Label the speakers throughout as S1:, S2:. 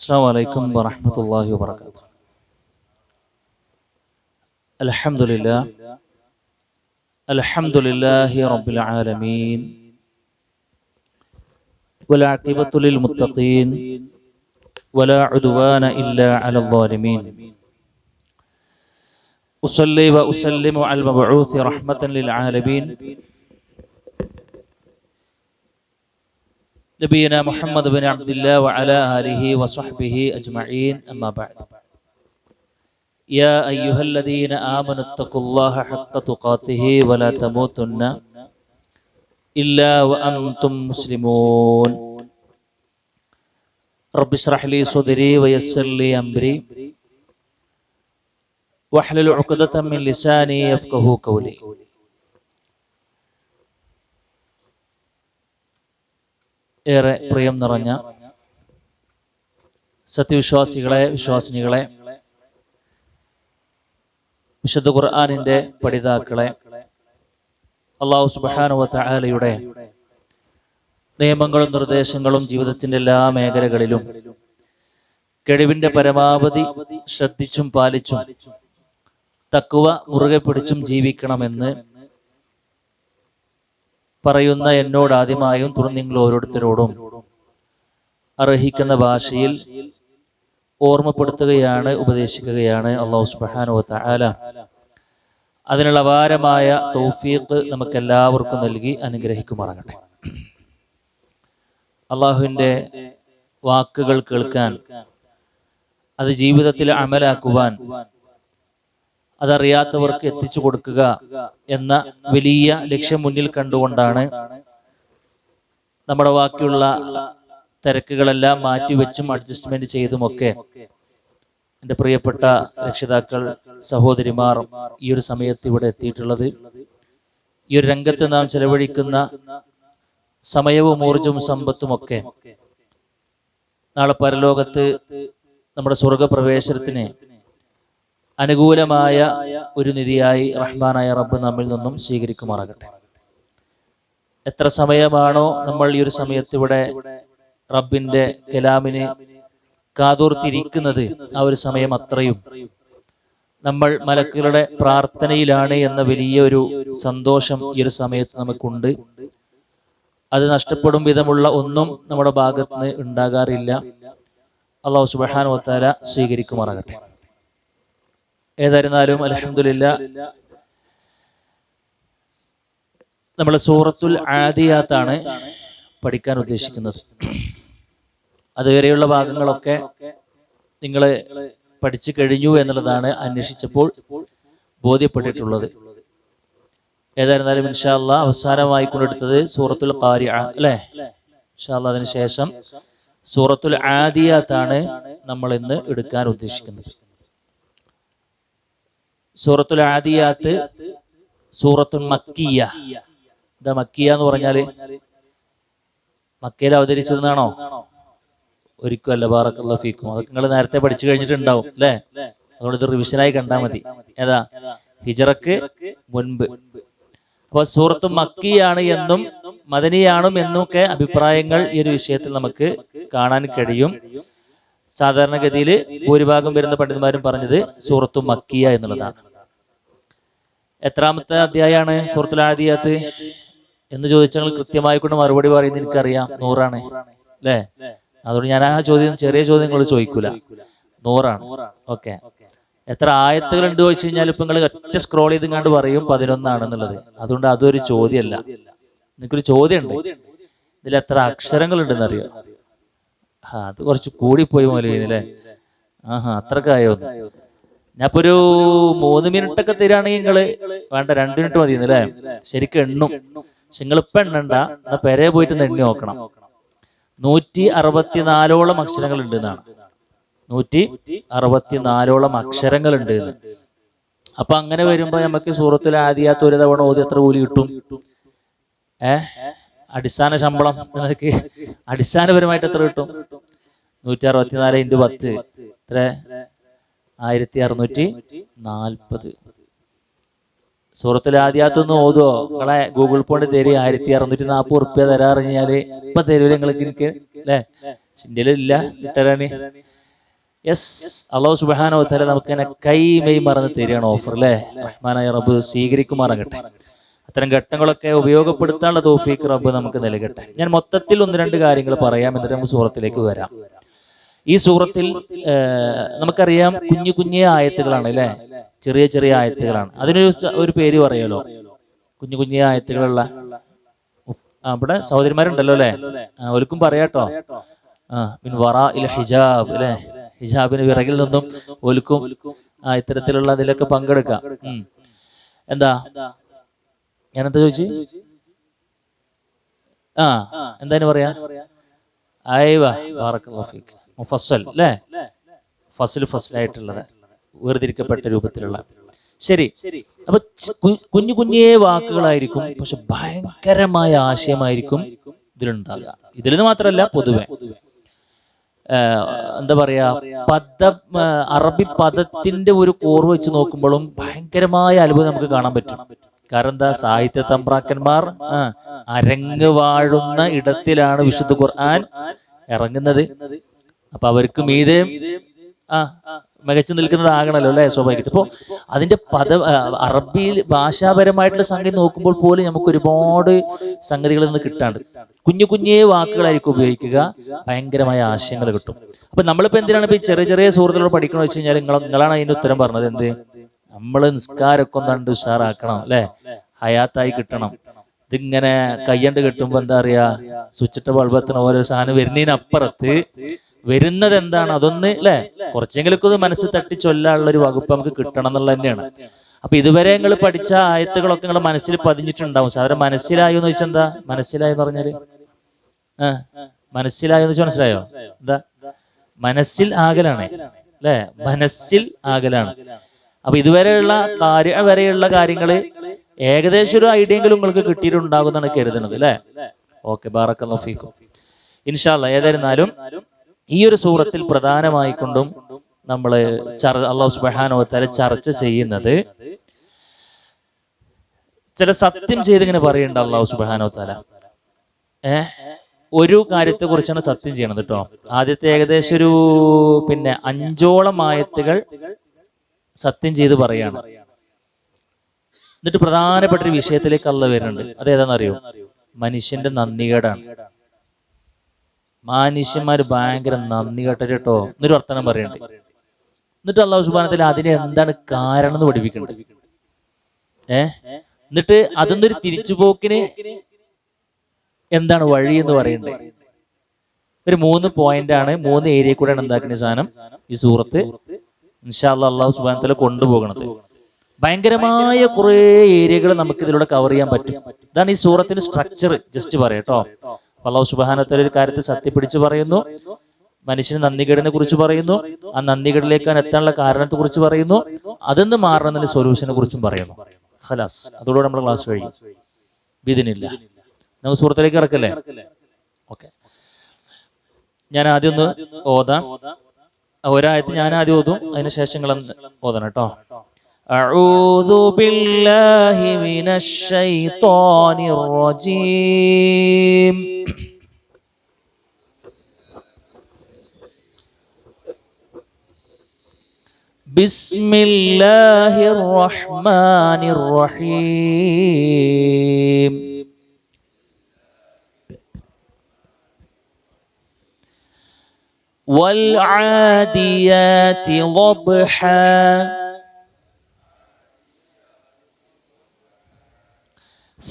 S1: السلام عليكم ورحمة الله وبركاته. الحمد لله رب العالمين، والعاقبة للمتقين، ولا عدوان إلا على الظالمين. أصلي وأسلم على المبعوث رحمة للعالمين نبينا محمد بن عبد الله وعلى آله وصحبه أجمعين، أما بعد. يا أيها الذين آمنوا اتقوا الله حق تقاته ولا تموتن إلا وأنتم مسلمون. رب اشرح لي صدري ويسر لي أمري واحلل عقدة من لساني يفقهوا قولي. ഏറെ പ്രിയം നിറഞ്ഞ സത്യവിശ്വാസികളെ, വിശ്വാസിനികളെ, വിശുദ്ധ ഖുർആനിന്റെ പഠിതാക്കളെ, അല്ലാഹു സുബ്ഹാനഹു വ തആലയുടെ നിയമങ്ങളും നിർദ്ദേശങ്ങളും ജീവിതത്തിന്റെ എല്ലാ മേഖലകളിലും കഴിവിന്റെ പരമാവധി ശ്രദ്ധിച്ചും പാലിച്ചും തഖ്വ മുറുകെ പിടിച്ചും ജീവിക്കണമെന്ന് പറയുന്ന എന്നോട് ആദ്യമായും തുടർന്ന് നിങ്ങൾ ഓരോരുത്തരോടും അർഹിക്കുന്ന ഭാഷയിൽ ഓർമ്മപ്പെടുത്തുകയാണ്, ഉപദേശിക്കുകയാണ്. അല്ലാഹു സുബ്ഹാനഹു വ തആല അതിനുള്ള അപാരമായ തൗഫീഖ് നമുക്കെല്ലാവർക്കും നൽകി അനുഗ്രഹിക്കുമാറാകട്ടെ. അള്ളാഹുവിൻ്റെ വാക്കുകൾ കേൾക്കാൻ, അത് ജീവിതത്തിൽ അമലാക്കുവാൻ, അതറിയാത്തവർക്ക് എത്തിച്ചു കൊടുക്കുക എന്ന വലിയ ലക്ഷ്യം മുന്നിൽ കണ്ടുകൊണ്ടാണ് നമ്മുടെ ബാക്കിയുള്ള തിരക്കുകളെല്ലാം മാറ്റിവെച്ചും അഡ്ജസ്റ്റ്മെന്റ് ചെയ്തുമൊക്കെ എൻ്റെ പ്രിയപ്പെട്ട രക്ഷിതാക്കൾ, സഹോദരിമാർ ഈ ഒരു സമയത്ത് ഇവിടെ എത്തിയിട്ടുള്ളത്. ഈ ഒരു രംഗത്ത് നാം ചെലവഴിക്കുന്ന സമയവും ഊർജവും സമ്പത്തുമൊക്കെ നാളെ പരലോകത്ത് നമ്മുടെ സ്വർഗപ്രവേശനത്തിന് അനുകൂലമായ ഒരു നിധിയായി റഹ്മാനായ റബ്ബ് നമ്മിൽ നിന്നും സ്വീകരിക്കുമാറാകട്ടെ. എത്ര സമയമാണോ നമ്മൾ ഈ ഒരു സമയത്ത് ഇവിടെ റബ്ബിന്റെ കലാമിന് കാതോർത്തിരിക്കുന്നത്, ആ ഒരു സമയം അത്രയും നമ്മൾ മലക്കുകളുടെ പ്രാർത്ഥനയിലാണ് എന്ന വലിയൊരു സന്തോഷം ഈ ഒരു സമയത്ത് നമുക്കുണ്ട്. അത് നഷ്ടപ്പെടും വിധമുള്ള ഒന്നും നമ്മുടെ ഭാഗത്ത് നിന്ന് ഉണ്ടാകാറില്ല. അല്ലാഹു സുബ്ഹാനഹു വ തആല സ്വീകരിക്കുമാറാകട്ടെ. ഏതായിരുന്നാലും അൽഹംദുലില്ലാഹ്, നമ്മൾ സൂറത്തുൽ ആദിയാത്താണ് പഠിക്കാൻ ഉദ്ദേശിക്കുന്നത്. അതുവരെയുള്ള ഭാഗങ്ങളൊക്കെ നിങ്ങൾ പഠിച്ചു കഴിഞ്ഞു എന്നുള്ളതാണ് അന്വേഷിച്ചപ്പോൾ ബോധ്യപ്പെട്ടിട്ടുള്ളത്. ഏതായിരുന്നാലും ഇൻഷാ അല്ലാഹ് അവസാനമായി കൊണ്ടെടുത്തത് സൂറത്തുൽ ഖാരിഅ അല്ലേ? ഇൻഷാ അല്ലാഹ് അതിന് ശേഷം സൂറത്തുൽ ആദിയാത്താണ് നമ്മൾ ഇന്ന് എടുക്കാൻ ഉദ്ദേശിക്കുന്നത്. സൂറത്തുൽ ആദിയാത്ത് സൂറത്തുൽ മക്കിയ. എന്താ മക്കിയ എന്ന് പറഞ്ഞാല്? മക്കയിൽ അവതരിച്ചതെന്നാണോ? ഒരിക്കലും അല്ല. ബാറക്കല്ലാഹു ഫീക്കും. അതൊക്കെ നിങ്ങൾ നേരത്തെ പഠിച്ചു കഴിഞ്ഞിട്ടുണ്ടാവും അല്ലേ? അതുകൊണ്ട് ഇത് റിവിഷനായി കണ്ടാൽ മതി. ഏതാ? ഹിജറക്ക് മുൻപ്. അപ്പൊ സൂറത്ത് മക്കിയാണ് എന്നും മദനിയാണും എന്നൊക്കെ അഭിപ്രായങ്ങൾ ഈ ഒരു വിഷയത്തിൽ നമുക്ക് കാണാൻ കഴിയും. സാധാരണഗതിയിൽ ഭൂരിഭാഗം വരുന്ന പണ്ഡിതന്മാരും പറഞ്ഞത് സൂറത്തു മക്കിയ എന്നുള്ളതാണ്. എത്രാമത്തെ അധ്യായമാണ് സൂറത്തുൽ ആദിയാത്ത് എന്ന് ചോദിച്ചാൽ കൃത്യമായി കൊണ്ട് മറുപടി പറയുന്നത് എനിക്കറിയാം, 100 അല്ലേ? അതുകൊണ്ട് ഞാൻ ആ ചോദ്യം, ചെറിയ ചോദ്യങ്ങൾ ചോദിക്കൂല, 100. ഓക്കെ. എത്ര ആയത്തുകൾ ഉണ്ട് ചോദിച്ചു കഴിഞ്ഞാൽ ഇപ്പൊ നിങ്ങൾ ഒറ്റ സ്ക്രോൾ ചെയ്ത് കണ്ട് പറയും 11 എന്നുള്ളത്. അതുകൊണ്ട് അതൊരു ചോദ്യമല്ല. നിനക്കൊരു ചോദ്യമുണ്ട്, ഇതിൽ എത്ര അക്ഷരങ്ങൾ ഉണ്ടെന്ന് അറിയോ? അത് കുറച്ച് കൂടിപ്പോയി മോലല്ലേ? അത്രക്കായോ? ഞാനിപ്പോ ഒരു 3 മിനിറ്റൊക്കെ തരാണെങ്കിൽ നിങ്ങള് വേണ്ട, 2 മിനിറ്റ് മതി അല്ലേ? ശരിക്കും എണ്ണും. പക്ഷെ നിങ്ങളിപ്പോ എണ്ണണ്ട, എന്നാ പെരേ പോയിട്ട് എണ്ണി നോക്കണം. 164ഓളം അക്ഷരങ്ങൾ ഉണ്ട് എന്നാണ്. 164ഓളം അക്ഷരങ്ങൾ ഉണ്ട് എന്ന്. അപ്പൊ അങ്ങനെ വരുമ്പോ നമുക്ക് സൂറത്തുൽ ആദിയാത്ത് ഒരു തവണ ഓതി എത്ര കൂലി കിട്ടും? അടിസ്ഥാന ശമ്പളം നിങ്ങൾക്ക് അടിസ്ഥാനപരമായിട്ട് എത്ര കിട്ടും? 164 × 10 എത്ര? 1640. സൂറത്തുൽ ആദിയാത്ത് ഒന്ന് ഓതുവോ? നിങ്ങളെ ഗൂഗിൾ പോണ്ട് തരി 1640 ഉറുപ്പ്യ തരാറിഞ്ഞാല് ഇപ്പൊ തരൂല നിങ്ങൾക്ക്? എനിക്ക് അല്ലേ? ഇന്ത്യയിലില്ല ഇട്ടരാന്. യെസ്, അല്ലാഹു സുബ്ഹാനഹു വ തആല നമുക്ക് ഇങ്ങനെ കൈമൈ മറന്ന് തരികയാണ് ഓഫർ അല്ലേ. റഹ്മാനായ റബ്ബ് സ്വീകരിക്കുമാറാകട്ടെ. അത്തരം ഘട്ടങ്ങളൊക്കെ ഉപയോഗപ്പെടുത്താനുള്ള തൗഫീഖ് റബ്ബ് നമുക്ക് നൽകട്ടെ. ഞാൻ മൊത്തത്തിൽ 1-2 കാര്യങ്ങൾ പറയാം, എന്നിട്ട് നമുക്ക് സൂറത്തിലേക്ക് വരാം. ഈ സൂറത്തിൽ നമുക്കറിയാം കുഞ്ഞു കുഞ്ഞു ആയത്തുകളാണ് അല്ലേ, ചെറിയ ചെറിയ ആയത്തുകളാണ്. അതിനൊരു പേര് പറയാലോ, കുഞ്ഞു കുഞ്ഞു ആയത്തുകളുള്ള. ഇവിടെ സഹോദരിമാരുണ്ടല്ലോ അല്ലേ, ഒരിക്കും പറയാട്ടോ. മിൻ വറാഇൽ ഹിജാബ് അല്ലേ, ഹിജാബിന് വിറകിൽ നിന്നും ഒലുക്കും ഇത്തരത്തിലുള്ള അതിലൊക്കെ പങ്കെടുക്കാം. എന്താ ഞാനെന്താ ചോദിച്ചു? എന്തായാലും പറയാ മുഫസ്സൽ അല്ലേ, ഫസ്ലായിട്ടുള്ളത്, വേർതിരിക്കപ്പെട്ട രൂപത്തിലുള്ള. ശരി, അപ്പൊ കുഞ്ഞു കുഞ്ഞേ വാക്കുകളായിരിക്കും, പക്ഷെ ഭയങ്കരമായ ആശയമായിരിക്കും ഇതിലുണ്ടാകുക. ഇതിൽ നിന്ന് മാത്രമല്ല, പൊതുവെ എന്താ പറയാ, അറബി പദത്തിന്റെ ഒരു കോർവ് വെച്ച് നോക്കുമ്പോഴും ഭയങ്കരമായ അത്ഭുതം നമുക്ക് കാണാൻ പറ്റും. കാരണം എന്താ, സാഹിത്യ തമ്പ്രാക്കന്മാർ അരങ്ങ് വാഴുന്ന ഇടത്തിലാണ് വിശുദ്ധ ഖുർആൻ ഇറങ്ങുന്നത്. അപ്പൊ അവർക്ക് മീതെ മികച്ചു നിൽക്കുന്നതാകണല്ലോ അല്ലെ, സ്വാഭാവികമായിട്ട്. ഇപ്പോ അതിന്റെ അറബിയിൽ ഭാഷാപരമായിട്ടുള്ള സംഗതി നോക്കുമ്പോൾ പോലും നമുക്ക് ഒരുപാട് സംഗതികളിൽ നിന്ന് കിട്ടാണ്ട്. കുഞ്ഞു കുഞ്ഞേ വാക്കുകളായിരിക്കും ഉപയോഗിക്കുക, ഭയങ്കരമായ ആശയങ്ങൾ കിട്ടും. അപ്പൊ നമ്മളിപ്പോ എന്തിനാണ് ഇപ്പൊ ഈ ചെറിയ ചെറിയ സുഹൃത്തുക്കളോട് പഠിക്കണമെന്ന് വെച്ച് കഴിഞ്ഞാൽ, നിങ്ങളാണ് അതിന്റെ ഉത്തരം പറഞ്ഞത്. എന്ത്, നമ്മള് നിസ്കാരമൊക്കെ ഒന്നാണ്ട് ഉഷാറാക്കണം അല്ലെ, ഹയാത്തായി കിട്ടണം. ഇതിങ്ങനെ കയ്യണ്ട് കിട്ടുമ്പോ എന്താ പറയാ, സ്വിച്ചിട്ട ബൾബത്തിന് ഓരോ സാധനം വരുന്നതിനപ്പുറത്ത് വരുന്നത് എന്താണ്, അതൊന്ന് അല്ലെ കുറച്ചെങ്കിലൊക്കെ ഒന്ന് മനസ്സ് തട്ടി ചൊല്ലാനുള്ള ഒരു വകുപ്പ് നമുക്ക് കിട്ടണം എന്നുള്ളത് തന്നെയാണ്. അപ്പൊ ഇതുവരെ നിങ്ങൾ പഠിച്ച ആയത്തുകളൊക്കെ നിങ്ങളുടെ മനസ്സിൽ പതിഞ്ഞിട്ടുണ്ടാവും. സാധാരണ മനസ്സിലായോ എന്ന് വെച്ചാൽ എന്താ, മനസ്സിലായെന്ന് പറഞ്ഞാല് മനസ്സിലായോ എന്ന് വെച്ചാൽ മനസ്സിലായോ എന്താ, മനസ്സിൽ ആകലാണ് അല്ലെ, മനസ്സിൽ ആകലാണ്. അപ്പൊ ഇതുവരെയുള്ള വരെയുള്ള കാര്യങ്ങള് ഏകദേശം ഒരു ഐഡിയെങ്കിലും നിങ്ങൾക്ക് കിട്ടിയിട്ടുണ്ടാകുമെന്നാണ് കരുതുന്നത് അല്ലെ. ഓക്കെ, ബാറക്കല്ലാഹു ഫീക്കും. ഇൻഷാ അല്ലാഹ്. ഏതായിരുന്നാലും ഈ ഒരു സൂറത്തിൽ പ്രധാനമായിക്കൊണ്ടും നമ്മള് അല്ലാഹു സുബ്ഹാനഹു വ തആല ചർച്ച ചെയ്യുന്നത്, ചില സത്യം ചെയ്തിങ്ങനെ പറയുന്നുണ്ട് അല്ലാഹു സുബ്ഹാനഹു വ തആല. ഒരു കാര്യത്തെ കുറിച്ചാണ് സത്യം ചെയ്യണത് കേട്ടോ. ആദ്യത്തെ ഏകദേശം ഒരു 5ഓളം ആയത്തുകൾ സത്യം ചെയ്ത് പറയാണ്. എന്നിട്ട് പ്രധാനപ്പെട്ട ഒരു വിഷയത്തിലേക്ക് അല്ലാഹു വരുന്നുണ്ട്. അതേതാണെന്നറിയോ? മനുഷ്യന്റെ നന്ദികേടാണ്. മനുഷ്യന്മാര് ഭയങ്കര നന്ദി കേട്ടത് കേട്ടോ എന്നൊരു വർത്തമാനം പറയുന്നുണ്ട്. എന്നിട്ട് അല്ലാഹു സുബ്ഹാനഹു വ തആല അതിന് എന്താണ് കാരണം എന്ന് പഠിപ്പിക്കുന്നുണ്ട്. എന്നിട്ട് അതൊന്നൊരു തിരിച്ചുപോക്കിന് എന്താണ് വഴി എന്ന് പറയുന്നത്. ഒരു 3 പോയിന്റാണ്, 3 ഏരിയ കൂടെയാണ് എന്താക്കുന്ന സാധനം ഈ സൂറത്ത് ഇൻഷാ അല്ലാഹ് അല്ലാഹു സുബ്ഹാനഹു വ തആല കൊണ്ടുപോകണത്. ഭയങ്കരമായ കുറെ ഏരിയകൾ നമുക്ക് ഇതിലൂടെ കവർ ചെയ്യാൻ പറ്റും. ഇതാണ് ഈ സൂറത്തിന്റെ സ്ട്രക്ചർ. ജസ്റ്റ് പറയാട്ടോ. അല്ലാഹു സുബ്ഹാനഹു വ തആല ഒരു കാര്യത്തെ സത്യപ്പിടിച്ച് പറയുന്നു, മനുഷ്യന് നന്ദികേടിനെ കുറിച്ച് പറയുന്നു, ആ നന്ദികേടിലേക്ക് എത്താനുള്ള കാരണത്തെ കുറിച്ച് പറയുന്നു, അതെന്ന് മാറണമെന്നതിന്റെ സൊല്യൂഷനെ കുറിച്ചും പറയുന്നു. ഖലാസ്, അതോടുകൂടെ നമ്മുടെ ക്ലാസ് കഴിയും ബിദിനില്ല. നമുക്ക് സൂറത്തിലേക്ക് കിടക്കല്ലേ? ഓക്കെ, ഞാൻ ആദ്യം ഒന്ന് ഓതാം. ഒരായത്ത് ഞാൻ ആദ്യം ഓതും, അതിനുശേഷം നിങ്ങൾ ഓതണം കേട്ടോ. അഊദു ബില്ലാഹി മിനശ് ശൈത്വാനിർ റജീം. ബിസ്മില്ലാഹിർ റഹ്മാനിർ റഹീം. വൽആദിയാതി ളബ്ഹാ.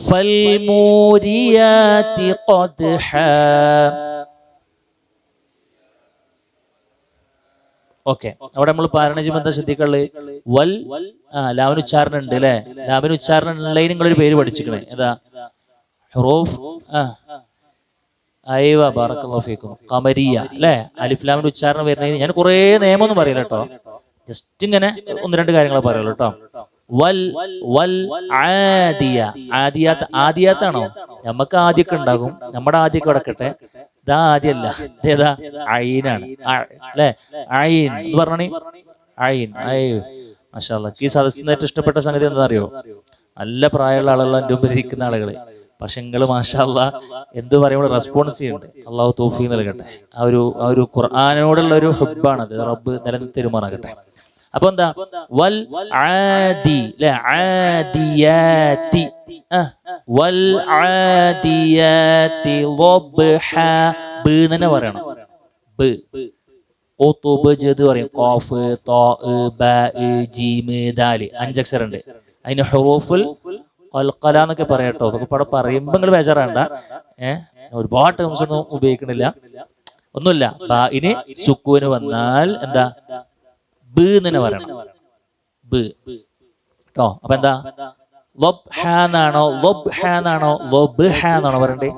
S1: ഫൽമൂരിയാതി ഖദ്ഹാ. ഓക്കെ, അവിടെ നമ്മൾ പാരായണം ചെയ്യുമ്പോൾ എന്താ ശ്രദ്ധിക്കുള്ളൂ? വൽ ലാവിന് ഉച്ചാരണം ഉണ്ട് അല്ലെ. ലാവിന് ഉച്ചാരണം ഉള്ളതിന് നിങ്ങളൊരു പേര് പഠിച്ചിരിക്കണേ. ഏതാ? ഹുറൂഫ് അയ്വ, ബറക്കല്ലാഹു ഫീക്കും, ഖമരിയ അല്ലെ. അലിഫ് ലാമിന്റെ ഉച്ചാരണം വരുന്നതിന് ഞാൻ കുറെ നിയമമൊന്നും പറയില്ല കേട്ടോ, ജസ്റ്റ് ഇങ്ങനെ 1-2 കാര്യങ്ങൾ പറയുള്ളൂ കേട്ടോ. വൽ വൽ ആദിയ. ആദിയാത്താണോ? നമുക്ക് ആദ്യമൊക്കെ ഉണ്ടാകും, നമ്മുടെ ആദ്യമൊക്കെ കിടക്കട്ടെ. ഇതാ ആദ്യമല്ല, ഇതേതാ? അയിനാണ് അല്ലെ. അയിൻ എന്ന് പറഞ്ഞേ, അയിൻ. മാഷാ അല്ലാഹ്. ഈ സദസ്സിന് ഏറ്റവും ഇഷ്ടപ്പെട്ട സംഗതി എന്താ അറിയോ? നല്ല പ്രായമുള്ള ആളുകൾ, എൻ്റെ മുമ്പിൽ ഇരിക്കുന്ന ആളുകൾ പക്ഷെ നിങ്ങൾ മാഷാ അല്ലാ എന്ത് പറയുമ്പോൾ റെസ്പോൺസ് ചെയ്യുന്നുണ്ട്. അള്ളാഹു തൗഫീഖ് നൽകട്ടെ. ആ ഒരു ഖുർആനോടുള്ള ഒരു ഹുബ്ബാണത് റബ്ബ് നിലനിർത്തിരുമാറാകട്ടെ. അപ്പൊ എന്താ വൽ ആദി ലെ ആദിയാതി വൽ ആദിയാതി ളബ്ഹ ബ് തന്നെ പറയണം. ബ് ഖുതുബ് ജദ് പറയും. ഖാഫ് ത ബ ജീം ദാൽ 5 അക്ഷരം ഉണ്ട്. അതിന് ഹുറൂഫുൽ ഖൽഖല എന്നൊക്കെ പറയാട്ടോ. അതൊക്കെ ഇവിടെ പറയുമ്പോൾ നിങ്ങൾ ബേജാറാണ്ട. ഒരുപാട് ടേംസ് ഒന്നും ഉപയോഗിക്കണില്ല. ഒന്നുമില്ല. ബാഇന് സുക്കൂന് വന്നാൽ എന്താ ബ് തന്നെ പറയണം. ബ് കേട്ടോ. അപ്പൊ എന്താ ലബ്ഹ എന്നാണോ ലബ്ഹ എന്നാണോ ലബ്ഹ എന്നാണോ പറയണ്ടേ?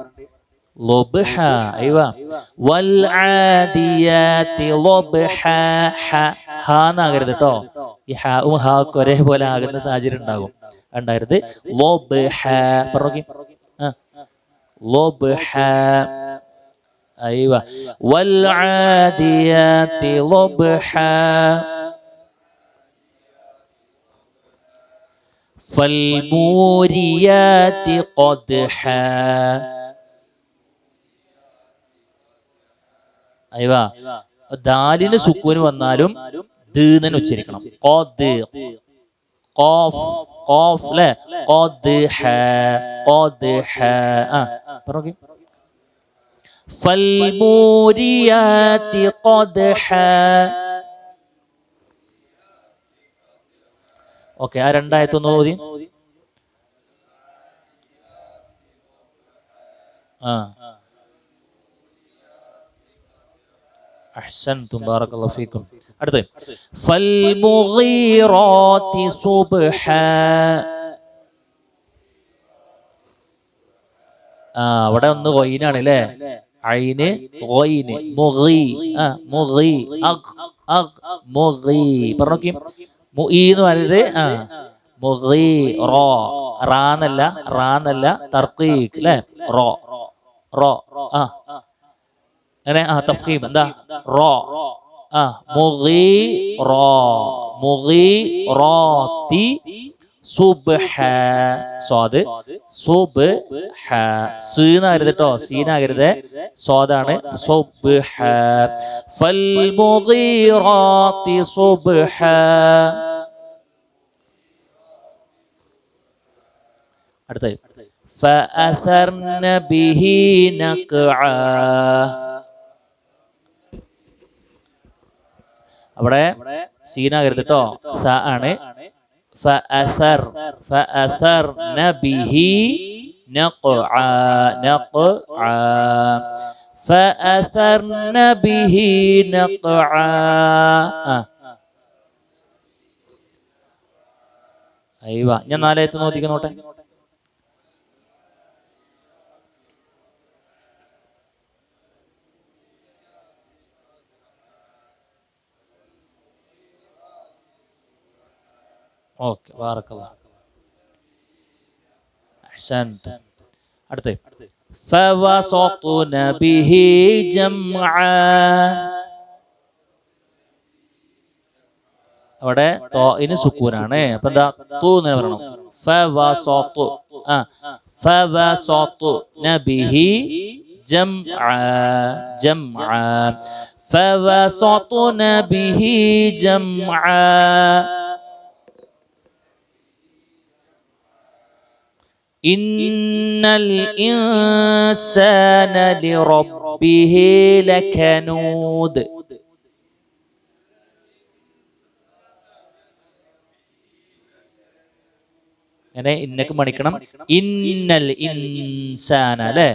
S1: ലബ്ഹ. അയ്യോ വൽ ആദിയാതി ലബ്ഹ ഹ എന്നാകരുത് കേട്ടോ. ഈ ഹാവും ഹാക്കും ഒരേപോലെ ആകുന്ന സാഹചര്യം ഉണ്ടാകും. ഉണ്ടായിരുന്നത് ലബ്ഹ പറഞ്ഞോക്കി. ലബ്ഹ. അയ്യോ വൽ ആദിയാതി ലബ്ഹ ഫൽമൂരിയാതി ഖദ്ഹ. അയ്യോ ദാലിന് സുക്കൂന് വന്നാലും ദ് തന്നെ ഉച്ചരിക്കണം. ഖദ് ഖാഫ് ഖാഫ് ലെ ഖദ്ഹ ഖദ്ഹ. പറഞ്ഞോക്കി. ഫൽമൂരിയാതി ഖദ്ഹ. ഓക്കെ. ആ രണ്ടായത്തൊന്ന് ഓതി. അഹ്സൻതും ബാറകല്ലാഹു ഫീക്കും. അടുത്ത ഫൽമുഗീറാതി സുബ്ഹ. അവിടെ ഒന്ന് ഗൈനാണ് അല്ലേ? ഐന് ഗൈന് മുഗീ മുഗീ അഖ് അഖ് മുഗീ. പറഞ്ഞോക്കി. മുഈ എന്ന് പറയുന്നത് മുഗീ റോ റാന്നല്ല റാന്നല്ല തർക്കീഖ് അല്ലേ? റോ റോ അങ്ങനെ തഫ്ഖീം എന്താ റോ മുഗീറാ മുഗീറാത്തി സുബ്ഹ. സ്വാദ് സുബ്ഹ. സീനാകരുത് കേട്ടോ. സീനാകരുത്. സ്വാദാണ്. സുബ്ഹ. ഫൽമുഗീറാത്തി സുബ്ഹ. അടുത്ത ഫഅസർന ബിഹി നഖഅ. അവിടെ സീനാകരുത് കേട്ടോ. സ ആണ്. ഫഅസർന ബിഹി നഖഅ നഖഅ ഫഅസർന ബിഹി നഖഅ. അയ്യോ ഞാൻ 4 ആയത്ത് നോക്കിക്കോട്ടെ. ഓക്കെ. ബാറക്കല്ലാഹ്. അഹ്സൻതും. അടുത്ത ഫവസത്ന ബിഹി ജംഅ. അവിടെ തോഇന് സുക്കൂനാണ്. അപ്പൊ എന്താ തു എന്ന് പറയണം. ഫവസത്തു ഫവസത്ന ബിഹി ജംഅ ജംഅ ഫവസത്ന ബിഹി ജംഅ. ഇന്നൽ ഇൻസാന ലിറബ്ബിഹി ലകനൂദ്. അങ്ങനെ ഇന്നക്ക് മണിക്കണം. ഇന്നൽ ഇൻസാന അല്ലേ?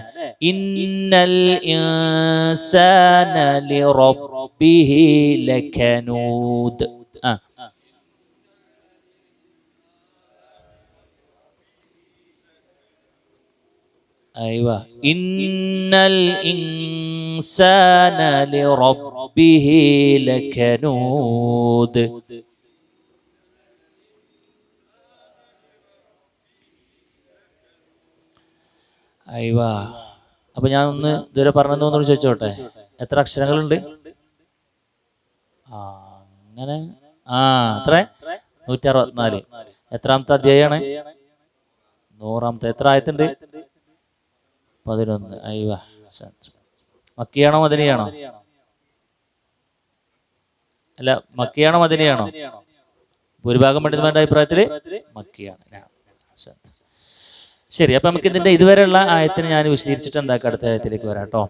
S1: ഇന്നൽ ഇൻസാന ലിറബ്ബിഹി ലകനൂദ്. അയ്യോ ഇന്നൽ ഇൻസാന ലിറബ്ബിഹി ലകനൂദ്. അയ്യോ അപ്പൊ ഞാൻ ഒന്ന് ഇതുവരെ പറഞ്ഞെന്ന് ചോദിച്ചോട്ടെ. എത്ര അക്ഷരങ്ങളുണ്ട്? അങ്ങനെ എത്ര? 164. എത്രാമത്തെ അധ്യായമാണ്? 100ാമത്തെ. എത്ര ആയത്തുണ്ട്? 11. അയ്യോ, മക്കിയാണോ മദനിയാണോ? അല്ല, മക്കിയാണോ മദനിയാണോ? ഭൂരിഭാഗം പണ്ഡിതന്മാരുടെ അഭിപ്രായത്തില് മക്കിയാണ്. ശരി, അപ്പൊ നമുക്ക് ഇതിന്റെ ഇതുവരെയുള്ള ആയത്തിന് ഞാൻ വിശദീകരിച്ചിട്ട് എന്താക്കാം അടുത്ത ആയത്തിലേക്ക് വരാം കേട്ടോ.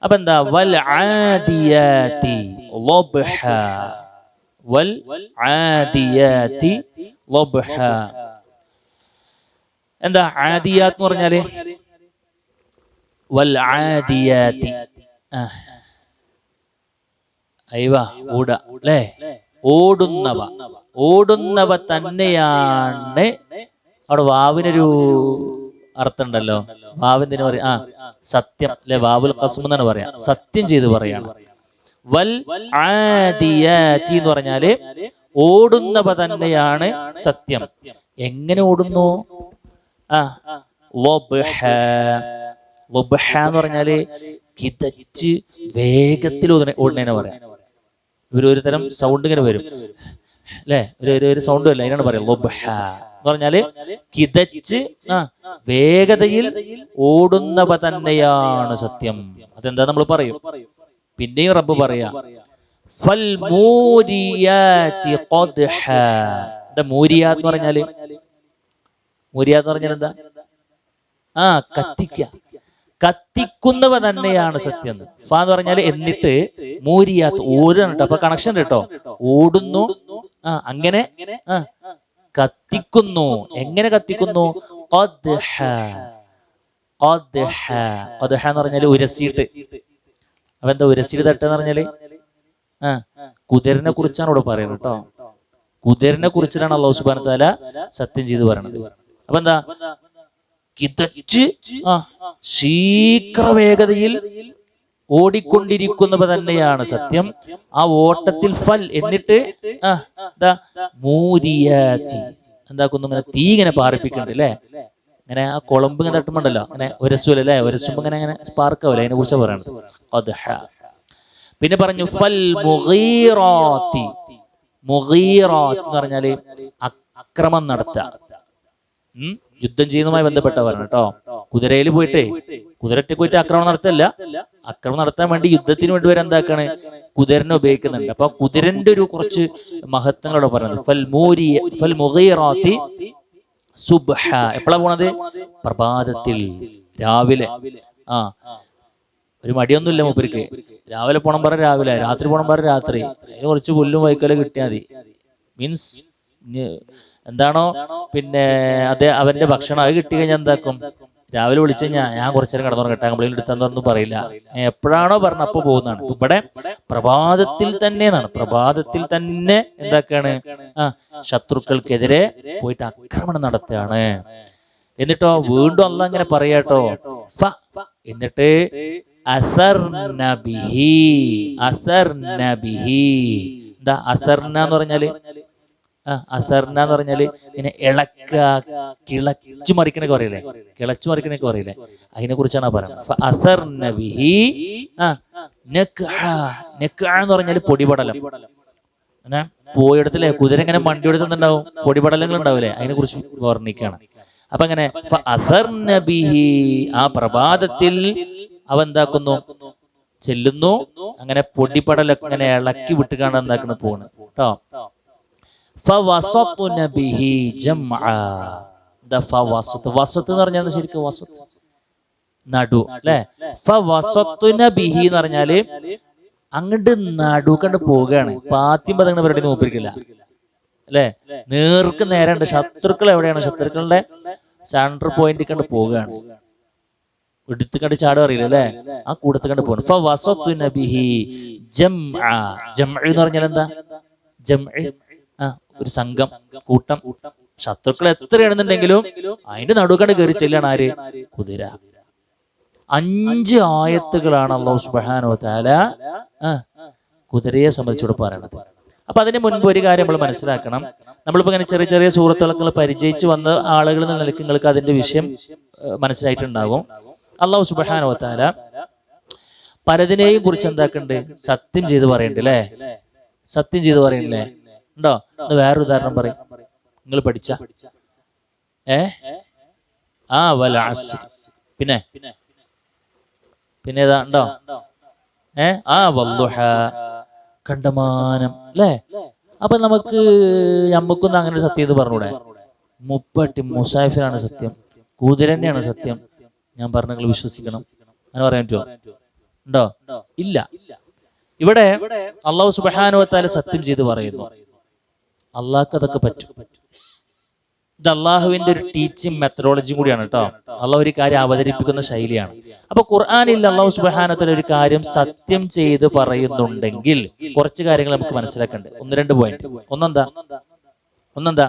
S1: അപ്പൊ എന്താ? വൽ ആദിയാതി ളബ്ഹ, വൽ ആദിയാതി ളബ്ഹ. എന്താ ആദിയാത്ത് എന്ന് പറഞ്ഞാല്? വൽ ആദിയാതി, അയ്വാ, ഓട അല്ലേ? ഓടുന്നവ, ഓടുന്നവ തന്നെയാണ്. അവിടെ വാവിനൊരു അർത്ഥം ഉണ്ടല്ലോ. വാവ് എന്തിനു പറയാ? സത്യം അല്ലെ? വാവുൽ ഖസ്ം എന്നാണ് പറയാ, സത്യം ചെയ്ത് പറയാണ്. വൽ ആദിയാതി എന്ന് പറഞ്ഞാല് ഓടുന്നവ തന്നെയാണ് സത്യം. എങ്ങനെ ഓടുന്നു? ളബ്ഹ. ളബ്ഹ എന്ന് പറഞ്ഞാല് കിതച്ച് വേഗത്തിൽ ഓടുന്നതിനെ പറയാം. ഒരു തരം സൗണ്ട് ഇങ്ങനെ വരും അല്ലെ, ഒരു സൗണ്ട് വരില്ല, അതിനാണ് പറയാം ളബ്ഹ എന്ന് പറഞ്ഞാല് കിതച്ച് വേഗതയിൽ ഓടുന്നവ തന്നെയാണ് സത്യം. അതെന്താ നമ്മൾ പറയും. പിന്നെയും റബ്ബ് പറയാ ഫൽ മൂരിയാതി ഖദ്ഹ. എന്താ മൂരിയാത്ത് എന്ന് പറഞ്ഞാല്? മൂരിയാത്ത് എന്ന് പറഞ്ഞാൽ എന്താ? കത്തിക്ക, കത്തിക്കുന്നവ തന്നെയാണ് സത്യം. ഫ എന്ന് പറഞ്ഞാല് എന്നിട്ട് മൂരിയാത്ത് ഓടാണ് കേട്ടോ. അപ്പൊ കണക്ഷൻ കേട്ടോ. ഓടുന്നു, അങ്ങനെ കത്തിക്കുന്നു. എങ്ങനെ കത്തിക്കുന്നു? ഖദ്ഹ. ഖദ്ഹ, ഖദ്ഹ എന്ന് പറഞ്ഞാല് ഉരസിയിട്ട്. അപ്പൊ എന്താ ഉരസിയിട്ട് തട്ടെന്ന് പറഞ്ഞാല്? കുതിരനെ കുറിച്ചാണ് ഇവിടെ പറയുന്നത് കേട്ടോ. കുതിരനെ കുറിച്ചിട്ടാണ് അല്ലാഹു സുബ്ഹാനഹു വ തആല സത്യം ചെയ്ത് പറയണത്. അപ്പൊ എന്താ? കിതച്ച് ശീഘ്രവേഗതയിൽ ഓടിക്കൊണ്ടിരിക്കുന്നവ തന്നെയാണ് സത്യം. ആ ഓട്ടത്തിൽ ഫൽ എന്നിട്ട് മൂരിയാതി എന്താക്കുന്നു? ഇങ്ങനെ തീ ഇങ്ങനെ പാറിപ്പിക്കുന്നുണ്ട് അല്ലെ. ഇങ്ങനെ ആ കുളമ്പ് ഇങ്ങനെ തട്ടുമ്പോണ്ടല്ലോ, അങ്ങനെ ഉരസുമല്ലോ അല്ലെ. ഉരസുമ്പോ ഇങ്ങനെ സ്പാർക്ക് ആവില്ല, അതിനെ കുറിച്ച് പറയണത്. ഖദ്ഹ. പിന്നെ പറഞ്ഞു ഫൽ മുഗീറാത്തി. മുഗീറാത്ത് എന്ന് പറഞ്ഞാല് അക്രമം നടത്തുക, യുദ്ധം ചെയ്യുന്നതുമായി ബന്ധപ്പെട്ടവരാണ് കേട്ടോ. കുതിരയിൽ പോയിട്ട്, കുതിരയ്ക്ക് പോയിട്ട് ആക്രമണം നടത്തല്ല, ആക്രമണം നടത്താൻ വേണ്ടി യുദ്ധത്തിന് വേണ്ടി വരെ എന്താക്കാണ്? കുതിരനെ ഉപയോഗിക്കുന്നുണ്ട്. അപ്പൊ കുതിരന്റെ ഒരു കുറച്ച് മഹത്വങ്ങളോട് പറയുന്നത് ഫൽ മുഗീറാത്തി സുബ്ഹ. എപ്പോഴാ പോണത്? പ്രഭാതത്തിൽ, രാവിലെ. ഒരു മടിയൊന്നുമില്ല മൂപ്പർക്ക്. രാവിലെ പോണം പറഞ്ഞ രാവിലെ, രാത്രി പോണം പറഞ്ഞ രാത്രി. അതിന് കുറച്ച് പുല്ലും വൈക്കോലും കിട്ടിയാൽ മതി. മീൻസ് എന്താണോ പിന്നെ അവന്റെ ഭക്ഷണം അത് കിട്ടി കഴിഞ്ഞാൽ എന്താക്കും? രാവിലെ വിളിച്ചു ഞാൻ കുറച്ചേരം കിടന്നുറങ്ങട്ടെ, കംപ്ലൈന്റ് എടുത്താന്നൊന്നും പറയില്ല. എപ്പോഴാണോ പറഞ്ഞ അപ്പൊ പോകുന്നതാണ്. ഇവിടെ പ്രഭാതത്തിൽ തന്നെ എന്നാണ്. പ്രഭാതത്തിൽ തന്നെ എന്താക്കാണ്? ശത്രുക്കൾക്കെതിരെ പോയിട്ട് ആക്രമണം നടത്തുകയാണ്. എന്നിട്ടോ വീണ്ടും അല്ലാഹ് അങ്ങനെ പറയാട്ടോ. എന്നിട്ട് അസർന ബിഹി. അസർന ബിഹി എന്താ? അസർന എന്ന് പറഞ്ഞാല് അസർന എന്ന് പറഞ്ഞാല് ഇങ്ങനെ ഇളക്ക, കിളച്ചു മറിക്കണൊക്കെ പറയില്ലേ, കിളച്ചു മറിക്കണൊക്കെ പറയില്ലേ, അതിനെ കുറിച്ചാണ് പറയുന്നത്. അസർന ബിഹി നക്ഹ. നക്ഹ എന്ന് പറഞ്ഞാല് പൊടിപടലം. അങ്ങനെ പോയിടത്തില്ലേ കുതിര ഇങ്ങനെ വണ്ടിയെടുത്തുണ്ടാവും, പൊടിപടലങ്ങൾ ഉണ്ടാവില്ലേ, അതിനെ കുറിച്ച് വർണ്ണിക്കുകയാണ്. അപ്പൊ അങ്ങനെ അസർന ബിഹി, ആ പ്രഭാതത്തിൽ അവ എന്താക്കുന്നു? ചെല്ലുന്നു. അങ്ങനെ പൊടിപടലൊക്കെ ഇങ്ങനെ ഇളക്കി വിട്ടുകാണ് എന്താക്കുന്ന പോണ് കേട്ടോ. ഫവസത്ന ബിഹി ജംഅ. വസത്ത് എന്ന് പറഞ്ഞാൽ ശരിക്കും വസത്ത് നടു അല്ലെ. ഫവസത്ന ബിഹി എന്ന് പറഞ്ഞാല് അങ്ങോട്ട് നടു കണ്ട് പോവുകയാണ്. പാത്യം പതങ്ങണ പരിപാടി നോക്കിരിക്കില്ല അല്ലെ. നേർക്ക് നേരണ്ട്. ശത്രുക്കൾ എവിടെയാണ്? ശത്രുക്കളുടെ സെൻട്രൽ പോയിന്റ് കണ്ട് പോവുകയാണ്. എടുത്ത് കണ്ട് ചാടും അറിയില്ല അല്ലെ. ആ കൂടത്ത് കണ്ട് പോകണം. ഫവസത്ന ബിഹി ജംഅ. ജംഅ എന്ന് പറഞ്ഞാൽ എന്താ? ജംഅ ഒരു സംഘം, കൂട്ടം. ശത്രുക്കൾ എത്രയാണെന്നുണ്ടെങ്കിലും അതിന്റെ നടുക്കണ്ട് കയറി ചെല്ലാണ് ആര്? കുതിര. 5 ആയത്തുകളാണ് അല്ലാഹു സുബ്ഹാനഹു വ തആല കുതിരയെ സംബന്ധിച്ചോട് പറയണത്. അപ്പൊ അതിന് മുൻപ് ഒരു കാര്യം നമ്മൾ മനസ്സിലാക്കണം. നമ്മളിപ്പോ ഇങ്ങനെ ചെറിയ ചെറിയ സൂറത്തുകൾ പരിചയിച്ച് വന്ന ആളുകളിൽ നിന്ന് നിലയ്ക്ക് നിങ്ങൾക്ക് അതിന്റെ വിഷയം മനസ്സിലായിട്ടുണ്ടാകും. അല്ലാഹു സുബ്ഹാനഹു വ തആല പലതിനെയും കുറിച്ച് എന്താക്കുന്നുണ്ട്? സത്യം ചെയ്ത് പറയുന്നുണ്ട് അല്ലേ. സത്യം ചെയ്ത് പറയുന്നില്ലേ? ഉണ്ടോ? വേറൊരു ഉദാഹരണം പറയും, നിങ്ങൾ പഠിച്ച വൽ അസ്ർ. പിന്നെ പിന്നെ ഏതാ ഉണ്ടോ? വല്ലുഹ, കണ്ടമാനം അല്ലേ? അപ്പൊ നമുക്കൊന്നും അങ്ങനെ ഒരു സത്യം ഇത് പറഞ്ഞൂടെ? മുപ്പട്ടി മുസാഫിറാണ് സത്യം, കുതിരന്നെയാണ് സത്യം. ഞാൻ പറഞ്ഞ നിങ്ങൾ വിശ്വസിക്കണം. അങ്ങനെ പറയാൻ പറ്റുമോ? ഉണ്ടോ? ഇല്ല. ഇവിടെ അള്ളാഹു സുബ്ഹാനഹു വ തആല സത്യം ചെയ്ത് പറയുന്നു. അള്ളാഹ്ക്ക് അതൊക്കെ പറ്റും. ഇത് അള്ളാഹുവിന്റെ ഒരു ടീച്ചിങ് മെത്തഡോളജി കൂടിയാണ് കേട്ടോ. അള്ളാഹു ഒരു കാര്യം അവതരിപ്പിക്കുന്ന ശൈലിയാണ്. അപ്പൊ ഖുർആനിൽ അള്ളാഹു സുബ്ഹാനഹു വ തആല ഒരു കാര്യം സത്യം ചെയ്ത് പറയുന്നുണ്ടെങ്കിൽ കുറച്ച് കാര്യങ്ങൾ നമുക്ക് മനസ്സിലാക്കേണ്ടത്. 1-2 പോയിന്റ്. ഒന്നെന്താ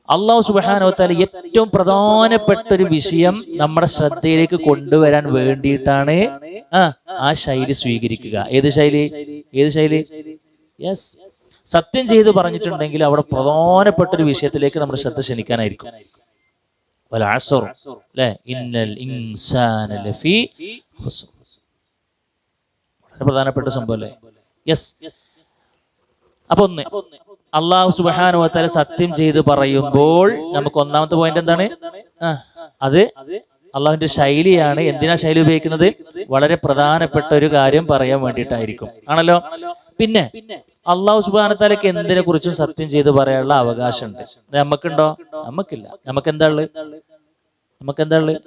S1: അള്ളാഹു സുബ്ഹാനഹു വ തആല ഏറ്റവും പ്രധാനപ്പെട്ട ഒരു വിഷയം നമ്മുടെ ശ്രദ്ധയിലേക്ക് കൊണ്ടുവരാൻ വേണ്ടിയിട്ടാണ് ആ ശൈലി സ്വീകരിക്കുക. ഏത് ശൈലി? യെസ്, സത്യം ചെയ്ത് പറഞ്ഞിട്ടുണ്ടെങ്കിൽ അവിടെ പ്രധാനപ്പെട്ട ഒരു വിഷയത്തിലേക്ക് നമ്മുടെ ശ്രദ്ധ ക്ഷണിക്കാനായിരിക്കും. വൽ അസ്ർ, അല്ലേ? ഇന്നൽ ഇൻസാന ലഫീ ഖുസ്ർ. വളരെ പ്രധാനപ്പെട്ട സംഭവം അല്ലേ? യെസ്. അപ്പൊ അള്ളാഹു സുബ്ഹാനഹു വ തആല സത്യം ചെയ്ത് പറയുമ്പോൾ നമുക്ക് ഒന്നാമത്തെ പോയിന്റ് എന്താണ്? അത് അള്ളാഹുവിന്റെ ശൈലിയാണ്. എന്തിനാ ശൈലി ഉപയോഗിക്കുന്നത്? വളരെ പ്രധാനപ്പെട്ട ഒരു കാര്യം പറയാൻ വേണ്ടിയിട്ടായിരിക്കും, ആണല്ലോ. പിന്നെ അള്ളാഹു സുബ്ഹാനഹു വ തആലയ്ക്ക് എന്തിനെ കുറിച്ചും സത്യം ചെയ്ത് പറയാനുള്ള അവകാശമുണ്ട്. നമുക്കുണ്ടോ? നമുക്കില്ല. നമുക്കെന്താ ഉള്ളത്?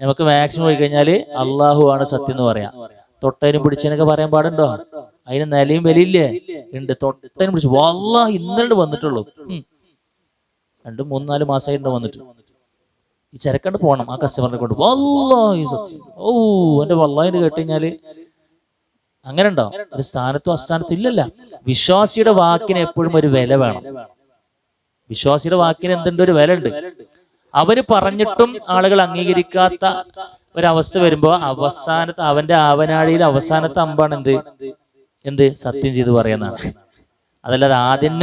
S1: നമുക്ക് മാക്സിമം പോയി കഴിഞ്ഞാല് അള്ളാഹു ആണ് സത്യം എന്ന് പറയാം. തൊട്ടതിനും പിടിച്ചതിനൊക്കെ പറയാൻ പാടുണ്ടോ? അതിന് നിലയും വിലയില്ലേ? ഉണ്ട്. തൊട്ടതിനും പിടിച്ചു വല്ലാഹി ഇന്നലെ വന്നിട്ടുള്ളൂ. 2-3-4 മാസമായിട്ട് വന്നിട്ട് ഈ ചരക്കണ്ട് പോകണം ആ കസ്റ്റമറിനെ കൊണ്ട്. വല്ലാഹി സത്യം, എന്റെ വല്ലാഹിന് കേട്ട് കഴിഞ്ഞാല് അങ്ങനെ ഉണ്ടോ? ഒരു സ്ഥാനത്തും അസ്ഥാനത്തും ഇല്ലല്ല. വിശ്വാസിയുടെ വാക്കിന് എപ്പോഴും ഒരു വില വേണം. വിശ്വാസിയുടെ വാക്കിന് എന്തുണ്ട്? ഒരു വില ഉണ്ട്. അവര് പറഞ്ഞിട്ടും ആളുകൾ അംഗീകരിക്കാത്ത ഒരവസ്ഥ വരുമ്പോ അവസാനത്തെ അവന്റെ ആവനാഴിയിൽ അവസാനത്തെ അമ്പാണ് എന്ത് സത്യം ചെയ്ത് പറയുന്നതാണ്. അതല്ലാതെ ആദ്യം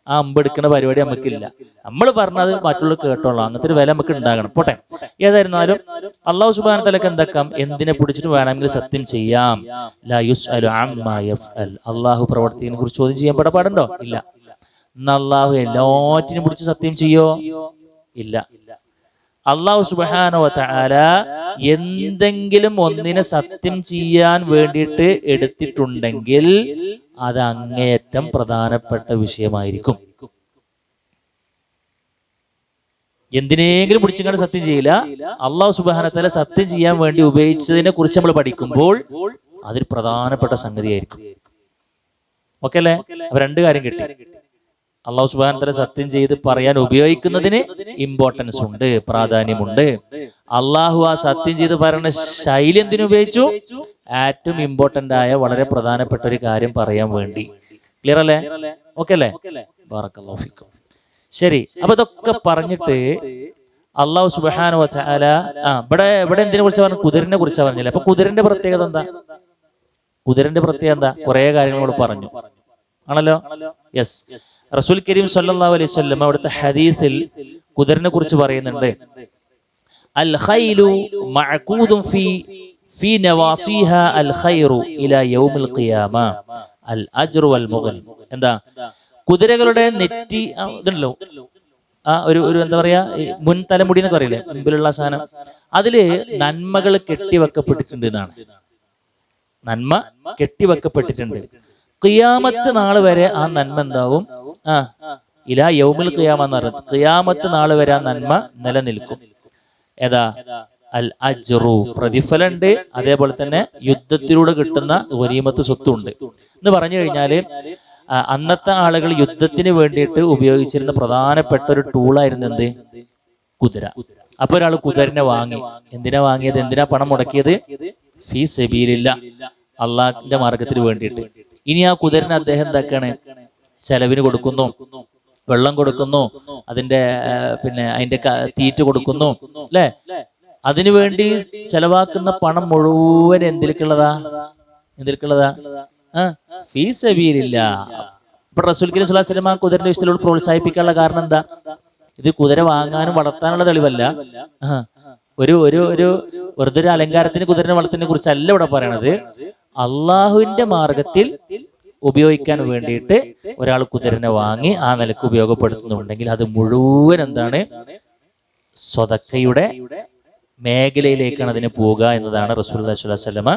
S1: ആ അമ്പെടുക്കുന്ന പരിപാടി നമുക്കില്ല. നമ്മൾ പറഞ്ഞത് മറ്റുള്ളവർ കേട്ടോളാം. അങ്ങനത്തെ ഒരു വില നമുക്ക് ഉണ്ടാകണം. പോട്ടെ, ഏതായിരുന്നാലും അള്ളാഹു സുബ്ഹാനഹു വ തആലക്ക് എന്താക്കാം? എന്തിനെ പിടിച്ചിട്ട് വേണമെങ്കിൽ സത്യം ചെയ്യാം. ലാ യുസ്അലു അമ്മാ യഫ്അൽ. അള്ളാഹു പ്രവർത്തിയെ കുറിച്ച് ചോദ്യം ചെയ്യാൻ പാടുണ്ടോ? ഇല്ല. അള്ളാഹു എല്ലാറ്റിനും പിടിച്ച് സത്യം ചെയ്യോ? ഇല്ല. അള്ളാഹു സുബ്ഹാനഹു വ തആല എന്തെങ്കിലും ഒന്നിനെ സത്യം ചെയ്യാൻ വേണ്ടിയിട്ട് എടുത്തിട്ടുണ്ടെങ്കിൽ അത് അങ്ങേയറ്റം പ്രധാനപ്പെട്ട വിഷയമായിരിക്കും. എന്തിനെങ്കിലും പിടിച്ചിങ്ങാണ്ട് സത്യം ചെയ്യില്ല. അള്ളാഹു സുബ്ഹാനഹു വ തആല സത്യം ചെയ്യാൻ വേണ്ടി ഉപയോഗിച്ചതിനെ കുറിച്ച് നമ്മൾ പഠിക്കുമ്പോൾ അതൊരു പ്രധാനപ്പെട്ട സംഗതിയായിരിക്കും. ഓക്കെ അല്ലേ? അപ്പൊ 2 കാര്യം കിട്ടി. അള്ളാഹു സുബ്ഹാനഹു വ തആല സത്യം ചെയ്ത് പറയാൻ ഉപയോഗിക്കുന്നതിന് ഇമ്പോർട്ടൻസ് ഉണ്ട്, പ്രാധാന്യമുണ്ട്. അള്ളാഹു ആ സത്യം ചെയ്ത് പറയുന്ന ശൈലി എന്തിനുപയോഗിച്ചു? ഏറ്റവും ഇമ്പോർട്ടന്റ് ആയ വളരെ പ്രധാനപ്പെട്ട ഒരു കാര്യം പറയാൻ വേണ്ടി. ക്ലിയർ അല്ലേ? ഓക്കെ അല്ലേ? ബറക്കല്ലാഹു ഫീക്കും. ശരി, അപ്പൊ ഇതൊക്കെ പറഞ്ഞിട്ട് അള്ളാഹു സുബ്ഹാനഹു വ തആല ഇവിടെ എന്തിനെ കുറിച്ച് പറഞ്ഞു? കുതിരനെ കുറിച്ച് പറഞ്ഞില്ല. അപ്പൊ കുതിരന്റെ പ്രത്യേകത എന്താ? കുറെ കാര്യങ്ങൾ നമ്മൾ പറഞ്ഞു, ആണല്ലോ. യെസ്. റസൂൽ കരീം സല്ലല്ലാഹു അലൈഹി വസല്ലം അവിടുത്തെ ഹദീസിൽ കുതിരനെ കുറിച്ച് പറയുന്നുണ്ട്. അൽ ഖൈലു മഅഖൂദുൻ ഫീ നവാസിഹാ അൽ ഖൈറു ഇലാ യൗമിൽ ഖിയാമ അൽ അജ്റു വൽ മുഗ്നി. എന്താ? കുതിരകളുടെ നെറ്റി ഇതുണ്ടല്ലോ, ഒരു എന്താ പറയാ, മുൻ തലമുടി എന്നൊക്കെ അറിയില്ലേ, മുമ്പിലുള്ള സാധനം, അതില് നന്മകൾ കെട്ടിവെക്കപ്പെട്ടിട്ടുണ്ട് എന്നാണ്. നന്മ കെട്ടിവെക്കപ്പെട്ടിട്ടുണ്ട്. ഖിയാമത്ത് നാൾ വരെ ആ നന്മ എന്താവും? ഇലാ യൗമിൽ ഖിയാമ എന്ന് പറയുന്നത് ഖിയാമത്ത് നാൾ വരെ ആ നന്മ നിലനിൽക്കും. ഏതാ? അൽ അജ്റു, പ്രതിഫലമുണ്ട്. അതേപോലെ തന്നെ യുദ്ധത്തിലൂടെ കിട്ടുന്ന ഗനീമത്ത് സ്വത്തുണ്ട് എന്ന് പറഞ്ഞു കഴിഞ്ഞാല് അന്നത്തെ ആളുകൾ യുദ്ധത്തിന് വേണ്ടിയിട്ട് ഉപയോഗിച്ചിരുന്ന പ്രധാനപ്പെട്ട ഒരു ടൂളായിരുന്നു എന്ത്? കുതിര. അപ്പൊ ഒരാൾ കുതിരനെ വാങ്ങി. എന്തിനാ വാങ്ങിയത്? എന്തിനാ പണം മുടക്കിയത്? ഫീ സബീലില്ലാഹ്, അള്ളാഹിന്റെ മാർഗത്തിന് വേണ്ടിയിട്ട്. ഇനി ആ കുതിരനെ അദ്ദേഹം എന്താക്കാണ്? ചെലവിന് കൊടുക്കുന്നു, വെള്ളം കൊടുക്കുന്നു, അതിന്റെ അതിന്റെ തീറ്റ കൊടുക്കുന്നു, അല്ലെ? അതിനുവേണ്ടി ചെലവാക്കുന്ന പണം മുഴുവൻ എന്തിലേക്കുള്ളതാ? ഫീ സബീലില്ലാഹ്. ഇപ്പൊ റസൂൽ കരീം സ്വല്ലല്ലാഹു അലൈഹി വസല്ലം കുതിരന്റെ വിഷയത്തിലൂടെ പ്രോത്സാഹിപ്പിക്കാനുള്ള കാരണം എന്താ? ഇത് കുതിര വാങ്ങാനും വളർത്താനുള്ള തെളിവല്ല. ഒരു വെറുതെ ഒരു അലങ്കാരത്തിന് കുതിരനെ വളർത്തുന്നതിനെ കുറിച്ചല്ല ഇവിടെ പറയണത്. അള്ളാഹുവിന്റെ മാർഗത്തിൽ ഉപയോഗിക്കാൻ വേണ്ടിയിട്ട് ഒരാൾ കുതിരനെ വാങ്ങി ആ നിലക്ക് ഉപയോഗപ്പെടുത്തുന്നുണ്ടെങ്കിൽ അത് മുഴുവൻ എന്താണ്? സ്വതക്കയുടെ മേഖലയിലേക്കാണ് അതിന് പോവുക എന്നതാണ് റസൂലുള്ളാഹി സ്വല്ലല്ലാഹു അലൈഹി വസല്ലമ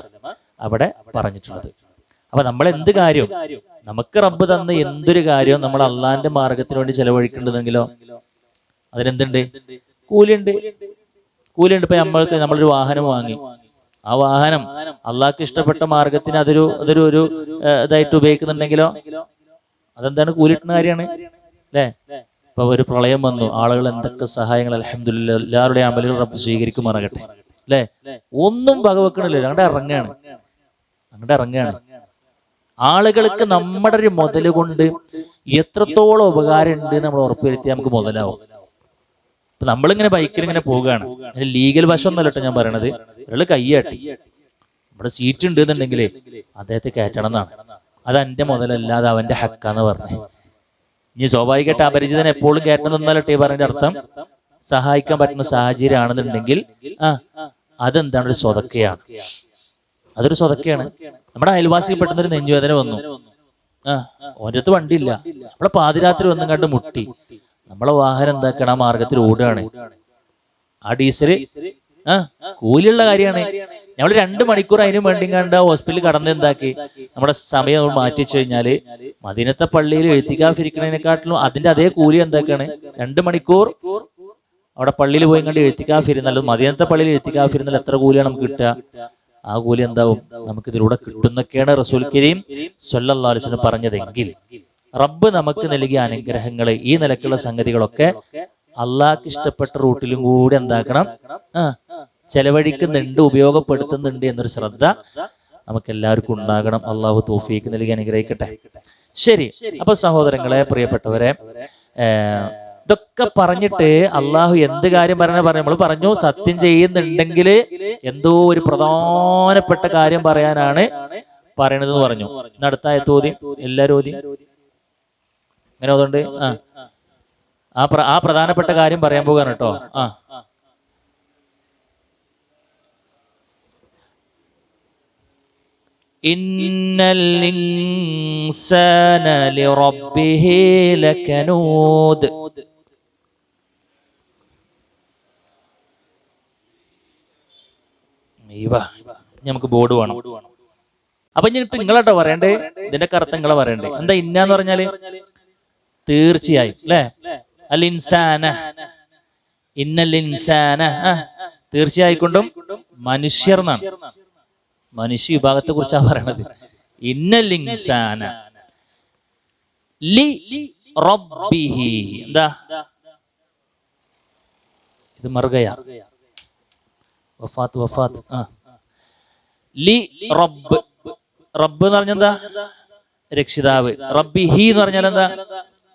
S1: അവിടെ പറഞ്ഞിട്ടുള്ളത്. അപ്പൊ നമ്മൾ എന്ത് കാര്യം, നമുക്ക് റബ്ബ് തന്ന എന്തൊരു കാര്യവും നമ്മൾ അള്ളാഹിന്റെ മാർഗത്തിന് വേണ്ടി ചെലവഴിക്കേണ്ടതെങ്കിലോ അതിനെന്തുണ്ട്? കൂലിയുണ്ട്. ഇപ്പൊ നമ്മളൊരു വാഹനം വാങ്ങി, ആ വാഹനം അള്ളാഹ്ക്ക് ഇഷ്ടപ്പെട്ട മാർഗത്തിന് അതൊരു ഇതായിട്ട് ഉപയോഗിക്കുന്നുണ്ടെങ്കിലോ അതെന്താണ്? കൂലിട്ടുന്ന കാര്യമാണ് അല്ലേ? ഇപ്പൊ ഒരു പ്രളയം വന്നു, ആളുകൾ എന്തൊക്കെ സഹായങ്ങൾ, അൽഹംദുലില്ലാഹ്, എല്ലാവരുടെയും അമലുകൾ റബ്ബ് സ്വീകരിക്കുമാറാകട്ടെ അല്ലേ? ഒന്നും വകവെക്കണില്ലല്ലോ, അങ്ങോട്ട് ഇറങ്ങുകയാണ്. ആളുകൾക്ക് നമ്മുടെ ഒരു മുതൽ കൊണ്ട് എത്രത്തോളം ഉപകാരം ഉണ്ട് നമ്മൾ ഉറപ്പുവരുത്തി നമുക്ക് മുതലാവും. ഇപ്പൊ നമ്മളിങ്ങനെ ബൈക്കിൽ ഇങ്ങനെ പോവുകയാണ്, ലീഗൽ വശമൊന്നുമല്ല കേട്ടോ ഞാൻ പറയണത്. ഒരാൾ കയ്യാട്ടി ഇവിടെ സീറ്റ് ഉണ്ട് എന്നുണ്ടെങ്കിലേ അദ്ദേഹത്തെ കയറ്റണം എന്നാണ്. അത് എൻ്റെ മുതലല്ലാതെ അവന്റെ ഹക്കാന്ന് പറഞ്ഞു. ഇനി സ്വാഭാവികമായിട്ട് അപരിചിതനെ എപ്പോഴും കയറ്റണം എന്നല്ലട്ടെ പറഞ്ഞതിന്റെ അർത്ഥം. സഹായിക്കാൻ പറ്റുന്ന സാഹചര്യം ആണെന്നുണ്ടെങ്കിൽ അതെന്താണ്? ഒരു സ്വതക്കയാണ്. അതൊരു സ്വതക്കയാണ്. നമ്മുടെ അയൽവാസിക്ക് പെട്ടെന്നൊരു നെഞ്ചുവേദന വന്നു, ഓൻ്റെ അടുത്ത് വണ്ടിയില്ല, നമ്മളെ പാതിരാത്രി വന്നും കണ്ട് മുട്ടി, നമ്മളെ വാഹനം എന്താക്കണം? ആ മാർഗത്തിൽ ഓടുകയാണ്. ആ ഡീസല് കൂലിയുള്ള കാര്യമാണ്. നമ്മൾ 2 മണിക്കൂർ അതിന് വേണ്ടി കണ്ട് ഹോസ്പിറ്റലിൽ കടന്ന് എന്താക്കി നമ്മുടെ സമയം മാറ്റിച്ചു കഴിഞ്ഞാല് മദീനത്തെ പള്ളിയിൽ എഴുത്തിക്കാഫിരിക്കുന്നതിനെക്കാട്ടിലും അതിന്റെ അതേ കൂലി എന്താക്കാണ്? 2 മണിക്കൂർ അവിടെ പള്ളിയിൽ പോയി കണ്ട് എഴുത്തിക്കാഫിരുന്നാലും മദീനത്തെ പള്ളിയിൽ എഴുത്തിക്കാഫിരുന്നാൽ എത്ര കൂലിയാണ് നമുക്ക് കിട്ടുക? ആ കൂലി എന്താവും? നമുക്ക് ഇതിലൂടെ കിട്ടുന്നൊക്കെയാണ് റസൂൽ കരീം സ്വല്ലല്ലാഹു അലൈഹി വസല്ലം പറഞ്ഞതെങ്കിൽ റബ്ബ് നമുക്ക് നൽകിയ അനുഗ്രഹങ്ങള്, ഈ നിലക്കുള്ള സംഗതികളൊക്കെ അള്ളാഹ്ക്ക് ഇഷ്ടപ്പെട്ട റൂട്ടിലും കൂടി എന്താക്കണം? ചെലവഴിക്കുന്നുണ്ട്, ഉപയോഗപ്പെടുത്തുന്നുണ്ട് എന്നൊരു ശ്രദ്ധ നമുക്ക് എല്ലാവർക്കും ഉണ്ടാകണം. അള്ളാഹു തൗഫീക്ക് നൽകി അനുഗ്രഹിക്കട്ടെ. ശരി, അപ്പൊ സഹോദരങ്ങളെ, പ്രിയപ്പെട്ടവരെ, ഇതൊക്കെ പറഞ്ഞിട്ട് അള്ളാഹു എന്ത് കാര്യം നമ്മൾ പറഞ്ഞു? സത്യം ചെയ്യുന്നുണ്ടെങ്കിൽ എന്തോ ഒരു പ്രധാനപ്പെട്ട കാര്യം പറയാനാണ് പറയണതെന്ന് പറഞ്ഞു. അടുത്ത ആയത്ത് ഓതി, എല്ലാവരും ഓതി. അങ്ങനെ അതുകൊണ്ട് ആ പ്രധാനപ്പെട്ട കാര്യം പറയാൻ പോകാണ് കേട്ടോ. ഇന്നൽ ഇൻസാന ലിറബ്ബിഹി ലകനൂദ്. നമുക്ക് ബോർഡ് വേണം. അപ്പൊ ഇനിയിട്ട് നിങ്ങളാട്ടോ പറയണ്ടേ, ഇതിന്റെ അർത്ഥം നിങ്ങളെ പറയണ്ടേ. എന്താ ഇന്നാന്ന് പറഞ്ഞാല്? തീർച്ചയായും അല്ലെ? അൽ ഇൻസാന, ഇന്നൽ ഇൻസാന, തീർച്ചയായിക്കൊണ്ടും മനുഷ്യർ എന്നാണ്. മനുഷ്യ വിഭാഗത്തെ കുറിച്ചാണ് പറയണത്. ഇന്നൽ ഇൻസാന ലി റബ്ബിഹി, എന്താ ഇത്? മറുകയാ, വഫാത്ത്. ലി റബ്ബ്, റബ്ബ് എന്ന് പറഞ്ഞാൽ എന്താ? രക്ഷിതാവ്. റബ്ബിഹി എന്ന് പറഞ്ഞാൽ എന്താ?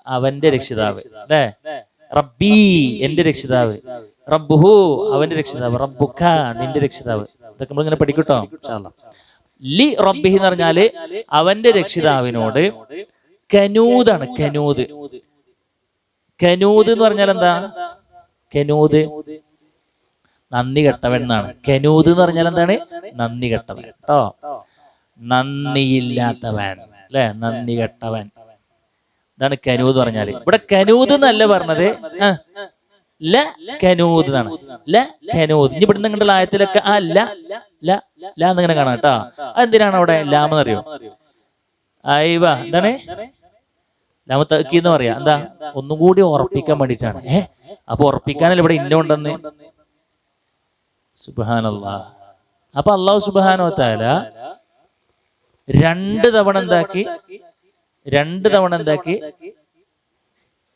S1: അവന്റെ രക്ഷിതാവ് അല്ലേ? റബ്ബി, എന്റെ രക്ഷിതാവ്. റബ്ബുഹു, അവന്റെ രക്ഷിതാവ്. റബ്ബുക, നിന്റെ രക്ഷിതാവ്. ഇതൊക്കെ നമ്മളിങ്ങനെ പഠിക്കട്ടോ ഇൻഷാ അല്ലാഹ്. ലി റബ്ബിഹി എന്ന് പറഞ്ഞാല് അവന്റെ രക്ഷിതാവിനോട് കനൂദാണ്. കനൂദ് എന്ന് പറഞ്ഞാൽ എന്താ? കനൂദ് നന്ദി കെട്ടവൻ എന്നാണ്. കനൂദ് എന്ന് പറഞ്ഞാൽ എന്താണ്? നന്ദി കെട്ടവൻ കേട്ടോ, നന്ദിയില്ലാത്തവൻ അല്ലെ? നന്ദി കെട്ടവൻ, ഇതാണ് കനൂദ് പറഞ്ഞാല്. ഇവിടെ കനൂദ് എന്നല്ല പറഞ്ഞത്, ല കനൂദ് എന്നാണ്. ല കനൂദ്. ഇനി ഇവിടുന്ന് നിങ്ങളുടെ ആയത്തിലൊക്കെ ല എന്നിങ്ങനെ കാണാം കേട്ടോ. അതെന്തിനാണ് അവിടെ ലാമെന്ന് അറിയോ? എന്താണ് ലാമ തഅക്കീദ് പറയാ? എന്താ? ഒന്നും കൂടി ഉറപ്പിക്കാൻ വേണ്ടിയിട്ടാണ്. അപ്പൊ ഉറപ്പിക്കാനല്ല ഇവിടെ ഇന്നുണ്ടെന്ന്. സുബ്ഹാനല്ലാഹ്. അപ്പൊ അല്ലാഹു സുബ്ഹാനഹു വ തആല 2 തവണ എന്താക്കി?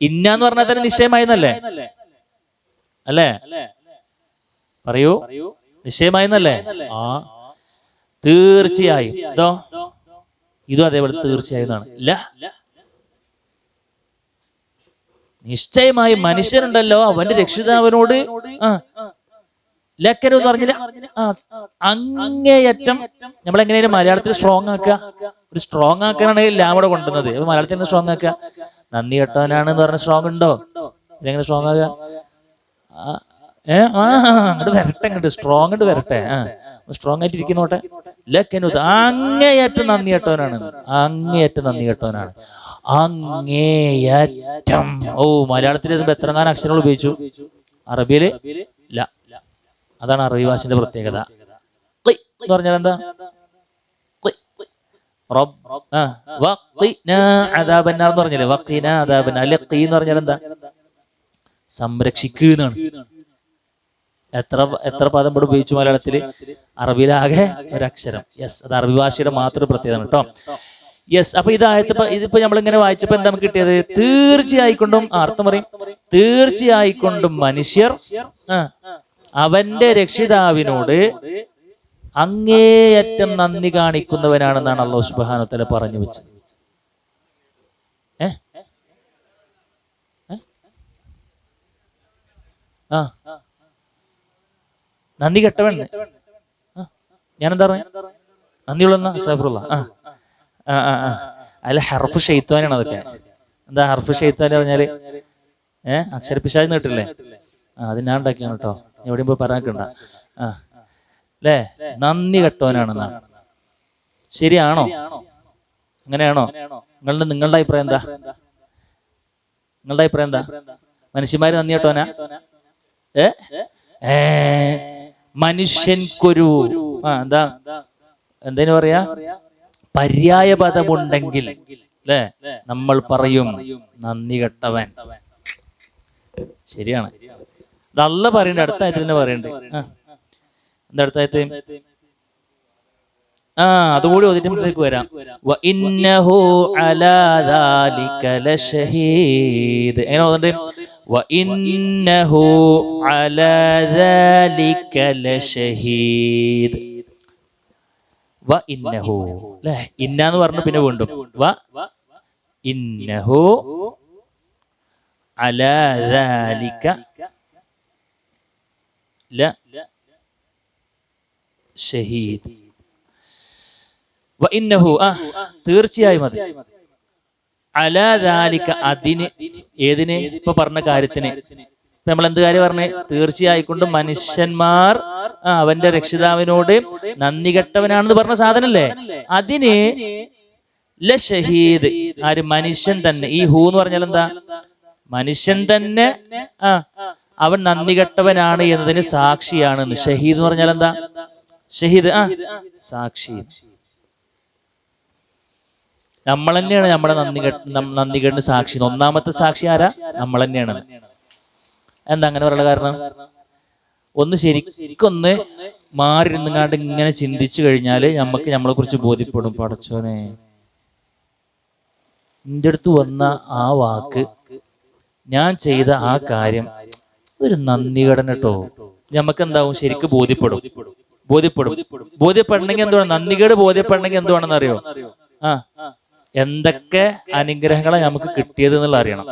S1: ഇന്നാന്ന് പറഞ്ഞാൽ തന്നെ നിശ്ചയമായെന്നല്ലേ? അല്ലേ? പറയൂ, നിശ്ചയമായെന്നല്ലേ? തീർച്ചയായും. ഇതും അതേപോലെ തീർച്ചയായും. നിശ്ചയമായി മനുഷ്യനുണ്ടല്ലോ അവന്റെ രക്ഷിതാവിനോട് ലക്കനു എന്ന് പറഞ്ഞില്ല, അങ്ങേയറ്റം. നമ്മളെങ്ങനെയാണ് മലയാളത്തിൽ സ്ട്രോങ് ആക്കുക? ഒരു സ്ട്രോങ് ആക്കാനാണ് ലാമോടെ കൊണ്ടുവന്നത്. അപ്പൊ മലയാളത്തിൽ സ്ട്രോങ് ആക്കുക? നന്ദി കെട്ടവനാണെന്ന് പറഞ്ഞ സ്ട്രോങ് ഉണ്ടോ? ഇതെങ്ങനെ സ്ട്രോങ് ആകുക? അങ്ങോട്ട് വരട്ടെ, അങ്ങോട്ട് സ്ട്രോങ് ആയിട്ട് വരട്ടെ. സ്ട്രോങ് ആയിട്ട് ഇരിക്കുന്നോട്ടെ. ലക്കനു, അങ്ങേയറ്റം നന്ദി കെട്ടവനാണ്. അങ്ങേയറ്റം നന്ദി കെട്ടവനാണ്. അങ്ങേയറ്റം. മലയാളത്തിൽ എത്രങ്ങാനും അക്ഷരങ്ങൾ ഉപയോഗിച്ചു? അറബിയില് അതാണ് അറബി ഭാഷയുടെ പ്രത്യേകത. ഖി എന്ന് പറഞ്ഞാൽ എന്താ? അദാബന്നാർ എന്ന് പറഞ്ഞാലേ വഖീന അദാബന്നാർ. അല്ലെ ഖീ എന്ന് പറഞ്ഞാൽ എന്താ? സംരക്ഷിക്കുകയാണ്. എത്ര പദം ഇവിടെ ഉപയോഗിച്ചു മലയാളത്തില്? അറബിയിലാകെ ഒരക്ഷരം. യെസ്, അത് അറബി ഭാഷയുടെ മാത്രം പ്രത്യേകത കേട്ടോ. യെസ്. അപ്പൊ ഇതിപ്പോ നമ്മളിങ്ങനെ വായിച്ചപ്പോ എന്താ നമുക്ക് കിട്ടിയത്? തീർച്ചയായിക്കൊണ്ടും അർത്ഥം പറയും, തീർച്ചയായിക്കൊണ്ടും മനുഷ്യർ അവന്റെ രക്ഷിതാവിനോട് അങ്ങേയറ്റം നന്ദി കാണിക്കുന്നവനാണെന്നാണ് അല്ലാഹു സുബ്ഹാനഹു വ തആല പറഞ്ഞു വെച്ചത്. നന്ദി കെട്ടവൻ. ഞാനെന്താ പറഞ്ഞ? നന്ദിയുള്ള അല്ല, ഹർഫ് ഷെയ്ത്താനാണ് അതൊക്കെ. എന്താ ഹർഫ് ഷെയ്ത്താൻ പറഞ്ഞാല്? അക്ഷരപ്പിശാച് നീട്ടില്ലേ? അത് ഞാൻ ഉണ്ടാക്കിയാണ് കേട്ടോ, എവിടെയും പോയി പറയാക്കണ്ട. അല്ലേ, നന്ദി കെട്ടവനാണെന്നാണ്. ശരിയാണോ? അങ്ങനെയാണോ? നിങ്ങളുടെ അഭിപ്രായം എന്താ? നിങ്ങളുടെ അഭിപ്രായം എന്താ? മനുഷ്യന്മാര് നന്ദി കെട്ടവനാ? മനുഷ്യൻക്കൊരു എന്തേനു പറയാ, പര്യായ പദമുണ്ടെങ്കിൽ അല്ലേ, നമ്മൾ പറയും നന്ദി കെട്ടവൻ. ശരിയാണ്. ഇത് അല്ലാഹ് പറയണ്ട, അടുത്ത ആയത്തിൽ തന്നെ പറയണ്ട്. എന്താ അടുത്ത ആയത്ത്? അതുകൂടി ഓതിട്ട് വരാം. വഇന്നഹു അലാ ദാലിക ലശഹീദ്. എങ്ങനെ ഓതണ്ടേ? വഇന്നഹു അലാ ദാലിക ലശഹീദ്. വഇന്നഹു അല്ലേ, ഇന്നാന്ന് പറഞ്ഞു പിന്നെ വീണ്ടും വഇന്നഹു അലാ ദാലിക ലശഹീദ്. വഇന്നഹു തീർച്ചയായും അത്, അലാ ദാലിക അതിന്, ഏതിന്? ഇപ്പൊ പറഞ്ഞ കാര്യത്തിന്. ഇപ്പൊ നമ്മൾ എന്ത് കാര്യം പറഞ്ഞേ? തീർച്ചയായിക്കൊണ്ട് മനുഷ്യന്മാർ അവന്റെ രക്ഷിതാവിനോട് നന്ദി കെട്ടവനാണെന്ന് പറഞ്ഞ സാധനല്ലേ, അതിന് ലശഹീദ്. ആര്? മനുഷ്യൻ തന്നെ. ഈ ഹൂ എന്ന് പറഞ്ഞാൽ എന്താ? മനുഷ്യൻ തന്നെ അവൻ നന്ദി കെട്ടവനാണ് എന്നതിന് സാക്ഷിയാണ്. ഷഹീദ് എന്ന് പറഞ്ഞാൽ എന്താ? ഷഹീദ് സാക്ഷി. നമ്മൾ തന്നെയാണ് നമ്മളെ നന്ദി കെട്ട് സാക്ഷി. ഒന്നാമത്തെ സാക്ഷി ആരാ? നമ്മൾ തന്നെയാണ്. എന്താ അങ്ങനെ പറയാനുള്ള കാരണം? ഒന്ന് ശരിക്കൊന്ന് മാറി നിന്നുകാണ്ട് ഇങ്ങനെ ചിന്തിച്ചു കഴിഞ്ഞാല് നമുക്ക് നമ്മളെ കുറിച്ച് ബോധ്യപ്പെടും. പടച്ചോനെ, എൻ്റെ അടുത്ത് വന്ന ആ വാക്ക്, ഞാൻ ചെയ്ത ആ കാര്യം ഒരു നന്ദി കടന കേട്ടോ. നമുക്ക് എന്താവും? ശരിക്കും ബോധ്യപ്പെടും. ബോധ്യപ്പെടണമെങ്കിൽ എന്തുവാണ്? നന്ദികേട് ബോധ്യപ്പെടണമെങ്കിൽ എന്തുവാണെന്ന് അറിയോ? എന്തൊക്കെ അനുഗ്രഹങ്ങളാണ് നമുക്ക് കിട്ടിയത് എന്നുള്ള അറിയണം.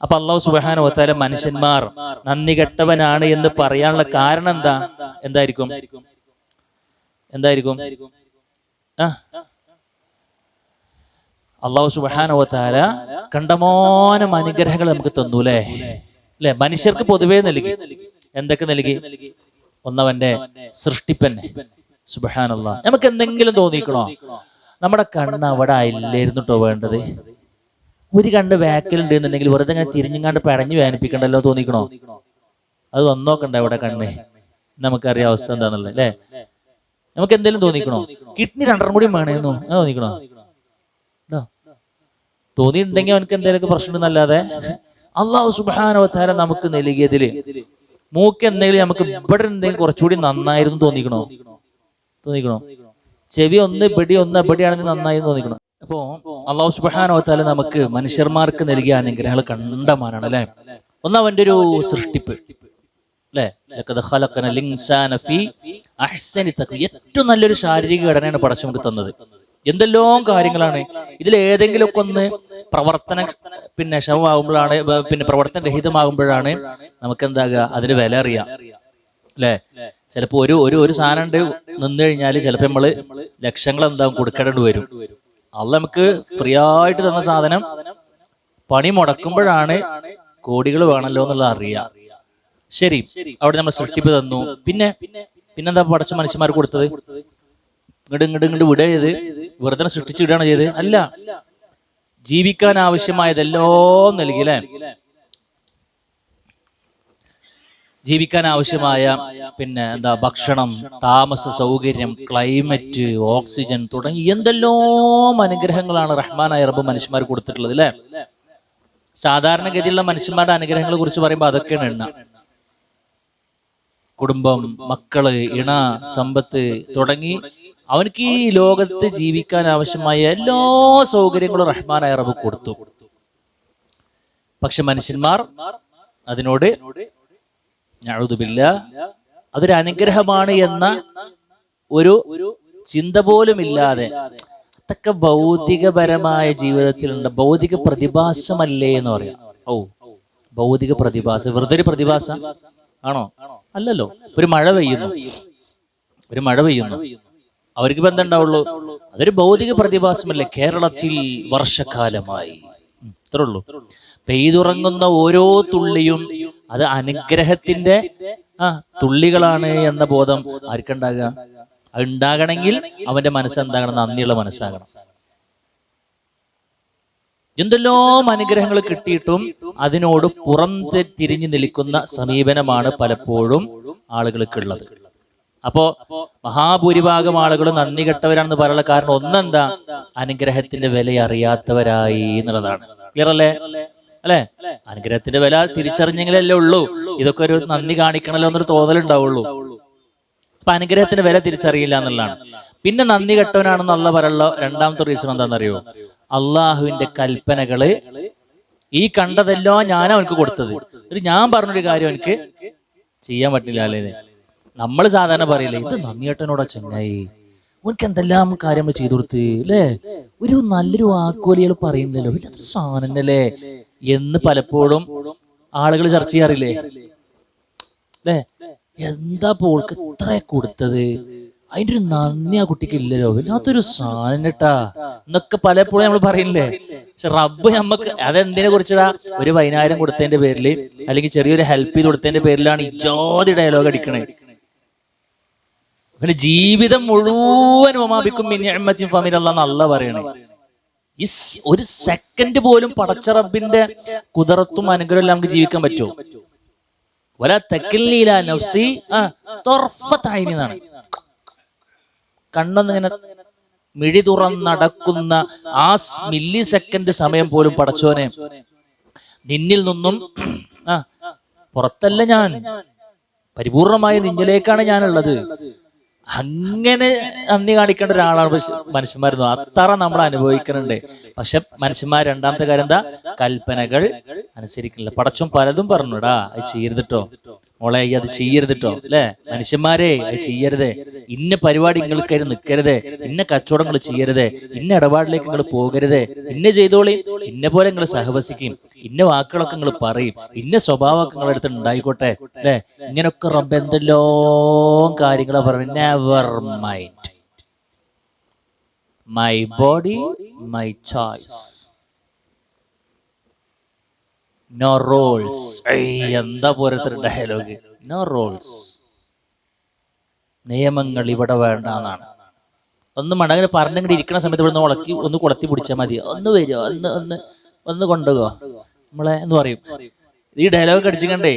S1: അപ്പൊ അല്ലാഹു സുബ്ഹാനഹു വ തആല മനുഷ്യന്മാർ നന്ദി കെട്ടവനാണ് എന്ന് പറയാനുള്ള കാരണം എന്താ? എന്തായിരിക്കും? അല്ലാഹു സുബ്ഹാനഹു വ തആല കണ്ടമാനം അനുഗ്രഹങ്ങൾ നമുക്ക് തന്നു അല്ലേ? മനുഷ്യർക്ക് പൊതുവേ നൽകി. എന്തൊക്കെ നൽകി? ഒന്നവന്റെ സൃഷ്ടിപ്പന്നെ. സുബ്ഹാനല്ലാഹ്. നമുക്ക് എന്തെങ്കിലും തോന്നിക്കണോ? നമ്മുടെ കണ്ണ് അവിടെ ഇല്ലായിരുന്നു കേട്ടോ വേണ്ടത്. ഒരു കണ്ണ് ബാക്കിലുണ്ട് എന്നുണ്ടെങ്കിൽ വെറുതെ ഞാൻ തിരിഞ്ഞുങ്ങാണ്ട് പടഞ്ഞു വേദനിപ്പിക്കണ്ടല്ലോ തോന്നിക്കണോ? അത് വന്നോക്കണ്ട ഇവിടെ കണ്ണ്. നമുക്കറിയാം അവസ്ഥ എന്താന്നുള്ളത് അല്ലേ? നമുക്ക് എന്തെങ്കിലും തോന്നിക്കണോ? കിഡ്നി 2 കൂടി വേണേന്നു തോന്നിക്കണോ? തോന്നിയിട്ടുണ്ടെങ്കിൽ അവനക്ക് എന്തെങ്കിലുമൊക്കെ പ്രശ്നമെന്നല്ലാതെ അല്ലാഹു സുബ്ഹാനഹു വ തആല നമുക്ക് നൽകിയതില് മൂക്ക് എന്തെങ്കിലും നമുക്ക് ഇവിടെ എന്തെങ്കിലും കുറച്ചുകൂടി നന്നായിരുന്നു തോന്നിക്കണോ? ചെവി ഒന്ന് ബടി ഒന്ന് ബടിയാണെങ്കിൽ നന്നായി തോന്നിക്കണം. അപ്പോ അല്ലാഹു സുബ്ഹാനഹു വ തആല നമുക്ക് മനുഷ്യന്മാർക്ക് നൽകിയ അനുഗ്രഹങ്ങൾ കണ്ടമാനാണ് അല്ലെ? ഒന്ന് അവന്റെ ഒരു സൃഷ്ടിപ്പ് അല്ലെ? ഏറ്റവും നല്ലൊരു ശാരീരിക ഘടനയാണ് പടച്ചു നമുക്ക് തന്നത്. എന്തെല്ലാം കാര്യങ്ങളാണ് ഇതിൽ. ഏതെങ്കിലുമൊക്കെ ഒന്ന് ശവമാകുമ്പോഴാണ്, പ്രവർത്തന രഹിതമാകുമ്പോഴാണ് നമുക്ക് എന്താകുക? അതിന് വില അറിയാം അല്ലെ? ചിലപ്പോ ഒരു സാധനം ഉണ്ട് നിന്ന് കഴിഞ്ഞാൽ ചിലപ്പോ നമ്മള് ലക്ഷങ്ങൾ എന്താകും കൊടുക്കേണ്ടി വരും. അല്ലാഹ് നമുക്ക് ഫ്രീ ആയിട്ട് തന്ന സാധനം പണി മുടക്കുമ്പോഴാണ് കോടികൾ വേണമല്ലോ എന്നുള്ളത് അറിയാം. ശരി, അവിടെ നമ്മൾ സൃഷ്ടിപ്പ് തന്നു. പിന്നെന്താ പടച്ച മനുഷ്യന്മാർക്ക് കൊടുത്തത്? ഇങ്ങോട്ട് വിടുക ചെയ്ത് വെറുതെ സൃഷ്ടിച്ചു വിടുകയാണ് ചെയ്ത്? അല്ല, ജീവിക്കാൻ ആവശ്യമായതെല്ലാം നൽകി അല്ലേ? ജീവിക്കാൻ ആവശ്യമായ പിന്നെ എന്താ ഭക്ഷണം, താമസ സൗകര്യം, ക്ലൈമറ്റ്, ഓക്സിജൻ തുടങ്ങി എന്തെല്ലാം അനുഗ്രഹങ്ങളാണ് റഹ്മാനായ റബ്ബ് മനുഷ്യന്മാർ കൊടുത്തിട്ടുള്ളത് അല്ലെ. സാധാരണഗതിയിലുള്ള മനുഷ്യന്മാരുടെ അനുഗ്രഹങ്ങളെ കുറിച്ച് പറയുമ്പോൾ അതൊക്കെയാണ് എണ്ണ. കുടുംബം, മക്കള്, ഇണ, സമ്പത്ത് തുടങ്ങി അവനക്ക് ഈ ലോകത്ത് ജീവിക്കാൻ ആവശ്യമായ എല്ലാ സൗകര്യങ്ങളും റഹ്മാനായ റബ്ബ് കൊടുത്തു. പക്ഷെ മനുഷ്യന്മാർ അതിനോട് അതൊരു അനുഗ്രഹമാണ് എന്ന ഒരു ചിന്ത പോലും ഇല്ലാതെ അതൊക്കെ ഭൗതികപരമായ ജീവിതത്തിലുണ്ട്, ഭൗതിക പ്രതിഭാസമല്ലേ എന്ന് പറയാം. ഓ, ഭൗതിക പ്രതിഭാസം വെറുതെ ഒരു പ്രതിഭാസം ആണോ? അല്ലല്ലോ. ഒരു മഴ പെയ്യുന്നു, അവർക്ക് ഇപ്പം എന്തുണ്ടാവുള്ളൂ? അതൊരു ഭൗതിക പ്രതിഭാസമല്ലേ. കേരളത്തിൽ വർഷക്കാലമായി, ഇത്രേ ഉള്ളൂ. പെയ്തുറങ്ങുന്ന ഓരോ തുള്ളിയും അത് അനുഗ്രഹത്തിന്റെ തുള്ളികളാണ് എന്ന ബോധം ആർക്കുണ്ടാകുക? അത് ഉണ്ടാകണമെങ്കിൽ അവന്റെ മനസ്സെന്താകണം? നന്ദിയുള്ള മനസ്സാകണം. എന്തെല്ലാം അനുഗ്രഹങ്ങൾ കിട്ടിയിട്ടും അതിനോട് തിരിഞ്ഞു നിൽക്കുന്ന സമീപനമാണ് പലപ്പോഴും ആളുകൾക്കുള്ളത്. അപ്പോ മഹാഭൂരിഭാഗം ആളുകൾ നന്ദി കെട്ടവരാണെന്ന് പറയാനുള്ള കാരണം ഒന്നെന്താ? അനുഗ്രഹത്തിന്റെ വില അറിയാത്തവരായി എന്നുള്ളതാണ്. ക്ലിയർ അല്ലേ? അല്ലെ? അനുഗ്രഹത്തിന്റെ വില തിരിച്ചറിഞ്ഞെങ്കിലല്ലേ ഉള്ളൂ ഇതൊക്കെ ഒരു നന്ദി കാണിക്കണല്ലോ എന്നൊരു തോന്നലുണ്ടാവുള്ളൂ. അപ്പൊ അനുഗ്രഹത്തിന്റെ വില തിരിച്ചറിയില്ല എന്നുള്ളതാണ്. പിന്നെ നന്ദി കെട്ടവനാണെന്ന് അള്ളാഹ് പറയാനുള്ള രണ്ടാമത്തെ റീസൺ എന്താണെന്നറിയോ? അള്ളാഹുവിന്റെ കൽപ്പനകള് ഈ കണ്ടതെല്ലാം ഞാൻ അവനക്ക് കൊടുത്തത്, ഞാൻ പറഞ്ഞൊരു കാര്യം എനിക്ക് ചെയ്യാൻ പറ്റില്ല അല്ലേ. നമ്മൾ സാധാരണ പറയില്ലേ, ഇത് നന്ദിയേട്ടനോടാ ചങ്ങായി, ഓനക്ക് എന്തെല്ലാം കാര്യങ്ങൾ ചെയ്തു കൊടുത്ത് അല്ലേ, ഒരു നല്ലൊരു വാക്കുവലികൾ പറയുന്നില്ലല്ലോ, ഇല്ലാത്തൊരു സാധനം അല്ലേ എന്ന് പലപ്പോഴും ആളുകൾ ചർച്ച ചെയ്യാറില്ലേ അല്ലേ. എന്താ പോൾക്ക് ഇത്ര കൊടുത്തത്, അതിന്റെ ഒരു നന്ദി ആ കുട്ടിക്ക് ഇല്ലല്ലോ, വല്ലാത്തൊരു സാധനം കേട്ടാ എന്നൊക്കെ പലപ്പോഴും നമ്മൾ പറയില്ലേ. പക്ഷെ റബ്ബ് നമുക്ക് അതെന്തിനെ കുറിച്ചടാ? ഒരു 10,000 കൊടുത്തതിന്റെ പേരിൽ അല്ലെങ്കിൽ ചെറിയൊരു ഹെൽപ്പ് ചെയ്ത് കൊടുത്തതിന്റെ പേരിലാണ് ഇജാതി ഡയലോഗ് അടിക്കണേ. പിന്നെ ജീവിതം മുഴുവൻ ഒമാബിക്കും അല്ലാഹ് പറയണേ. ഈ ഒരു സെക്കൻഡ് പോലും പടച്ച റബ്ബിന്റെ കുദറത്തും അനുഗ്രഹം നമുക്ക് ജീവിക്കാൻ പറ്റുമോ? വല തക്കില്ല നഫ്സി തൊർഫത്തൈനാണ്. കണ്ണൊന്നിങ്ങനെ മിഴി തുറന്നടക്കുന്ന ആ മില്ലി സെക്കൻഡ് സമയം പോലും പടച്ചോനെ നിന്നിൽ നിന്നും പുറത്തല്ല, ഞാൻ പരിപൂർണമായി നിന്നിലേക്കാണ് ഞാനുള്ളത്. അങ്ങനെ നന്ദി കാണിക്കേണ്ട ഒരാളാണ് മനുഷ്യന്മാരുന്നു. അത്ര നമ്മൾ അനുഭവിക്കുന്നുണ്ട്. പക്ഷെ മനുഷ്യന്മാർ രണ്ടാമത്തെ കാര്യം എന്താ? കൽപ്പനകൾ അനുസരിക്കില്ല. പടച്ചോൻ പലതും പറഞ്ഞുടാ, അത് ചെയ്യരുതിട്ടോ മോളെ, അത് ചെയ്യരുതിട്ടോ അല്ലെ. മനുഷ്യന്മാരെ അത് ചെയ്യരുതേ, ഇന്ന പരിപാടി നിങ്ങൾക്കായി നിൽക്കരുതേ, ഇന്ന കച്ചവടങ്ങൾ ചെയ്യരുതേ, ഇന്ന ഇടപാടിലേക്ക് നിങ്ങൾ പോകരുതേ, ഇന്ന ചെയ്തോളി, ഇന്ന പോലെ നിങ്ങൾ സഹവസിക്കും, ഇന്ന വാക്കുകളൊക്കെ നിങ്ങൾ പറയും, ഇന്ന സ്വഭാവമൊക്കെ നിങ്ങളുടെ അടുത്ത് ഉണ്ടായിക്കോട്ടെ അല്ലെ. ഇങ്ങനൊക്കെ റബ്ബ് എന്തെല്ലോ കാര്യങ്ങളാ പറഞ്ഞു. Never mind, my body my choice, no rules. എന്താ പോലത്തെ ഡയലോഗ്! നോ റോൾസ്, നിയമങ്ങൾ ഇവിടെ വേണ്ട എന്നാണ്. ഒന്ന് മടങ്ങനെ പറഞ്ഞിങ്ങനെ ഇരിക്കുന്ന സമയത്ത് ഇവിടെ ഒന്ന് കുളത്തി പിടിച്ചാൽ മതി, ഒന്ന് വരുമോ, ഒന്ന് കൊണ്ടുപോകോ നമ്മളെ എന്ന് പറയും. ഈ ഡയലോഗ് അടിച്ചിക്കണ്ടേ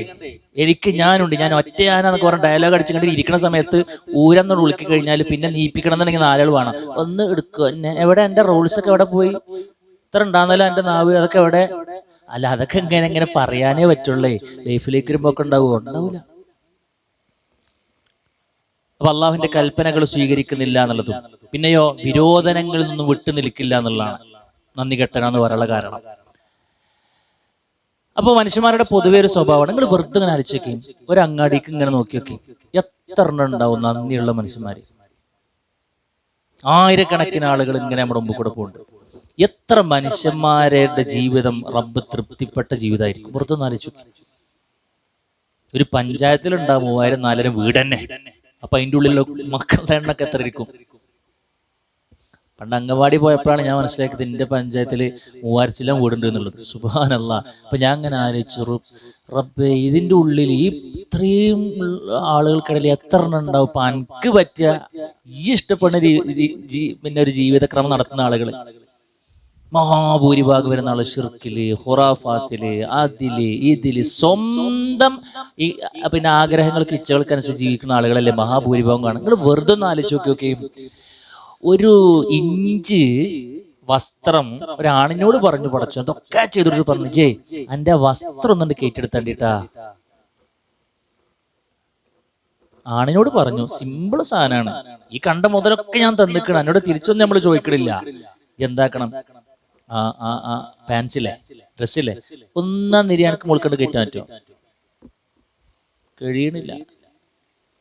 S1: എനിക്ക് ഞാനുണ്ട്, ഞാൻ ഒറ്റയാനാന്നൊക്കെ പറഞ്ഞ ഡയലോഗ് അടിച്ചിക്കണ്ട് ഇരിക്കുന്ന സമയത്ത് ഊരെന്നോട് വിളിക്കി കഴിഞ്ഞാൽ പിന്നെ നീപ്പിക്കണം എന്നുണ്ടെങ്കിൽ 4 ആൾ വേണം. ഒന്ന് എടുക്കുക എന്നെ, എവിടെ എൻ്റെ റോൾസ് ഒക്കെ എവിടെ പോയി, ഇത്ര ഉണ്ടാകുന്നല്ലോ എൻ്റെ നാവ്, അതൊക്കെ എവിടെ? അല്ല, അതൊക്കെ എങ്ങനെ പറയാനേ പറ്റുള്ളേ. ലൈഫിലേക്ക് വരുമ്പോ ഒക്കെ ഉണ്ടാവില്ല. അപ്പൊ അള്ളാഹുവിന്റെ കൽപ്പനകൾ സ്വീകരിക്കുന്നില്ല എന്നുള്ളതും പിന്നെയോ വിരോധനങ്ങളിൽ നിന്നും വിട്ടു നിൽക്കില്ല എന്നുള്ളതാണ് നന്ദി കെട്ടനാന്ന് പറയാനുള്ള കാരണം. അപ്പൊ മനുഷ്യന്മാരുടെ പൊതുവേ ഒരു സ്വഭാവമാണ്, നിങ്ങൾ വെറുതെ ഇങ്ങനെ അരച്ചു വെക്കും, ഒരു അങ്ങാടിക്ക് ഇങ്ങനെ നോക്കി വെക്കും, എത്ര എണ്ണം ഉണ്ടാവും നന്ദിയുള്ള മനുഷ്യന്മാര്? ആയിരക്കണക്കിന് ആളുകൾ ഇങ്ങനെ നമ്മുടെ മുമ്പ് കൂടെ പോകുന്നുണ്ട്. എത്ര മനുഷ്യന്മാരുടെ ജീവിതം റബ്ബ് തൃപ്തിപ്പെട്ട ജീവിതമായിരിക്കും. പുറത്തൊന്ന് ആലോചിച്ചു. ഒരു പഞ്ചായത്തിലുണ്ടാവും 3000-4000 വീട് തന്നെ. അപ്പൊ അതിൻ്റെ ഉള്ളിലുള്ള മക്കളുടെ എണ്ണൊക്കെ എത്ര ഇരിക്കും? പണ്ട് അംഗൻവാടി പോയപ്പോഴാണ് ഞാൻ മനസ്സിലാക്കിയത് എന്റെ പഞ്ചായത്തിൽ 3000 വീടുണ്ട് എന്നുള്ളത്. സുബ്ഹാനല്ലാഹ്. അപ്പൊ ഞാൻ അങ്ങനെ ആലോചിച്ചു, റബ്ബേ ഇതിന്റെ ഉള്ളിൽ ഈ ഇത്രയും ആളുകൾക്കിടയിൽ എത്ര എണ്ണം ഉണ്ടാവും ഇപ്പൊ എനിക്ക് പറ്റിയ ഈ ഇഷ്ടപ്പെടുന്ന പിന്നെ ഒരു ജീവിതക്രമം നടത്തുന്ന ആളുകൾ? മഹാഭൂരിഭാഗം വരുന്ന ആള് ഷിർക്കില്, ഹുറാഫാത്തില്, അതില് ഇതില് സ്വന്തം ഈ പിന്നെ ആഗ്രഹങ്ങൾക്ക് ഇച്ഛകൾക്കനുസരിച്ച് ജീവിക്കുന്ന ആളുകളല്ലേ മഹാഭൂരിഭാഗം കാണും. നിങ്ങൾ വെറുതെ ഒന്ന് ആലോചിച്ച് നോക്കിയൊക്കെയും ഒരു ഇഞ്ച് വസ്ത്രം ഒരാണിനോട് പറഞ്ഞു പടച്ചു അതൊക്കെ ചെയ്തിട്ട് പറഞ്ഞു ജേ എന്റെ വസ്ത്രം ഒന്നുണ്ട് കേറ്റെടുത്തണ്ടിട്ടാ. ആണിനോട് പറഞ്ഞു, സിമ്പിൾ സാധനമാണ്, ഈ കണ്ട മുതലൊക്കെ ഞാൻ തന്നിക്കണം, എന്നോട് തിരിച്ചൊന്നും നമ്മൾ ചോദിക്കണില്ല, എന്താക്കണം പാൻസില്ലേ ഡ്രസ്സില്ലേ ഒന്നാം നിര്യാണക്ക് മുൾക്കണ്ട് കയറ്റാൻ പറ്റുമോ? കഴിയണില്ല.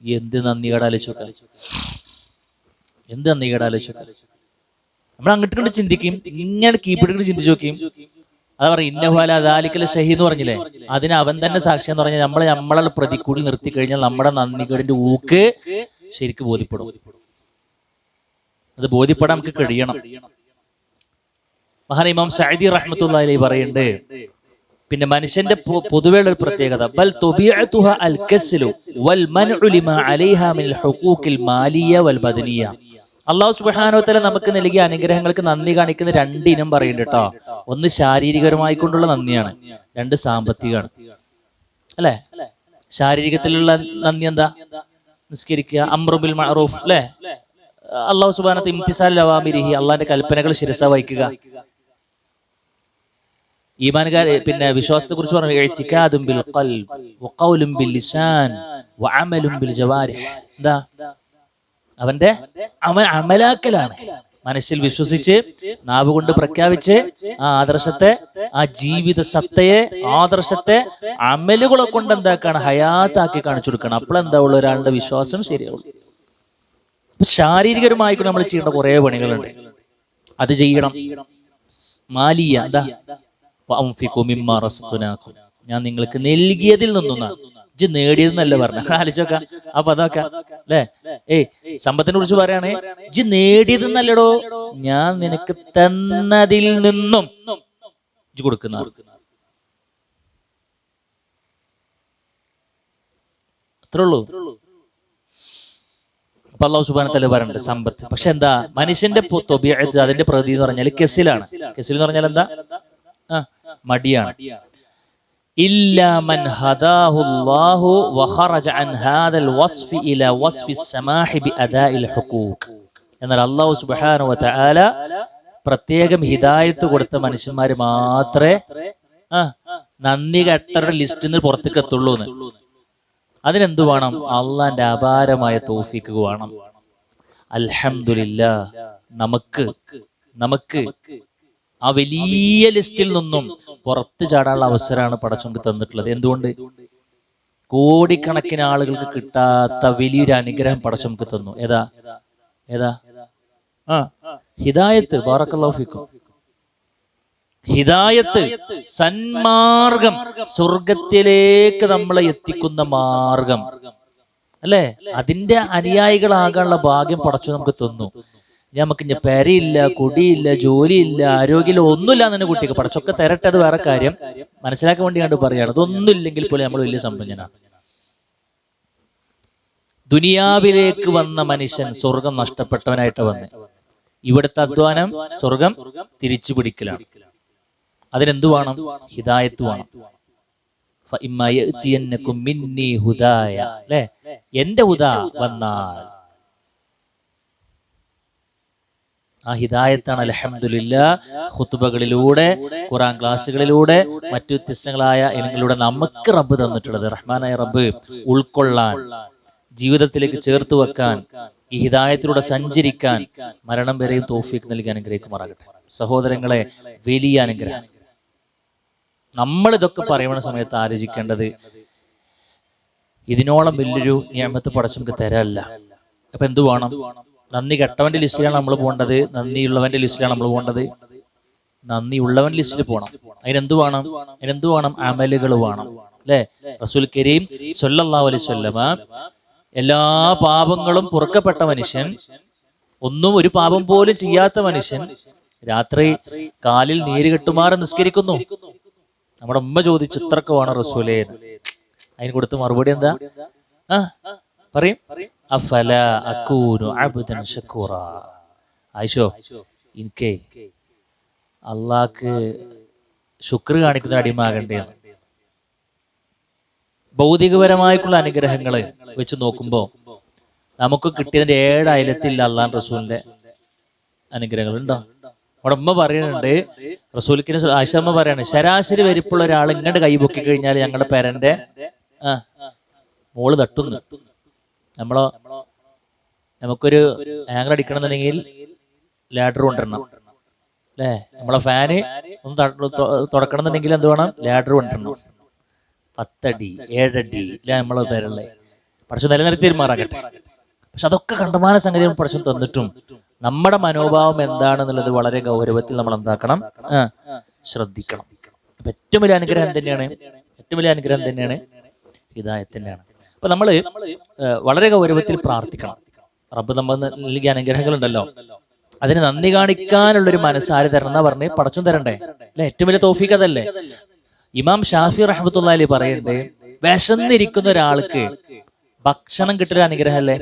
S1: എന്ത് നന്ദി കേടാലോചിച്ചോക്ക, എന്ത് നന്ദി കേടാലോചിച്ചോക്ക. നമ്മൾ അങ്ങോട്ട് കണ്ട് ചിന്തിക്കും, ഇങ്ങനെ കീപ്പിട്ട് ചിന്തിച്ചു നോക്കിയും. അതാ പറയും ഇന്നഹുല ദാലിക്കൽ ഷഹീദ് എന്ന് പറഞ്ഞില്ലേ, അതിന് അവൻ തന്നെ സാക്ഷ്യം എന്ന് പറഞ്ഞാൽ നമ്മളെ പ്രതിക്കൂടി നിർത്തി കഴിഞ്ഞാൽ നമ്മുടെ നന്ദികേടിന്റെ ഊക്ക് ശരിക്കും ബോധ്യപ്പെടും. അത് ബോധ്യപ്പെടാൻ നമുക്ക് കഴിയണം. മഹാൻ ഇമാം സഅദി റഹ്മത്തുള്ളാഹി അലൈഹി പറയുന്നുണ്ട്, പിന്നെ മനുഷ്യന്റെ പൊതുവെയുള്ള ഒരു പ്രത്യേകത ബൽ തുബിഅതുഹ അൽ കസ്ലു വൽ മൻഉ ലിമാ അലൈഹാ മിനൽ ഹുഖൂഖിൽ മാലിയ വൽ ബദനിയ. അല്ലാഹു സുബ്ഹാനഹു വ തആല നമുക്ക് നൽകിയ അനുഗ്രഹങ്ങൾക്ക് നന്ദി കാണിക്കുന്ന രണ്ടിനം പറയുന്നുണ്ട് കേട്ടോ. ഒന്ന് ശാരീരികപരമായി കൊണ്ടുള്ള നന്ദിയാണ്, രണ്ട് സാമ്പത്തികമാണ്. അല്ലെ, ശാരീരികത്തിലുള്ള നന്ദി എന്താ? നിസ്കരിക്കുക, അംറു ബിൽ മഅറൂഫ്, അല്ലെ, അല്ലാഹു സുബ്ഹാനഹു വ തആല ഇംതിസാൽ അവാമിരിഹി, അള്ളാഹിന്റെ കൽപ്പനകൾ ശിരസ വഹിക്കുക. ഈമാനുകാർ പിന്നെ വിശ്വാസത്തെ കുറിച്ച് പറഞ്ഞു ഇഅ്തിഖാദുൻ ബിൽ ഖൽബ് വഖൗലുൻ ബിൽ ലിസാൻ വഅമലുൻ ബിൽ ജവാരിഹ്. എന്താ? അവൻ അമലാക്കലാണ്, മനസ്സിൽ വിശ്വസിച്ച് നാവ് കൊണ്ട് പ്രഖ്യാപിച്ച് ആ ആദർശത്തെ, ആ ജീവിത സത്തയെ, ആദർശത്തെ അമലുകളെ കൊണ്ട് എന്താക്കാണ് ഹയാത്താക്കി കാണിച്ചു കൊടുക്കണം. അപ്പോഴെന്താവുള്ളൂ ഒരാളുടെ വിശ്വാസം ശരിയാവുള്ളൂ. ശാരീരികമായിട്ട് നമ്മൾ ചെയ്യേണ്ട കുറെ പണികളുണ്ട്, അത് ചെയ്യണം. മാലിയ എന്താ? ഞാൻ നിങ്ങൾക്ക് നൽകിയതിൽ നിന്നൊന്നാണ്, ഇജ്ജ് നേടിയതെന്നല്ല പറഞ്ഞ. ആലോചിച്ചോക്ക അപ്പൊ അതൊക്കെ അല്ലെ. സമ്പത്തിനെ കുറിച്ച് പറയണേ, ഇജ്ജ് നേടിയതെന്നല്ലടോ, ഞാൻ നിനക്ക് തന്നതിൽ നിന്നും ഇജ്ജ് കൊടുക്കുന്ന അത്രേ ഉള്ളൂ. അപ്പൊ അല്ലാഹു സുബ്ഹാനഹു വ തആല പറയുന്നുണ്ട് സമ്പത്ത്. പക്ഷെ എന്താ മനുഷ്യന്റെ ത്വബീഅത്ത്, അതിന്റെ പ്രകൃതി എന്ന് പറഞ്ഞാൽ കെസിലാണ്. കെസിൽ എന്ന് പറഞ്ഞാൽ എന്താ? മടിയാണ്. ഇല്ലാ മൻ ഹദാഹുല്ലാഹു വഖറജ അൻ ഹാദൽ വസ്ഫി ഇലാ വസ്ഫി സമാഹി ബിഅദാഇൽ ഹുഖൂഖ്. എന്നാൽ അല്ലാഹു സുബ്ഹാനഹു വ തആല പ്രത്യേകം ഹിദായത്ത് കൊടുത്ത മനുഷ്യന്മാർ മാത്രമേ നന്ദി കെട്ടരുടെ ലിസ്റ്റിൽ നിന്ന് പുറത്തേക്ക് എത്തുള്ളൂ. അതിനെന്ത് വേണം? അള്ളാന്റെ അപാരമായ തൗഫീഖ് വേണം. അൽഹംദുലില്ലാഹ്, നമുക്ക് ആ വലിയ ലിസ്റ്റിൽ നിന്നും പുറത്തു ചാടാനുള്ള അവസരമാണ് പടച്ചോൻ തന്നിട്ടുള്ളത്. എന്തുകൊണ്ട്? കോടിക്കണക്കിന് ആളുകൾക്ക് കിട്ടാത്ത വലിയൊരു അനുഗ്രഹം പടച്ചോൻ തന്നു. ഏതാ? ഹിദായത്ത്. ബാറക്കല്ലാഹു ഫീക്കും. ഹിദായത്ത്, സന്മാർഗം, സ്വർഗത്തിലേക്ക് നമ്മളെ എത്തിക്കുന്ന മാർഗം അല്ലെ. അതിന്റെ അനുയായികളാകാനുള്ള ഭാഗ്യം പടച്ചു നമുക്ക് തന്നു. നമുക്ക് ഇനി പെരയില്ല, കുടിയില്ല, ജോലിയില്ല, ആരോഗ്യമില്ല, ഒന്നുമില്ല എന്നെ കുട്ടിക്ക് പടച്ചൊക്കെ തരട്ടെ. അത് വേറെ കാര്യം, മനസ്സിലാക്കാൻ വേണ്ടി കണ്ട് പറയാണ്. അതൊന്നും ഇല്ലെങ്കിൽ പോലും നമ്മൾ വലിയ സമ്പന്നനാണ്. ദുനിയാവിലേക്ക് വന്ന മനുഷ്യൻ സ്വർഗം നഷ്ടപ്പെട്ടവനായിട്ട് വന്ന്, ഇവിടുത്തെ അധ്വാനം സ്വർഗം തിരിച്ചു പിടിക്കലാണ്. അതിനെന്തു വേണം? ഹിദായത്ത് വേണം. അല്ലെ, എന്റെ ഹുദാ വന്നാൽ ആ ഹിദായത്താണ് അൽഹംദുലില്ലാഹ് ഖുതുബകളിലൂടെ, ഖുർആൻ ക്ലാസ്സുകളിലൂടെ, മറ്റു വ്യത്യസ്തങ്ങളായ ഇനങ്ങളിലൂടെ നമുക്ക് റബ്ബ് തന്നിട്ടുള്ളത്. റഹ്മാനായ റബ്ബ് ഉൾക്കൊള്ളാൻ, ജീവിതത്തിലേക്ക് ചേർത്ത് വെക്കാൻ, ഈ ഹിദായത്തിലൂടെ സഞ്ചരിക്കാൻ മരണം വരെയും തൗഫീഖ് നൽകി അനുഗ്രഹിക്കുമാറാകട്ടെ. സഹോദരങ്ങളെ, വലിയ അനുഗ്രഹം. നമ്മൾ ഇതൊക്കെ പറയുന്ന സമയത്ത് ആലോചിക്കേണ്ടത്, ഇതിനോളം വലിയൊരു നിഅമത്ത് പടച്ചോൻ നമുക്ക് തരല്ല. അപ്പൊ എന്ത് വേണം? നന്ദി കെട്ടവന്റെ ലിസ്റ്റിലാണ് നമ്മൾ പോകേണ്ടത്, നന്ദിയുള്ളവന്റെ ലിസ്റ്റിലാണ് നമ്മൾ പോകേണ്ടത്. നന്ദിയുള്ളവന്റെ ലിസ്റ്റിൽ പോകണം. അതിനെന്ത് വേണം? അമലുകൾ വേണം. അല്ലെ, റസൂൽ കരീം സ്വല്ലല്ലാഹു അലൈഹി വസല്ലമ എല്ലാ പാപങ്ങളും പൊറുക്കപ്പെട്ട മനുഷ്യൻ, ഒന്നും ഒരു പാപം പോലും ചെയ്യാത്ത മനുഷ്യൻ രാത്രി കാലിൽ നീര് കെട്ടുമാറ് നിസ്കരിക്കുന്നു. നമ്മുടെ ഉമ്മ ചോദിച്ചു, ഇത്രക്ക് വേണം റസൂലേ? അതിന് കൊടുത്ത മറുപടി എന്താ? പറയും, അഫല അകൂനു അബ്ദൻ ശക്കൂറ. ആയിഷോ, എനിക്ക് അള്ളാഹ്ക്ക് ശുക്ർ കാണിക്കുന്ന അടിമാകണ്ടേന്ന്. ഭൗതികപരമായിട്ടുള്ള അനുഗ്രഹങ്ങൾ വെച്ച് നോക്കുമ്പോൾ നമുക്ക് കിട്ടിയതിന്റെ 7 അയലത്തിൽ അള്ളാഹ് റസൂലിന്റെ അനുഗ്രഹങ്ങൾ ഉണ്ടോ? അവിടെ ഉമ്മ പറയുന്നുണ്ട്, റസൂലിന് ആയിഷമ്മ പറയാണ്, ശരാശരി വലിപ്പുള്ള ഒരാൾ ഇങ്ങോട്ട് കൈപൊക്കി കഴിഞ്ഞാൽ ഞങ്ങളുടെ പേരന്റെ മോള് തട്ടുന്നു. നമുക്കൊരു ആംഗിൾ അടിക്കണമെന്നുണ്ടെങ്കിൽ ലാഡർ കൊണ്ടുവരണം അല്ലേ? നമ്മളെ ഫാന് ഒന്ന് തുടക്കണം എന്നുണ്ടെങ്കിൽ എന്ത് വേണം? ലാഡർ കൊണ്ടുവരണം. 10 അടി 7 അടി ഇല്ല നമ്മളെ പേരല്ലേ. പക്ഷെ നിലനിർത്തി തീരുമാറാകട്ടെ. പക്ഷെ അതൊക്കെ കണ്ടമാന സംഗതികൾ പഠിച്ചു തന്നിട്ടും നമ്മുടെ മനോഭാവം എന്താണെന്നുള്ളത് വളരെ ഗൗരവത്തിൽ നമ്മൾ എന്താക്കണം? ശ്രദ്ധിക്കണം. അപ്പൊ ഏറ്റവും വലിയ അനുഗ്രഹം തന്നെയാണ് ഹിദായത്ത് തന്നെയാണ്. അപ്പൊ നമ്മള് വളരെ ഗൗരവത്തിൽ പ്രാർത്ഥിക്കണം. റബ്ബ് നമ്മൾ നൽകിയ അനുഗ്രഹങ്ങളുണ്ടല്ലോ, അതിന് നന്ദി കാണിക്കാനുള്ളൊരു മനസ്സാര് തരണം എന്നാ പറഞ്ഞ് പടച്ചും തരണ്ടേ അല്ലെ? ഏറ്റവും വലിയ തൗഫീഖ് അതല്ലേ? ഇമാം ഷാഫി റഹ്മത്തുള്ളാഹി അലൈഹി പറയുന്നുണ്ട്, വിശന്നിരിക്കുന്ന ഒരാൾക്ക് ഭക്ഷണം കിട്ടൽ അനുഗ്രഹമല്ലേ?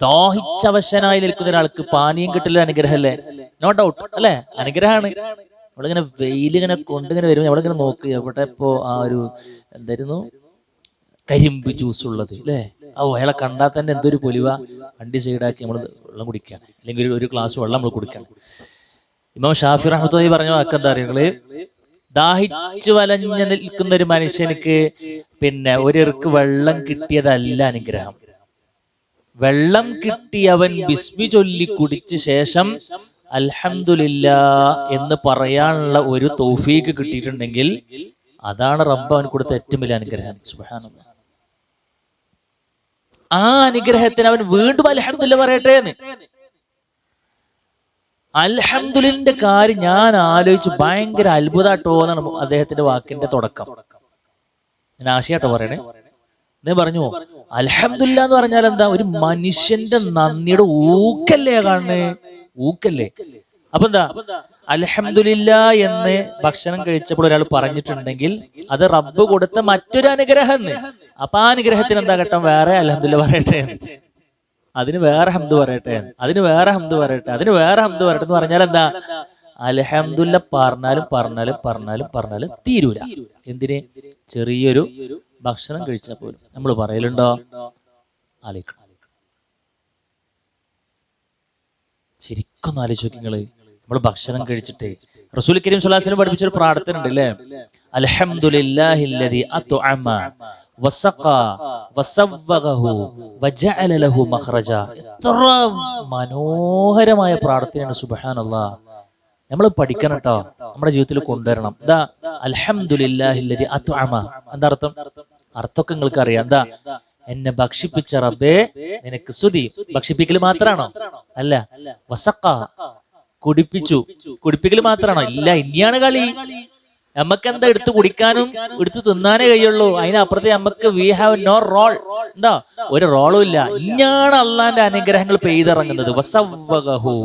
S1: ദാഹിച്ചവശനായി നിൽക്കുന്ന ഒരാൾക്ക് പാനീയം കിട്ടൽ അനുഗ്രഹമല്ലേ? നോ ഡൗട്ട് അല്ലെ? അനുഗ്രഹമാണ്. നമ്മളിങ്ങനെ വെയിലിങ്ങനെ കൊണ്ടിങ്ങനെ വരുമ്പോൾ നമ്മളിങ്ങനെ നോക്ക്, എവിടെ ഇപ്പോ ആ ഒരു എന്തായിരുന്നു കരിമ്പ് ജ്യൂസ് ഉള്ളത് അല്ലേ? അയാളെ കണ്ടാൽ തന്നെ എന്തൊരു പൊലിവ. വണ്ടി സൈഡാക്കി നമ്മൾ വെള്ളം കുടിക്കാൻ, അല്ലെങ്കിൽ ഒരു ഗ്ലാസ് വെള്ളം നമ്മൾ കുടിക്കണം. ഇമാം ഷാഫി റഹ്മത്തുള്ളാഹി പറഞ്ഞ വാക്കെന്താ അറിയുന്നത്? ദാഹിച്ചു വലഞ്ഞു നിൽക്കുന്ന ഒരു മനുഷ്യനിക്ക് ഒരു ഇറുക്ക് വെള്ളം കിട്ടിയതല്ല അനുഗ്രഹം. വെള്ളം കിട്ടിയവൻ ബിസ്മി ചൊല്ലി കുടിച്ച ശേഷം അൽഹംദുലില്ലാഹ് എന്ന് പറയാനുള്ള ഒരു തൗഫീഖ് കിട്ടിയിട്ടുണ്ടെങ്കിൽ അതാണ് റബ്ബ് അവൻ കൊടുത്ത ഏറ്റവും വലിയ അനുഗ്രഹം. സുബ്ഹാനല്ലാഹ്. ആ അനുഗ്രഹത്തിന് അവൻ വീണ്ടും അൽഹംദുലില്ലാഹ് പറയട്ടെ എന്ന്. അൽഹംദുലില്ലാഹിന്റെ കാര്യം ഞാൻ ആലോചിച്ച് ഭയങ്കര അത്ഭുതാട്ടോ എന്നാണ് അദ്ദേഹത്തിന്റെ വാക്കിന്റെ തുടക്കം. ഞാൻ ആശയാട്ടോ പറയണേ. അദ്ദേഹം പറഞ്ഞു, അൽഹംദുലില്ലാഹ് എന്ന് പറഞ്ഞാൽ എന്താ? ഒരു മനുഷ്യന്റെ നന്ദിയുടെ ഊക്കല്ലേ കാണുന്നേ, ഊക്കല്ലേ. അപ്പൊ എന്താ അൽഹംദുലില്ലാഹ് എന്ന് ഭക്ഷണം കഴിച്ചപ്പോൾ ഒരാൾ പറഞ്ഞിട്ടുണ്ടെങ്കിൽ അത് റബ്ബ് കൊടുത്ത മറ്റൊരു അനുഗ്രഹം. അപ്പൊ ആ അനുഗ്രഹത്തിന് എന്താ ഘട്ടം? വേറെ അൽഹംദുലില്ലാഹ് പറയട്ടെ, അതിന് വേറെ ഹംദ് പറയട്ടെ, അതിന് വേറെ ഹംദ് പറയട്ടെ, അതിന് വേറെ ഹംദ് പറയട്ടെ എന്ന് പറഞ്ഞാൽ എന്താ? അൽഹംദുലില്ലാഹ് പറഞ്ഞാലും തീരൂല. എന്തിന്? ചെറിയൊരു ഭക്ഷണം കഴിച്ചാൽ പോലും നമ്മൾ പറയലുണ്ടോ? ആലോചിക്കണം, ശരിക്കൊന്ന് ആലോചിച്ച് നോക്കി നിങ്ങള്. നമ്മൾ ഭക്ഷണം കഴിച്ചിട്ട് റസൂൽ കരീം സ്വല്ലല്ലാഹു അലൈഹി വസല്ലം പഠിപ്പിച്ചൊരു പ്രാർത്ഥന ഉണ്ട് അല്ലേ? അൽഹംദുലില്ലാഹില്ലദി അത്അമ വസഖ വസവ്വഗഹു വജഅല ലഹു മഖ്റജ. എത്ര മനോഹരമായ പ്രാർത്ഥനയാണ്. സുബ്ഹാനല്ലാഹ്. നമ്മൾ പഠിക്കണം കേട്ടോ, നമ്മുടെ ജീവിതത്തിൽ കൊണ്ടുവരണം. എന്താ അൽഹംദുലില്ലാഹില്ലദി അത്അമ? എന്താ അർത്ഥം? അർത്ഥമൊക്കെ നിങ്ങൾക്ക് അറിയാം. എന്താ? എന്നെ ഭക്ഷിപ്പിച്ച റബ്ബേ നിനക്ക് സ്തുതി. ഭക്ഷിപ്പിക്കൽ മാത്രാണോ? അല്ല. വസഖ കുടിപ്പിച്ചു. കുടിപ്പിക്കൽ മാത്രാണോ? ഇല്ല. ഇനിയാണ് കളി. നമുക്ക് എന്താ എടുത്ത് കുടിക്കാനും എടുത്ത് തിന്നാനേ കഴിയുള്ളൂ. അതിനപ്പുറത്തെ നമുക്ക് വി ഹാവ് നോ റോൾ. ഉണ്ടോ? ഒരു റോളും ഇല്ല. ഇനിയാണ് അള്ളാന്റെ അനുഗ്രഹങ്ങൾ പെയ്തിറങ്ങുന്നത്. വസവ്വഗഹു.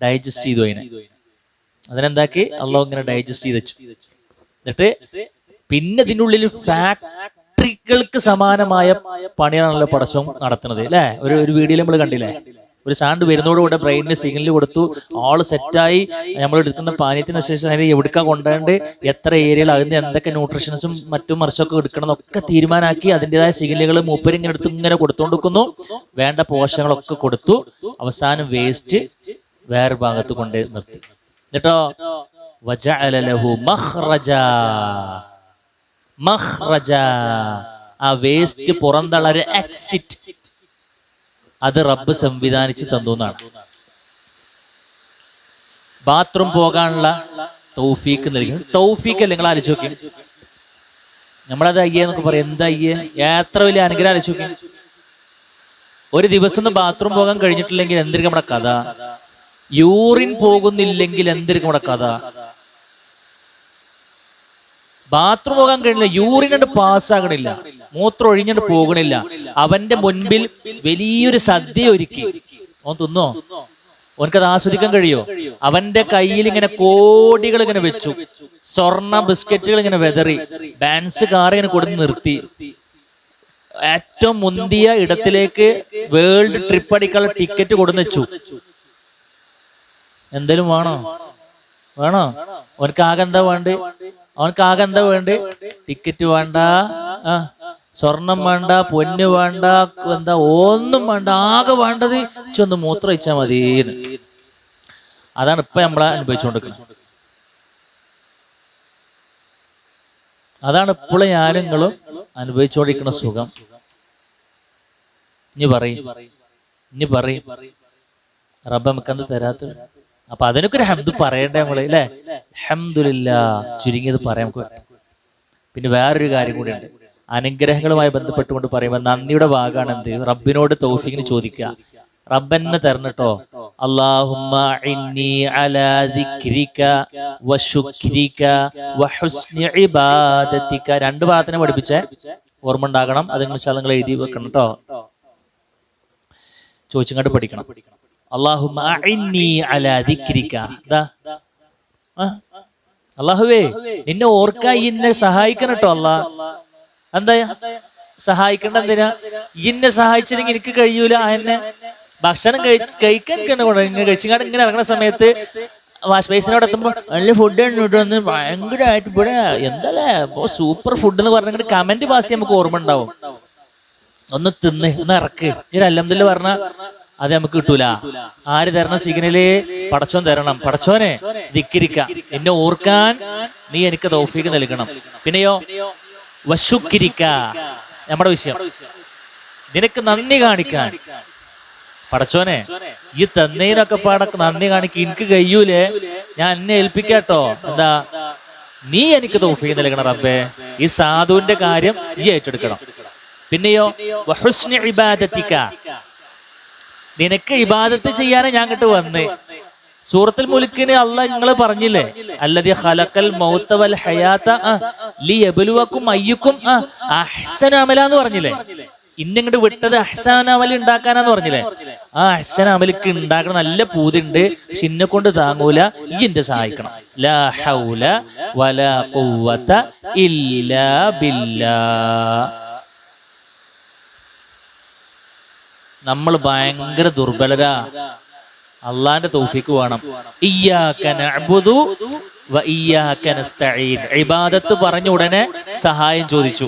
S1: ഡൈജസ്റ്റ് ചെയ്തു. അതിനെന്താക്കി അള്ളാഹു ഇങ്ങനെ ഡൈജസ്റ്റ് ചെയ്ത് വെച്ചു. എന്നിട്ട് പിന്നെ ഇതിനുള്ളിൽ ഫാക്ടറികൾക്ക് സമാനമായ പണിയാണല്ലോ പടച്ചോൻ നടത്തുന്നത് അല്ലെ? ഒരു വീഡിയോയിൽ നമ്മൾ കണ്ടില്ലേ? ഒരു സാണ്ട് വരുന്നതോടുകൂടെ ബ്രെയിനിന് സിഗ്നൽ കൊടുത്തു, ആള് സെറ്റായി. നമ്മൾ എടുക്കുന്ന പാനീയത്തിന് ശേഷം അതിന് എവിടുക്കാൻ കൊണ്ടുപോകേണ്ട, എത്ര ഏരിയകൾ, അതിന് എന്തൊക്കെ ന്യൂട്രീഷൻസും മറ്റും മറിച്ചൊക്കെ എടുക്കണം എന്നൊക്കെ തീരുമാനാക്കി അതിൻ്റെതായ സിഗ്നലുകൾ മൂപ്പരിങ്ങനെ എടുത്ത് ഇങ്ങനെ കൊടുത്തോണ്ടിരിക്കുന്നു. വേണ്ട പോഷകങ്ങളൊക്കെ കൊടുത്തു. അവസാനം വേസ്റ്റ് വേറെ ഭാഗത്ത് കൊണ്ട് നിർത്തി. എന്നിട്ടോ വജഅല ലഹു മഖ്റജ. ആ വേസ്റ്റ് പുറന്തള്ളൊരു എക്സിറ്റ് അത് റബ്ബ് സംവിധാനിച്ച് തന്നു എന്നാണ്. ബാത്റൂം പോകാനുള്ള തൗഫീക്ക് നൽകി. തൗഫീക്ക് അല്ലേ? നിങ്ങൾ ആലോചിച്ച് നോക്കി. നമ്മളത് അയ്യേ എന്നൊക്കെ പറയും. എന്താ അയ്യേ? എത്ര വലിയ അനുഗ്രഹം ആലോചിച്ച് നോക്കി. ഒരു ദിവസം ഒന്ന് ബാത്റൂം പോകാൻ കഴിഞ്ഞിട്ടില്ലെങ്കിൽ എന്തിരിക്കും നമ്മുടെ കഥ? യൂറിൻ പോകുന്നില്ലെങ്കിൽ എന്തിരിക്കും നമ്മുടെ കഥ? ബാത്റൂം പോകാൻ കഴിയില്ല, യൂറിൻ കണ്ട് പാസ്സാകണില്ല, മൂത്രം ഒഴിഞ്ഞിട്ട് പോകണില്ല. അവന്റെ മുൻപിൽ വലിയൊരു സദ്യ ഒരുക്കി. ഓൻ തിന്നോ? ഓനക്കത് ആസ്വദിക്കാൻ കഴിയോ? അവന്റെ കയ്യിൽ ഇങ്ങനെ കോടികൾ ഇങ്ങനെ വെച്ചു, സ്വർണ്ണ ബിസ്ക്കറ്റുകൾ ഇങ്ങനെ വെതറി, ഡാൻസ് കാർ ഇങ്ങനെ കൊടുത്ത് നിർത്തി, ഏറ്റവും മുന്തിയ ഇടത്തിലേക്ക് വേൾഡ് ട്രിപ്പ് അടിക്കാനുള്ള ടിക്കറ്റ് കൊടുന്ന് വെച്ചു. എന്തേലും വേണോ? വേണോ? അവനക്കാകെ എന്താ വേണ്ട? അവനക്കാകെ എന്താ വേണ്ട? ടിക്കറ്റ് വേണ്ട, സ്വർണം വേണ്ട, പൊന്ന് വേണ്ട, എന്താ ഒന്നും വേണ്ട. ആകെ വേണ്ടത് ഇച്ചൊന്ന് മൂത്രം ഒഴിച്ചാൽ മതിന്ന്. അതാണ് ഇപ്പൊ നമ്മളെ അനുഭവിച്ചുകൊണ്ടിരിക്കുന്നത്. അതാണ് ഇപ്പോഴും ഞാനും നിങ്ങളും അനുഭവിച്ചുകൊണ്ടിരിക്കുന്ന സുഖം. ഇനി പറയും റബ്ബ് നമുക്കെന്ത് തരാത്ത. അപ്പൊ അതിനൊക്കെ ഒരു ഹംദ് പറയണ്ടേ നമ്മള്, അല്ലേ? അൽഹംദുലില്ലാഹ് ചുരുങ്ങിയത് പറയാൻ. പിന്നെ വേറൊരു കാര്യം കൂടിയുണ്ട്. അനുഗ്രഹങ്ങളുമായി ബന്ധപ്പെട്ടുകൊണ്ട് പറയുമ്പോൾ നന്ദിയുടെ ഭാഗമാണ് എന്ത്? റബ്ബിനോട് തൗഫീഖിന് ചോദിക്കുക. റബ്ബെന്നെ തരണട്ടോ. അല്ലാഹുമ്മ ഇന്നി അലാ ദിക്രിക വശുക്രിക വഹുസ്നി ഇബാദതിക. രണ്ട് പ്രാർത്ഥന പഠിപ്പിച്ചേ, ഓർമ്മ ഉണ്ടാകണം. നിങ്ങൾ എഴുതി വെക്കണം കേട്ടോ, ചോദിച്ചങ്ങോട്ട് പഠിക്കണം. അല്ലാഹുമ്മ ഇന്നി അലാ ദിക്രിക. അല്ലാഹുവേ നിന്നെ ഓർക്കാൻ എന്നെ സഹായിക്കണം കേട്ടോ. അല്ലാ എന്താ സഹായിക്കണ്ട? എന്തിനാ? ഇന്നെ സഹായിച്ചില്ലെങ്കിൽ എനിക്ക് കഴിയൂല. എന്നെ ഭക്ഷണം കഴിക്കാൻ കഴിച്ചിങ്ങാണ്ട് ഇങ്ങനെ ഇറങ്ങുന്ന സമയത്ത് വാഷ് ബേസിനോട് എത്തുമ്പോൾ നല്ല ഫുഡ് വന്ന് ഭയങ്കരമായിട്ട് ഇവിടെ എന്തല്ലേ സൂപ്പർ ഫുഡ് എന്ന് പറഞ്ഞിട്ട് കമന്റ് പാസ് നമുക്ക് ഓർമ്മ ഉണ്ടാവും. ഒന്ന് തിന്ന് ഒന്ന് ഇറക്ക് ഈ അൽഹംദുലില്ലാഹ് പറഞ്ഞ അത് നമുക്ക് കിട്ടൂല. ആര് തരണം സിഗ്നല്? പടച്ചോൻ തരണം. പടച്ചോനെ ദിക്രിക്ക, എന്നെ ഓർക്കാൻ നീ എനിക്ക് തൗഫീഖ് നൽകണം. പിന്നെയോ വശുക്രിക്ക, നമ്മുടെ വിഷയം നിനക്ക് നന്ദി കാണിക്കാൻ. പടച്ചോനെ ഈ തന്നതിനൊക്കെ പാടൊക്കെ നന്ദി കാണിക്കാൻ എനിക്ക് കഴിയൂലേ, ഞാൻ എന്നെ ഏൽപ്പിക്കാട്ടോ. എന്താ? നീ എനിക്ക് തൗഫീഖ് നൽകണം റബ്ബേ. ഈ സാധുവിന്റെ കാര്യം ഈ ഏറ്റെടുക്കണം. പിന്നെയോ വഹുസ്നി ഇബാദതിക, നിനക്ക് ഇബാദത്ത് ചെയ്യാനാണ് ഞാൻ ഇങ്ങോട്ട് വന്ന്. സൂറത്തുൽ മുൽക്കിന് അള്ളാഹ് നിങ്ങൾ പറഞ്ഞില്ലേ, അല്ലദീ ഖലഖൽ മൗത വൽ ഹയാത ലിയബ്ലുവക്കും അയ്യുക്കും അഹ്സനു അമല എന്ന് പറഞ്ഞില്ലേ. ഇന്നിങ്ങോട്ട് വിട്ടത് അഹ്സന അമൽ ഉണ്ടാക്കാനാന്ന് പറഞ്ഞില്ലേ. ആ അഹ്സന അമലിക്ക് ഉണ്ടാക്കണം നല്ല പൂതിണ്ട്, പക്ഷെ ഇന്നെ കൊണ്ട് താങ്ങൂല, ഇജ്ജിന്റെ സഹായിക്കണം. ലാ ഹൗല വലാ ഖുവത ഇല്ലാ ബില്ലാഹ്. നമ്മൾ ഭയങ്കര ദുർബലരാ, അള്ളാന്റെ തൗഫീഖ് വേണം. ഇയ്യാക നഅ്ബുദു വ ഇയ്യാക നസ്തഈൻ. ഇബാദത്ത് പറഞ്ഞ ഉടനെ സഹായം ചോദിച്ചു.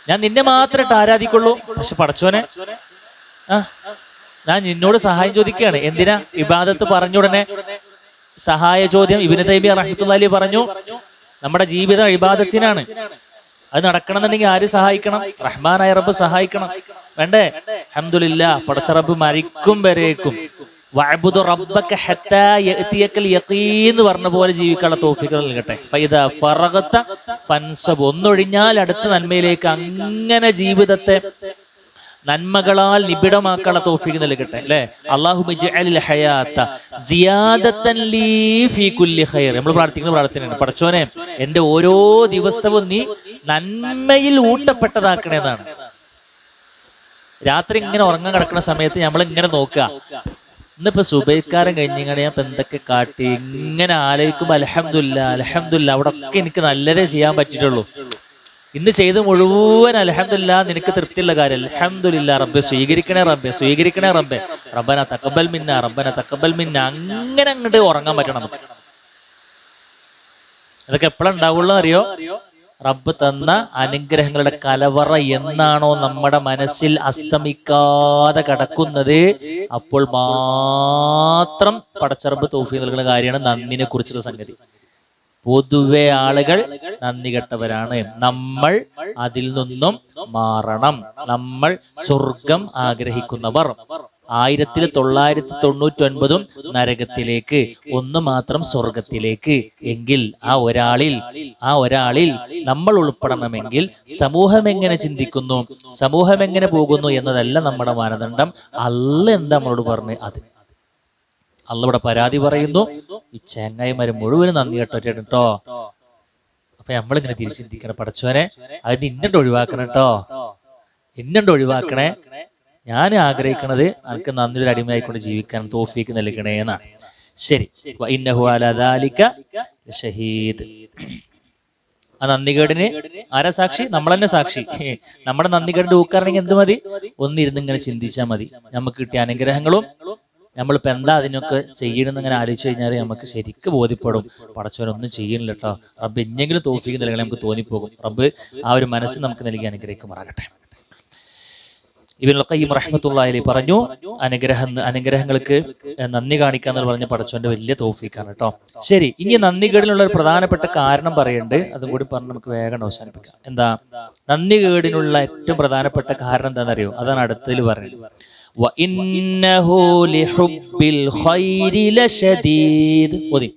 S1: ഞാൻ നിന്നെ മാത്രമായിട്ട് ആരാധിക്കുള്ളൂ, പക്ഷെ പടച്ചോനെ ഞാൻ നിന്നോട് സഹായം ചോദിക്കുകയാണ്. എന്തിനാ? ഇബാദത്ത് പറഞ്ഞ ഉടനെ സഹായ ചോദ്യം. ഇബ്നു തൈമിയ്യ റഹ്മത്തുള്ളാഹി അലൈഹി പറഞ്ഞു, നമ്മുടെ ജീവിതം ഇബാദത്തിനാണ്. അത് നടക്കണമെന്നുണ്ടെങ്കിൽ ആര് സഹായിക്കണം? റഹ്മാനായ റബ്ബ് സഹായിക്കണം, വേണ്ടേ? അൽഹംദുലില്ലാഹ് പടച്ച റബ്ബ് മരിക്കും വരേക്കും വഅബ്ദു റബ്ബക ഹത്താ യഅതിയകൽ യഖീൻ പറഞ്ഞ പോലെ ജീവിക്കാനുള്ള തൗഫീഖ് നൽകട്ടെ. ഫൈദാ ഫറഗത ഫൻസബ്, ഒന്നൊഴിഞ്ഞാൽ അടുത്ത നന്മയിലേക്ക്, അങ്ങനെ ജീവിതത്തെ നന്മകളാൽ നിബിഡമാക്കാനുള്ള തൗഫീഖ് നൽകട്ടെ, അല്ലേ? അല്ലാഹുമ്മ ഇജ്അലിൽ ഹയാത സിയാദതൻ ലീ ഫീ കുല്ലി ഖൈർ. നമ്മൾ പ്രാർത്ഥിക്കുന്ന പ്രാർത്ഥനയാണ്, പടച്ചോനെ എൻ്റെ ഓരോ ദിവസവും നീ നന്മയിൽ ഊട്ടപ്പെട്ടതാക്കണേന്നാണ്. രാത്രി ഇങ്ങനെ ഉറങ്ങാൻ കിടക്കുന്ന സമയത്ത് നമ്മൾ ഇങ്ങനെ നോക്കുക, ഇന്നിപ്പോ സുബൈക്കാരൻ കഴിഞ്ഞാൽ ഞാൻ ഇപ്പൊ എന്തൊക്കെ കാട്ടി, ഇങ്ങനെ ആലോചിക്കുമ്പോൾ അൽഹംദുലില്ലാഹ് അവിടെ ഒക്കെ എനിക്ക് നല്ലതേ ചെയ്യാൻ പറ്റിയിട്ടുള്ളൂ. ഇന്ന് ചെയ്ത് മുഴുവൻ അൽഹംദുലില്ലാഹ് നിനക്ക് തൃപ്തിയുള്ള കാര്യം. അൽഹംദുലില്ലാഹ് റബ്ബെ സ്വീകരിക്കണേ റബ്ബെ, സ്വീകരിക്കണേ റബ്ബെ, റബ്ബന തഖബ്ബൽ മിന്നാ, റബ്ബന തഖബ്ബൽ മിന്നാ. അങ്ങനെ അങ്ങോട്ട് ഉറങ്ങാൻ പറ്റണം നമുക്ക്. അതൊക്കെ എപ്പോഴാണ് ഉണ്ടാവുള്ളൂ അറിയോ? റബ്ബ് തന്ന അനുഗ്രഹങ്ങളുടെ കലവറ എന്നാണോ നമ്മുടെ മനസ്സിൽ അസ്തമിക്കാതെ കിടക്കുന്നത്, അപ്പോൾ മാത്രം പടച്ചറബ് തൗഫീഖ് നൽകുന്ന കാര്യമാണ് നന്ദിനെ കുറിച്ചുള്ള സംഗതി. പൊതുവെ ആളുകൾ നന്ദി കെട്ടവരാണ്. നമ്മൾ അതിൽ നിന്നും മാറണം. നമ്മൾ സ്വർഗം ആഗ്രഹിക്കുന്നവർ. 1999 നരകത്തിലേക്ക്, ഒന്ന് മാത്രം സ്വർഗത്തിലേക്ക്. എങ്കിൽ ആ ഒരാളിൽ നമ്മൾ ഉൾപ്പെടണമെങ്കിൽ സമൂഹം എങ്ങനെ ചിന്തിക്കുന്നു, സമൂഹം എങ്ങനെ പോകുന്നു എന്നതല്ല നമ്മുടെ മാനദണ്ഡം. അല്ലാഹ് എന്താ നമ്മളോട് പറഞ്ഞു അത്. അല്ലാഹ് ഇവിടെ പരാതി പറയുന്നു, ഈ ചങ്ങായിമാര് മുഴുവനും നന്ദി കേട്ടോ. അപ്പൊ നമ്മളിങ്ങനെ തിരിച്ചിന്തിക്കണം, പടച്ചോനെ അത് ഇന്നണ്ട് ഒഴിവാക്കണം കേട്ടോ, ഇന്നണ്ട് ഒഴിവാക്കണേ. ഞാൻ ആഗ്രഹിക്കുന്നത് എനിക്ക് നന്ദിയുടെ അടിമയായിക്കൊണ്ട് ജീവിക്കാൻ തൗഫീഖ് നൽകണേ എന്നാണ്. ശരി, ഇന്നഹു അലാ ദാലിക ഷഹീദ്. ആ നന്ദികേടിന് ആരാ സാക്ഷി? നമ്മൾ തന്നെ സാക്ഷി. നമ്മുടെ നന്ദികേടിന്റെ ഊക്കാറണമെങ്കിൽ എന്ത് മതി? ഒന്നിരുന്ന് ഇങ്ങനെ ചിന്തിച്ചാൽ മതി. നമുക്ക് കിട്ടിയ അനുഗ്രഹങ്ങളും നമ്മളിപ്പോൾ എന്താ അതിനൊക്കെ ചെയ്യണമെന്ന് ഇങ്ങനെ ആലോചിച്ച് കഴിഞ്ഞാൽ നമുക്ക് ശരിക്കും ബോധ്യപ്പെടും, പടച്ചവനൊന്നും ചെയ്യണില്ല കേട്ടോ, റബ്ബ് എന്നെങ്കിലും തൗഫീഖ് നൽകണം നമുക്ക് തോന്നിപ്പോകും. റബ്ബ് ആ ഒരു മനസ്സ് നമുക്ക് നൽകി അനുഗ്രഹിക്കുമാറാകട്ടെ. ഇബ്നുൽ ഖയ്യിം റഹ്മത്തുള്ളാഹി അലൈഹി പറഞ്ഞു, അനുഗ്രഹങ്ങൾക്ക് നന്ദി കാണിക്കാന്ന് പറഞ്ഞ പടച്ചവന്റെ വലിയ തൗഫീഖാണ് കേട്ടോ. ശരി, ഇനി നന്ദികേടിനുള്ള ഒരു പ്രധാനപ്പെട്ട കാരണം പറയുന്നുണ്ട്, അതും കൂടി പറഞ്ഞ് നമുക്ക് വേഗം അവസാനിപ്പിക്കാം. എന്താ നന്ദികേടിനുള്ള ഏറ്റവും പ്രധാനപ്പെട്ട കാരണം എന്താണെന്നറിയോ? അതാണ് അടുത്തതിൽ പറയുന്നത്. വഇന്നഹു ലിഹുബ്ബിൽ ഖൈരി ലശദീദ്. ഓതി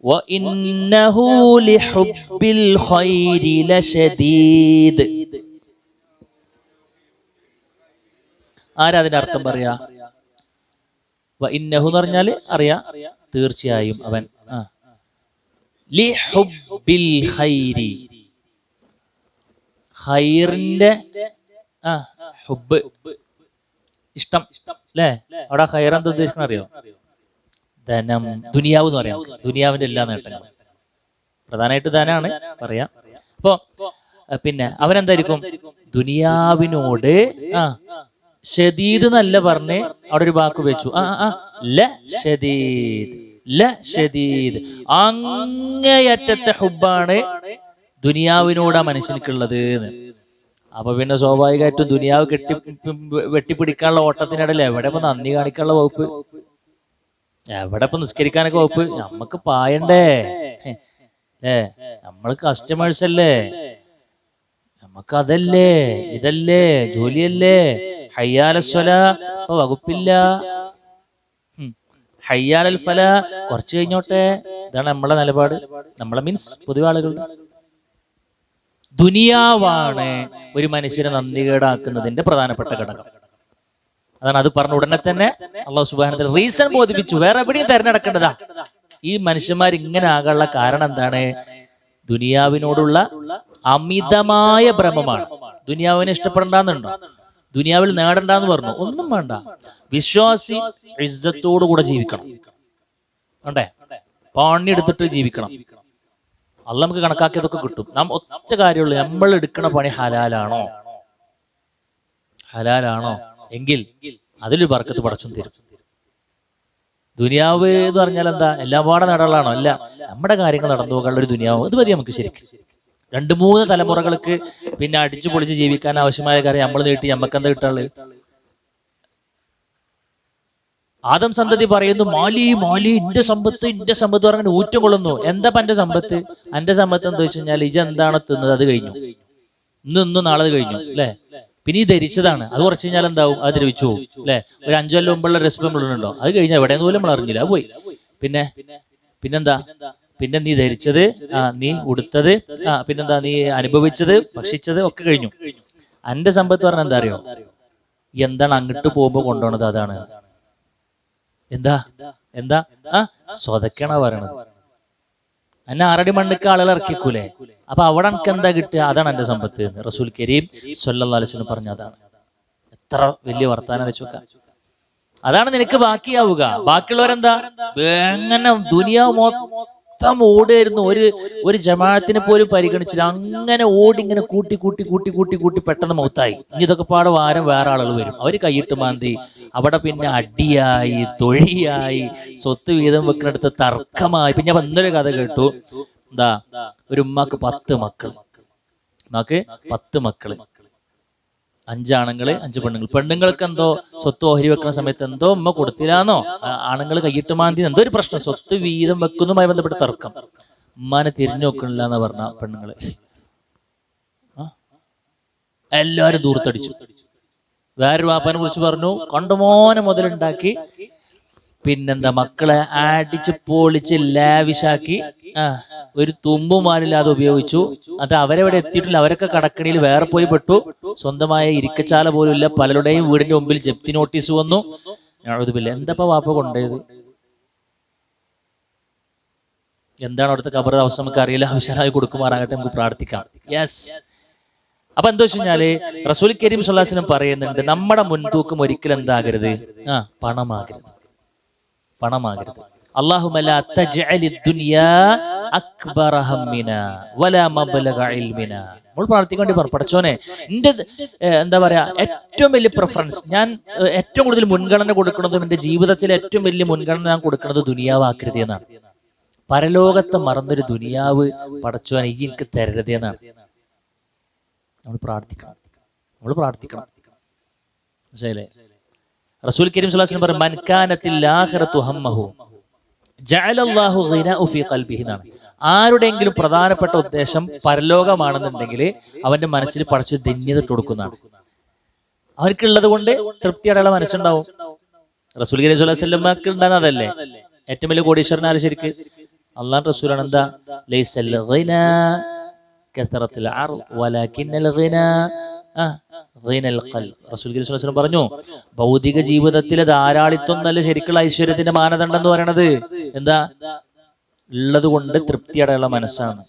S1: وَإِنَّهُ لِحُبِّ الْخَيْرِ لَشَدِيدٌ. ആരാ അതിന്റെ അർത്ഥം പറയാ? വഇന്നഹു എന്ന് പറഞ്ഞാൽ അറിയാം, തീർച്ചയായും അവൻ. ലിഹുബ്ബിൽ ഖൈരി, ഖൈറിന്റെ ഹുബ്, ഇഷ്ടം അല്ലേ? അവിടെ ഖൈർ എന്താ ഉദ്ദേശിക്കണം അറിയോ? ധനം, ദുനിയാവ് എന്ന് പറയാം. ദുനിയാവിന്റെ എല്ലാ നേട്ടങ്ങളും, പ്രധാനമായിട്ട് ധനാണ് പറയാം. അപ്പോ പിന്നെ അവനെന്തായിരിക്കും? ദുനിയാവിനോട് ഷദീദ് എന്നല്ല പറഞ്ഞ് അവിടെ ഒരു വാക്ക് വെച്ചു. ഷദീദ്, അങ്ങേയറ്റത്തെ ഹുബാണ് ദുനിയാവിനോട് ആ മനുഷ്യനിക്കുള്ളത്. അപ്പൊ പിന്നെ സ്വാഭാവികമായിട്ടും ദുനിയാവ് വെട്ടിപ്പിടിക്കാനുള്ള ഓട്ടത്തിനിടയിൽ എവിടെ ഇപ്പൊ നന്ദി കാണിക്കാനുള്ള വകുപ്പ്? എവിടെ ഇപ്പൊ നിസ്കരിക്കാനൊക്കെ വകുപ്പ്? നമ്മക്ക് പായണ്ടേ? നമ്മള് കസ്റ്റമേഴ്സ് അല്ലേ, നമുക്ക് അതല്ലേ ഇതല്ലേ ജോലിയല്ലേ. ഹയ്യാലസ്വലാ വകുപ്പില്ല, ഹയ്യാലൽ ഫലാ കുറച്ച് കഴിഞ്ഞോട്ടെ. ഇതാണ് നമ്മളെ നിലപാട്, നമ്മളെ മീൻസ് പൊതുവെ ആളുകൾ. ദുനിയാവാണ് ഒരു മനുഷ്യനെ നന്ദികേടാക്കുന്നതിന്റെ പ്രധാനപ്പെട്ട ഘടകം. അതാണ് അത് പറഞ്ഞ ഉടനെ തന്നെ അല്ലാഹു സുബ്ഹാനഹു വ തആല റീസൺ ബോധിപ്പിച്ചു. വേറെ എവിടെയും തിരഞ്ഞെടുക്കേണ്ടതാ. ഈ മനുഷ്യന്മാർ ഇങ്ങനെ ആകാനുള്ള കാരണം എന്താണ്? ദുനിയാവിനോടുള്ള അമിതമായ ഭ്രമമാണ്. ദുനിയാവിനെ ഇഷ്ടപ്പെടണ്ടെന്നുണ്ടോ? ദുനിയാവിൽ നേടണ്ടെന്ന് പറഞ്ഞു? ഒന്നും വേണ്ട. വിശ്വാസി ഇസ്സത്തോടു കൂടെ ജീവിക്കണം, വേണ്ടേ? പണിയെടുത്തിട്ട് ജീവിക്കണം. അള്ളാഹ് നമുക്ക് കണക്കാക്കിയതൊക്കെ കിട്ടും. നാം ഒറ്റ കാര്യമുള്ളൂ, നമ്മൾ എടുക്കുന്ന പണി ഹലാലാണോ എങ്കിൽ അതിലൊരു ബർക്കത്ത് പടച്ചും തരും. ദുനിയാവ് എന്ന് പറഞ്ഞാൽ എന്താ? എല്ലാം പാടെ നേടാനുള്ളതാണോ? അല്ല, നമ്മുടെ കാര്യങ്ങൾ നടന്നു പോകാനുള്ള ഒരു ദുനിയാവ്, അത് മതി നമുക്ക്. ശരിക്കും 2-3 തലമുറകൾക്ക് പിന്നെ അടിച്ചു പൊളിച്ച് ജീവിക്കാൻ ആവശ്യമായ കാര്യം നമ്മൾ നീട്ടി നമുക്ക് എന്താ കിട്ടാനുള്ളത്? ആദം സന്തതി പറയുന്നു, മാലി ഇന്റെ സമ്പത്ത് പറഞ്ഞ ഊറ്റം കൊള്ളുന്നു. എന്താ എന്റെ സമ്പത്ത്? എന്റെ സമ്പത്ത് എന്താ വെച്ച് കഴിഞ്ഞാൽ ഇജ എന്താണ് തിന്നത് അത് കഴിഞ്ഞു, ഇന്നും നാളെ കഴിഞ്ഞു അല്ലെ. പിന്നെ ഈ ധരിച്ചതാണ്, അത് കുറച്ച് കഴിഞ്ഞാൽ എന്താവും? അത് ദ്രവിച്ചു പോകും അല്ലെ. ഒരു 5 കൊല്ലം മുമ്പുള്ള റെസിപ്പി നമ്മളുണ്ടോ? അത് കഴിഞ്ഞാൽ എവിടെയെന്ന് പോലും നമ്മൾ അറിഞ്ഞില്ല, അത് പോയി. പിന്നെന്താ? പിന്നെ നീ ധരിച്ചത്, നീ ഉടുത്തത്, പിന്നെന്താ നീ അനുഭവിച്ചത്, ഭക്ഷിച്ചത് ഒക്കെ കഴിഞ്ഞു. എന്റെ സമ്പത്ത് പറഞ്ഞാൽ എന്താ അറിയോ? എന്താണ് അങ്ങോട്ട് പോകുമ്പോ കൊണ്ടുപോണത്? അതാണ്. എന്താ സ്വതക്കണ പറയണത്. എന്നെ 6 അടി മണ്ണിക്ക് ആളുകൾ ഇറക്കിക്കൂലേ? അപ്പൊ അവിടെ എനിക്ക് എന്താ കിട്ടുക? അതാണ് എന്റെ സമ്പത്ത് എന്ന് റസൂൽ കരീം സ്വല്ലല്ലാഹു അലൈഹി വസല്ലം പറഞ്ഞ അതാണ്. എത്ര വലിയ വർത്താനം വെച്ചോക്ക. അതാണ് നിനക്ക് ബാക്കിയാവുക. ബാക്കിയുള്ളവരെന്താ? എങ്ങനെ ദുനിയാവ് മൊത്തം ഓടുമായിരുന്നു. ഒരു ജമാഅത്തിനെ പോലും പരിഗണിച്ചില്ല. അങ്ങനെ ഓടി ഇങ്ങനെ കൂട്ടി പെട്ടെന്ന് മൗത്തായി. ഇനി ഇതൊക്കെ പാടെ വാരം വേറെ ആളുകൾ വരും, അവര് കൈയിട്ട് മാന്തി. അവിടെ പിന്നെ അടിയായി, തൊഴിയായി, സ്വത്ത് വീതം വെക്കുന്നിടത്ത് തർക്കമായി. പിന്നെ ഞാൻ ഇന്നൊരു കഥ കേട്ടു. എന്താ? ഒരു ഉമ്മാക്ക് 10 മക്കള്, 5 ആണുങ്ങള് 5 പെണ്ണുങ്ങൾ. പെണ്ണുങ്ങൾക്ക് എന്തോ സ്വത്ത് ഓഹരി വെക്കുന്ന സമയത്ത് എന്തോ ഉമ്മ കൊടുത്തില്ലാന്നോ, ആണുങ്ങൾ കൈയിട്ട് മാന്തി, എന്തോ ഒരു പ്രശ്നം, സ്വത്ത് വീതം വെക്കുന്നതുമായി ബന്ധപ്പെട്ട തർക്കം. ഉമ്മാനെ തിരിഞ്ഞു നോക്കണില്ല എന്നാ പറഞ്ഞ പെണ്ണുങ്ങള്. എല്ലാരും ദൂർത്തടിച്ചു. വേറൊരു വാപ്പാനെ കുറിച്ച് പറഞ്ഞു, കണ്ടുമോനെ മുതലുണ്ടാക്കി, പിന്നെന്താ മക്കളെ അടിച്ച് പൊളിച്ച് ലാവിഷാക്കി, ഒരു തുമ്പും വാലില്ലാതെ ഉപയോഗിച്ചു. എന്നിട്ട് അവരെവിടെ എത്തിയിട്ടില്ല, അവരൊക്കെ കടക്കണിയിൽ വേറെ പോയി പെട്ടു. സ്വന്തമായ ഇരിക്കച്ചാല പോലും ഇല്ല. പലരുടെയും വീടിന്റെ മുമ്പിൽ ജപ്തി നോട്ടീസ് വന്നു. എന്താ വാപ്പ കൊണ്ടുപോയത്? എന്താണ് അവിടുത്തെ ഖബർ അവസ്ഥ നമുക്ക് അറിയില്ല. വിശാലമായി കൊടുക്കുമാറാകട്ടെ, നമുക്ക് പ്രാർത്ഥിക്കാം. യെസ്. അപ്പൊ എന്താ വെച്ച് കഴിഞ്ഞാല് റസൂൽ കരീം സ്വല്ലല്ലാഹു അലൈഹി വസല്ലം പറയുന്നുണ്ട്, നമ്മുടെ മുൻതൂക്കം ഒരിക്കലും എന്താകരുത്? പണമാകരുത്. അല്ലാഹുമ്മ ലാ തജ്അലി ദുനിയാ അക്ബറ ഹമ്മിനാ വലാ മബ്ലഗ ഇൽമിനാ. നമ്മൾ പ്രാർത്ഥിക്കേണ്ടി പറഞ്ഞു, പടച്ചോനെ എൻ്റെ എന്താ പറയാ ഏറ്റവും വലിയ പ്രിഫറൻസ്, ഞാൻ ഏറ്റവും കൂടുതൽ മുൻഗണന കൊടുക്കുന്നതും എൻ്റെ ജീവിതത്തിലെ ഏറ്റവും വലിയ മുൻഗണന ഞാൻ കൊടുക്കുന്നത് ദുനിയാവ് ആക്കരുത് എന്നാണ്. പരലോകത്തെ മറന്നൊരു ദുനിയാവ് പടച്ചോനെ ഈ എനിക്ക് തരരുത് എന്നാണ് നമ്മൾ പ്രാർത്ഥിക്കണം. മനസ്സിലായില്ലേ? റസൂൽ കരീം സ്വല്ലല്ലാഹു അലൈഹി വസല്ലം പറഞ്ഞു, മൻ കാനത്തിൽ ആഖിറതു ഹമ്മഹു ജഅലല്ലാഹു ഗിനാഉ ഫീ ഖൽബിഹി എന്നാണ്. ആരുടെയെങ്കിലും പ്രധാനപ്പെട്ട ഉദ്ദേശം പരലോകമാണെന്നുണ്ടെങ്കിൽ അവന്റെ മനസ്സിൽ പടച്ചു ധന്യത ഇട്ട് കൊടുക്കുന്നതാണ്. അവനക്കുള്ളത് കൊണ്ട് തൃപ്തിയോടെയുള്ള മനസ്സുണ്ടാവും. റസൂൽ കരീം സ്വല്ലല്ലാഹു അലൈഹി വസല്ലമക്ക് ഉണ്ടാകുന്ന അതല്ലേ ഏറ്റവും വലിയ കോടീശ്വരനാര്? ശരിക്ക് അള്ളാഹുവിന്റെ റസൂലാണ്. എന്താ? ലൈസൽ ഗിനാ കസറത്തുൽ അർള് വലകിന്നൽ ഗിനാ ഗിനൽ ഖൽബ്. റസൂൽ കരീം സ്വല്ലല്ലാഹു അലൈഹി വസല്ലം പറഞ്ഞു, ഭൗതിക ജീവിതത്തിലെ ധാരാളിത്വം നല്ല ശരിക്കുള്ള ഐശ്വര്യത്തിന്റെ മാനദണ്ഡം എന്ന് പറയുന്നത് എന്താ? ഉള്ളത് കൊണ്ട് തൃപ്തിയോടെയുള്ള മനസ്സാണ്.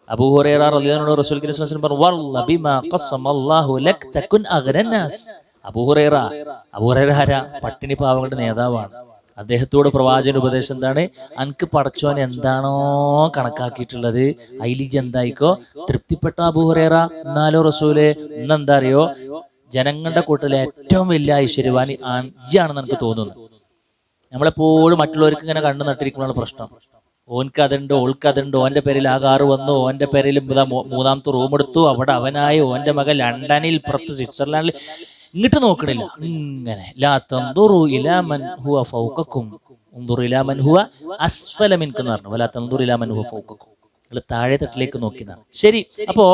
S1: അബൂ ഹുറൈറ റളിയല്ലാഹു അൻഹു റസൂൽ കരീം സ്വല്ലല്ലാഹു അലൈഹി വസല്ലം പറഞ്ഞു, വല്ല ബിമാ ഖസ്സമല്ലാഹു ലക തകുൻ അഗ്നന്നാസ്. അബൂ ഹുറൈറ ആരാ? പട്ടിണി പാവങ്ങളുടെ നേതാവാണ്. അദ്ദേഹത്തോട് പ്രവാചകന്റെ ഉപദേശം എന്താണ്? അനക്ക് പടച്ചോൻ എന്താണോ കണക്കാക്കിയിട്ടുള്ളത് അതിലിജ് എന്തായിക്കോ തൃപ്തിപ്പെട്ട അബൂ ഹുറൈറ. എന്നാലോ റസൂലെ ഇന്നെന്താ അറിയോ, ജനങ്ങളുടെ കൂട്ടത്തിലെ ഏറ്റവും വലിയ ഐശ്വര്യവാൻ ആണെന്ന് എനിക്ക് തോന്നുന്നു. നമ്മളെപ്പോഴും മറ്റുള്ളവർക്ക് ഇങ്ങനെ കണ്ണു നട്ടിരിക്കുന്നതാണ് പ്രശ്നം. ഓൻക്ക് അതുണ്ട്, ഓൾക്ക് അതുണ്ട്, ഓന്റെ പേരിൽ ആ കാറ് വന്നു, ഓന്റെ പേരിൽ മൂന്നാമത്തെ റൂം എടുത്തു, അവിടെ അവനായി, ഓന്റെ മകൻ ലണ്ടനിൽ പുറത്ത് സ്വിറ്റ്സർലാൻഡിൽ, ഇങ്ങോട്ട് നോക്കണില്ല. ഇങ്ങനെ ലാ തൻദുറു ഇലാ മൻ ഹുവ ഫൗകക്കും ഉൻദുറു ഇലാ മൻ ഹുവ അസ്ഫല മിൻകും എന്ന് പറഞ്ഞു. വലാ തൻദുറു ഇലാ മൻ ഹുവ ഫൗകക്കും, നിങ്ങൾ താഴെ തട്ടിലേക്ക് നോക്കിയതാണ്. ശരി, അപ്പോ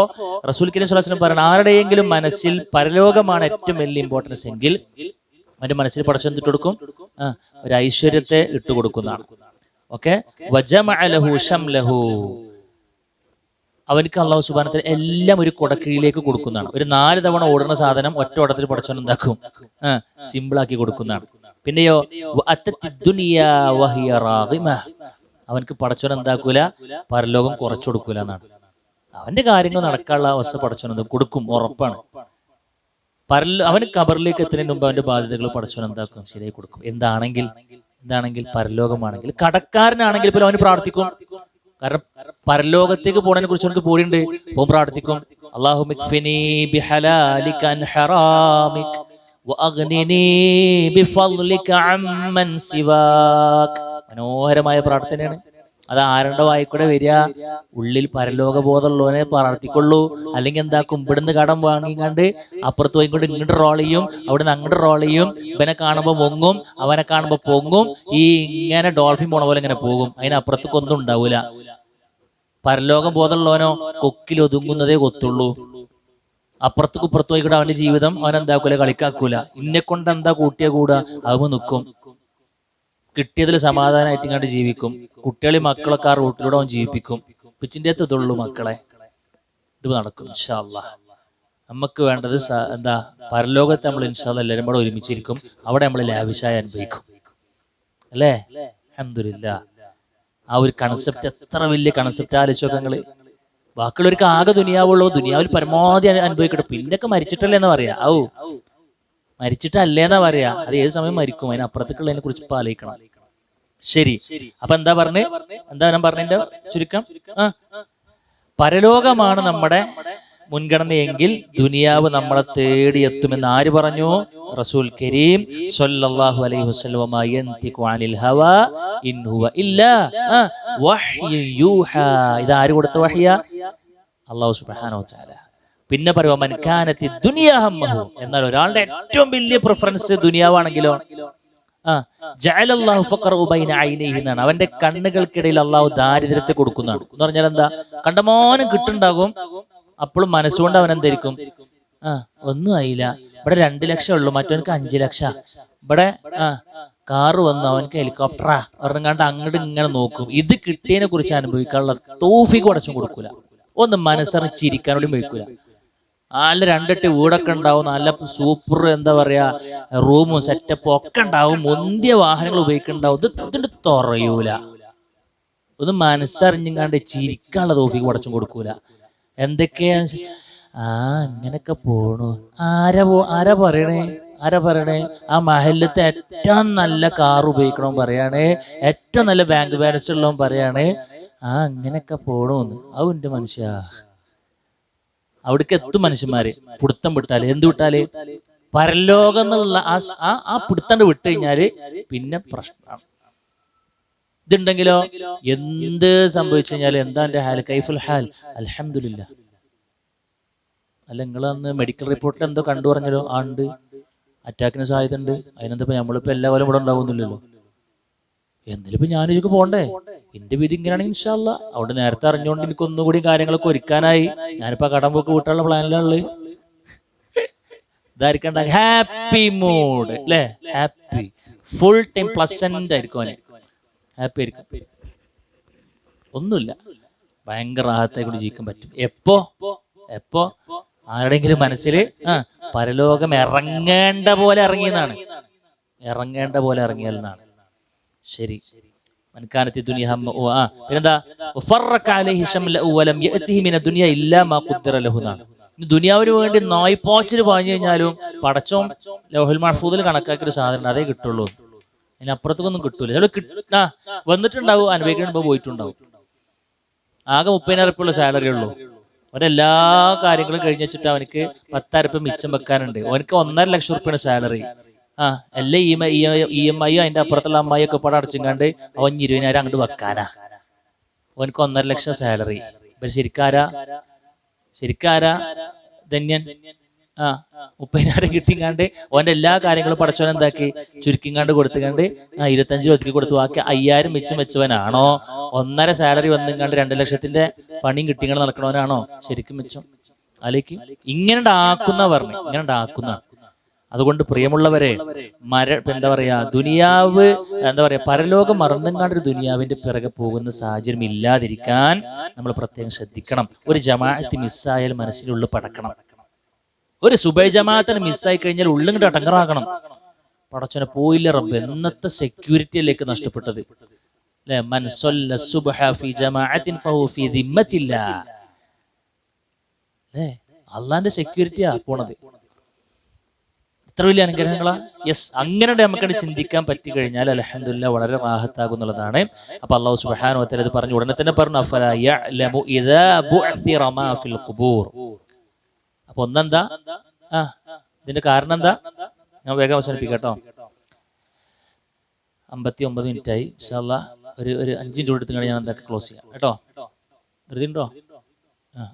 S1: റസൂൽ കരീം സ്വല്ലല്ലാഹു അലൈഹി വസല്ലം പറയുന്നത്, ആരുടെയെങ്കിലും മനസ്സിൽ പരലോകമാണ് ഏറ്റവും വലിയ ഇമ്പോർട്ടൻസ് എങ്കിൽ അവന്റെ മനസ്സിൽ പടച്ചോൻ ഇട്ട് കൊടുക്കും, ഒരു ഐശ്വര്യത്തെ ഇട്ടുകൊടുക്കുന്നതാണ്. ഓക്കെ, വജമഅ ലഹു ശംലഹു, അവനക്ക് അല്ലാഹു സുബ്ഹാനഹു വ തആല എല്ലാം ഒരു കൊടക്കീഴിലേക്ക് കൊടുക്കുന്നതാണ്. ഒരു 4 തവണ ഓടുന്ന സാധനം ഒറ്റ ഓട്ടത്തിൽ പടച്ചോൻ എന്താക്കും? സിമ്പിളാക്കി കൊടുക്കുന്നതാണ്. പിന്നെയോ ദുനിയാ വഹിയ റാഗിമ, അവനക്ക് പടച്ചോൻ എന്താക്കൂല? പരലോകം കുറച്ചു കൊടുക്കൂല എന്നാണ്. അവന്റെ കാര്യങ്ങൾ നടക്കാനുള്ള അവസ്ഥ പടച്ചോൻ എന്ത് കൊടുക്കും, ഉറപ്പാണ്. അവന് ഖബറിലേക്ക് എത്തുന്നതിന് മുമ്പ് അവന്റെ ബാധ്യതകൾ പടച്ചോൻ എന്താക്കും? ശരിയായി കൊടുക്കും. എന്താണെങ്കിൽ പരലോകമാണെങ്കിൽ, കടക്കാരനാണെങ്കിൽ പോലും അവന് പ്രാർത്ഥിക്കും. കാരണം പരലോകത്തേക്ക് പോണതിനെ കുറിച്ച് അവർക്ക് പേടിയുണ്ട്. അവൻ പ്രാർത്ഥിക്കും, അല്ലാഹുമ്മക്ഫിനി ബിഹലാലിക അൻ ഹറാമിക വഅഗ്നിനി ബിഫദ്ലിക അമ്മൻ സിവാക്. മനോഹരമായ പ്രാർത്ഥനയാണ്. അത് ആരുടെ വായിക്കൂടെ വരിക? ഉള്ളിൽ പരലോക ബോധമുള്ളവനെ പ്രാർത്ഥിക്കുള്ളൂ. അല്ലെങ്കിൽ എന്താക്കും? ഇവിടുന്ന് കടം വാങ്ങിക്കാണ്ട് അപ്പുറത്ത് പോയിക്കൊണ്ട് ഇങ്ങോട്ട് റോൾ ചെയ്യും, അവിടുന്ന് അങ്ങോട്ട് റോൾ ചെയ്യും. ഇവനെ കാണുമ്പോൾ പൊങ്ങും, അവനെ കാണുമ്പോൾ പൊങ്ങും. ഇങ്ങനെ ഡോൾഫിൻ പോണ പോലെ ഇങ്ങനെ പോകും. അതിനപ്പുറത്തേക്ക് ഒന്നും ഉണ്ടാവൂല. പരലോകം ബോധമുള്ളവനോ കൊക്കിൽ ഒതുങ്ങുന്നതേ കൊത്തുള്ളൂ. അപ്പുറത്തേക്ക് ഇപ്പുറത്ത് പോയിക്കൂടെ അവന്റെ ജീവിതം അവനെന്താക്കൂല, കളിക്കാക്കൂല. ഇന്നെ കൊണ്ട് എന്താ കൂട്ടിയ കൂടാ അവൻ നിൽക്കും. കിട്ടിയതിൽ സമാധാനമായിട്ട് ഇങ്ങോട്ട് ജീവിക്കും. കുട്ടികളി മക്കളൊക്കെ ആ റൂട്ടിലൂടെ അവൻ ജീവിപ്പിക്കും. പിച്ചിൻ്റെ ഇതുള്ളൂ മക്കളെ. ഇത് നടക്കും ഇൻഷാ അല്ലാഹ്. നമുക്ക് വേണ്ടത് എന്താ? പരലോകത്തെ നമ്മൾ ഇൻഷാ അല്ലാഹ് എല്ലാവരും കൂടെ ഒരുമിച്ചിരിക്കും. അവിടെ നമ്മൾ ലാവിഷായി അനുഭവിക്കും, അല്ലേ? അൽഹംദുലില്ലാഹ്. ആ ഒരു കൺസെപ്റ്റ് എത്ര വലിയ കൺസെപ്റ്റ് ആലോചിച്ചോക്കെ നിങ്ങള്. ബാക്കിയുള്ളവർക്ക് ആകെ ദുനിയാവുള്ളൂ, ദുനിയാവിൽ പരമാവധി അനുഭവിക്കട്ടെ. പിന്നൊക്കെ മരിച്ചിട്ടല്ലേ എന്ന് പറയാ. മരിച്ചിട്ടല്ലേന്നാ പറയാ. അത് ഏത് സമയം മരിക്കും, അതിനപ്പുറത്തേക്കുള്ളതിനെ കുറിച്ച് ഇപ്പൊ ആലോചിക്കണം. ശരി, അപ്പൊ എന്താ ഞാൻ പറഞ്ഞതിന്റെ ചുരുക്കം? പരലോകമാണ് നമ്മുടെ മുൻഗണനയെങ്കിൽ ദുനിയാവ് നമ്മളെ തേടിയെത്തുമെന്ന് ആര് പറഞ്ഞു? റസൂൽ കരീം സ്വല്ലല്ലാഹു അലൈഹി വസല്ലം. യൻതിഖു അനിൽ ഹവാ ഇൻ ഹുവ ഇല്ലാ വഹ്യു യൂഹാ. ഇത് ആര് കൊടുത്ത വഹ്യാ? അല്ലാഹു സുബ്ഹാനഹു വ തആല. പിന്നെ പറയുക മൻ കാനത്തി ദുനിയാ ഹമ്മഹു. എന്നാൽ ഒരാളുടെ ഏറ്റവും വലിയ പ്രിഫറൻസ് ദുനിയാവാണെങ്കിലോ ജഅലല്ലാഹു ഫഖറഹു ബൈന ഐനൈഹി എന്നാണ്. അവന്റെ കണ്ണുകൾക്കിടയിൽ അള്ളാഹു ദാരിദ്ര്യത്തെ കൊടുക്കുന്നതാണ്. എന്ന് പറഞ്ഞാൽ എന്താ? കണ്ടമാനം കിട്ടുണ്ടാകും, അപ്പോഴും മനസ്സുകൊണ്ട് അവൻ എന്തായിരിക്കും? ഒന്നും ആയില്ല, ഇവിടെ 2 ലക്ഷം ഉള്ളൂ, മറ്റവനക്ക് 5 ലക്ഷം. ഇവിടെ കാറ് വന്നു, അവനക്ക് ഹെലികോപ്റ്ററാ പറഞ്ഞാണ്ട് അങ്ങോട്ട് ഇങ്ങനെ നോക്കും. ഇത് കിട്ടിയതിനെ കുറിച്ച് അനുഭവിക്കാനുള്ള തൗഫീഖ് അടച്ചും കൊടുക്കൂല. ഒന്ന് മനസ്സറിഞ്ഞ് ചിരിക്കാനോടും വയ്ക്കൂല. നല്ല 2 വീടൊക്കെ ഉണ്ടാവും, നല്ല സൂപ്പർ എന്താ പറയാ റൂമും സെറ്റപ്പും ഒക്കെ ഉണ്ടാവും, മുന്തിയ വാഹനങ്ങൾ ഉപയോഗിക്കുന്നുണ്ടാവും. ഇതിന്റെ തുറയൂല. ഒന്ന് മനസ്സറിഞ്ഞാണ്ട് ചിരിക്കാനുള്ള തൗഫീഖ് അടച്ചും കൊടുക്കൂല. എന്തൊക്കെയാ ഇങ്ങനൊക്കെ പോണു. ആരാ പറയണേ? ആ മഹല്ലത്തെ ഏറ്റവും നല്ല കാർ ഉപയോഗിക്കണോ പറയാണ്, ഏറ്റവും നല്ല ബാങ്ക് ബാലൻസ് ഉള്ളവൻ പറയാണ്, അങ്ങനെയൊക്കെ പോണോന്ന് എന്റെ മനുഷ്യ. അവിടേക്ക് എത്തും മനുഷ്യന്മാര് പിടുത്തം വിട്ടാല്. എന്ത് വിട്ടാല്? പരലോകം എന്നുള്ള ആ പിടുത്തണ്ട് വിട്ട് കഴിഞ്ഞാല് പിന്നെ പ്രശ്നമാണ്. ഇതുണ്ടെങ്കിലോ എന്ത് സംഭവിച്ചു കഴിഞ്ഞാൽ എന്താ എന്റെ ഹാൽ, കൈഫുൽ ഹാൽ, അൽഹംദുലില്ലാ. അല്ല, നിങ്ങളന്ന് മെഡിക്കൽ റിപ്പോർട്ടിൽ എന്തോ കണ്ടു പറഞ്ഞല്ലോ, ഉണ്ട്, അറ്റാക്കിന് സാധ്യത ഉണ്ട്. അതിനെന്താ നമ്മളിപ്പോ എല്ലാ കൊല്ലം ഇവിടെ ഉണ്ടാവുന്നില്ലല്ലോ. എന്നിലിപ്പോ ഞാനിതൊക്കെ പോണ്ടേ? എന്റെ വിധി ഇങ്ങനെയാണെങ്കിൽ ഇൻഷാ അല്ലാ. അവിടെ നേരത്തെ അറിഞ്ഞുകൊണ്ട് എനിക്ക് ഒന്നുകൂടി കാര്യങ്ങളൊക്കെ ഒരുക്കാനായി. ഞാനിപ്പോ കടം പോക്ക് വീട്ടാനുള്ള പ്ലാനിലുള്ളത്. ഇതായിരിക്കണ്ട, ഹാപ്പി മൂഡ് അല്ലേ? ഹാപ്പി, ഫുൾ ടൈം പ്ലസന്റ് ആയിരിക്കും അവന്. ഹാപ്പി ആയിരിക്കും, ഒന്നുമില്ല, ഭയങ്കര റാഹത്തായി കൊണ്ട് ജീവിക്കാൻ പറ്റും. എപ്പോ ആരുടെങ്കിലും മനസ്സിൽ പരലോകം ഇറങ്ങേണ്ട പോലെ ഇറങ്ങിയെന്നാണ്, ഇറങ്ങേണ്ട പോലെ ഇറങ്ങിയാലെന്നാണ്. ശരി, മനക്കാനത്തി ദുനിയ പിന്നെന്താ? ദുനിയാവിന് വേണ്ടി നോയ്പോച്ചിന് പാഞ്ഞു കഴിഞ്ഞാലും പടച്ചോൻ ലൗഹുൽ മഹ്ഫൂദിൽ കണക്കാക്കിയൊരു സാധനം അതേ കിട്ടുള്ളൂ. അതിനപ്പുറത്തേക്കൊന്നും കിട്ടൂല. വന്നിട്ടുണ്ടാവും, അനുഭവിക്കുമ്പോൾ പോയിട്ടുണ്ടാവും. ആകെ 30,000 സാലറി ഉള്ളൂ. അവരെല്ലാ കാര്യങ്ങളും കഴിഞ്ഞ് വെച്ചിട്ട് അവനക്ക് 10,000 മിച്ചം വെക്കാനുണ്ട്. അവനക്ക് 1,50,000 സാലറി. എല്ലാ EMI അതിന്റെ അപ്പുറത്തുള്ള അമ്മായി ഒക്കെ പാടെ അടച്ചിങ്ങാണ്ട് അവൻ 20,000 അങ്ങോട്ട് വെക്കാനാ. അവനക്ക് 1,50,000 സാലറി. ശരിക്കാരാ ധന്യൻ? 30,000 കിട്ടിങ്ങാണ്ട് ഓന്റെ എല്ലാ കാര്യങ്ങളും പടച്ചോൻ എന്താക്കി ചുരുക്കിങ്ങാണ്ട് കൊടുത്തുകൊണ്ട് 25 ഒതുക്കി കൊടുത്തു. ബാക്കി 5,000 മിച്ചം വെച്ചവനാണോ? 1,5 സാലറി വന്നിങ്ങാണ്ട് 2,00,000 പണിയും കിട്ടിങ്ങാണ്ട് നടക്കണവനാണോ ശരിക്കും മിച്ചം? അലേക്ക് ഇങ്ങനെ ആക്കുന്ന പറഞ്ഞു, ഇങ്ങനെ ആക്കുന്ന. അതുകൊണ്ട് പ്രിയമുള്ളവരെ, എന്താ പറയാ, ദുനിയാവ് എന്താ പറയാ, പരലോകം മറന്നെങ്ങാണ്ടൊരു ദുനിയാവിന്റെ പിറകെ പോകുന്ന സാഹചര്യം ഇല്ലാതിരിക്കാൻ നമ്മൾ പ്രത്യേകം ശ്രദ്ധിക്കണം. ഒരു ജമാഅത്ത് മിസ്സായാൽ മനസ്സിനുള്ളിൽ പടക്കണം. ഒരു സുബൈ ജമാഅത്തിന് മിസ്സായി കഴിഞ്ഞാൽ ഉള്ളിങ്ങോട്ട് അടങ്ങറാകണം. പടച്ചോനെ പോയില്ല റബ്ബ്, എന്നത്തെ സെക്യൂരിറ്റിയിലേക്ക് നഷ്ടപ്പെട്ടത് അല്ലെ? മൻ സല്ല സുബ്ഹ ഫീ ജമാഅത്തിൻ ഫഹു ഫീ ദിമ്മത്തില്ലാ. അല്ലേ, അള്ളാന്റെ സെക്യൂരിറ്റിയാ പോണത്. ഇത്ര വലിയ അനുഗ്രഹങ്ങളാ. യെസ്, അങ്ങനെ നമുക്ക് ചിന്തിക്കാൻ പറ്റി കഴിഞ്ഞാൽ അൽഹംദുലില്ലാ വളരെ റാഹത്താകുന്നുള്ളതാണ്. അപ്പൊ അല്ലാഹു സുബ്ഹാനഹു വ തആല ഇത് പറഞ്ഞു, ഉടനെ തന്നെ പറഞ്ഞു അഫലാ യഅലമു ഇദാ ബുഅ്സിറ മാ ഫിൽ ഖുബൂർ. അപ്പൊ ഒന്നെന്താ, ഇതിന്റെ കാരണം എന്താ? ഞാൻ വേഗം അവസാനിപ്പിക്കട്ടോ, 59 മിനിറ്റായി. ഇൻഷാ അല്ലാഹ് ഒരു 5 മിനിറ്റ് എടുത്ത് ഞാൻ എന്താ ക്ലോസ് ചെയ്യാം കേട്ടോ. ധൃതിയുണ്ടോ?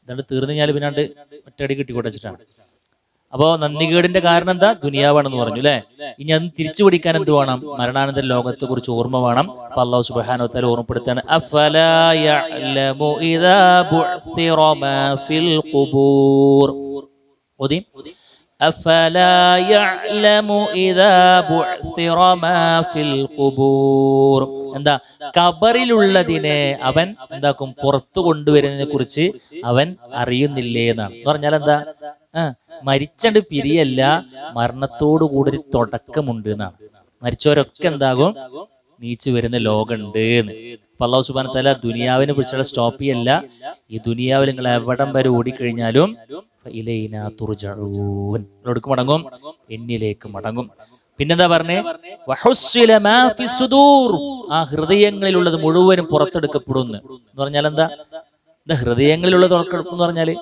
S1: ഇതാണ്ട് തീർന്നു കഴിഞ്ഞാൽ പിന്നാണ്ട് ഒറ്റയടി കിട്ടിക്കോട്ടെ വെച്ചിട്ടാണ്. അപ്പോ നന്ദികേടിന്റെ കാരണം എന്താ? ദുനിയാവാണെന്ന് പറഞ്ഞു അല്ലെ? ഇനി അത് തിരിച്ചു പിടിക്കാൻ എന്ത് വേണം? മരണാനന്തര ലോകത്തെ കുറിച്ച് ഓർമ്മ വേണം. അപ്പൊ അല്ലാഹു സുബ്ഹാനഹു വ തആല ഓർമ്മപ്പെടുത്താണ്, അഫലാ യഅലമു ഇദാ ബുഅ്സിറ മാ ഫിൽ ഖുബൂർ. ഓതി, അഫലാ യഅലമു ഇദാ ബുഅ്സിറ മാ ഫിൽ ഖുബൂർ. എന്താ? ഖബറിലുള്ളതിനെ അവൻ എന്താക്കും? പുറത്തു കൊണ്ടുവരുന്നതിനെ കുറിച്ച് അവൻ അറിയുന്നില്ലേ എന്നാണ്. എന്ന് പറഞ്ഞാൽ എന്താ? മരിച്ചണ്ട് പിരിയല്ല, മരണത്തോടു കൂടി ഒരു തുടക്കമുണ്ട് എന്നാണ്. മരിച്ചവരൊക്കെ എന്താകും? നീച്ചു വരുന്ന ലോകമുണ്ട് എന്ന്. അല്ലാഹു സുബ്ഹാനഹു വ തആല ദുനിയാവിനെ കുറിച്ചുള്ള സ്റ്റോപ്പ് ചെയ്യല്ല. ഈ ദുനിയാവിൽ നിങ്ങൾ എവിടം വരെ ഓടിക്കഴിഞ്ഞാലും ഇലൈനാ തുർജഊൻ, എവിടേക്ക് മടങ്ങും? എന്നിലേക്ക് മടങ്ങും. പിന്നെന്താ പറഞ്ഞേ? വഹുസ്സില മാ ഫിസ്സുദൂർ, ആ ഹൃദയങ്ങളിലുള്ളത് മുഴുവനും പുറത്തെടുക്കപ്പെടുന്നു എന്ന് പറഞ്ഞാൽ എന്താ? ഹൃദയങ്ങളിലുള്ളത് പുറത്തെടുക്കും എന്ന് പറഞ്ഞാല്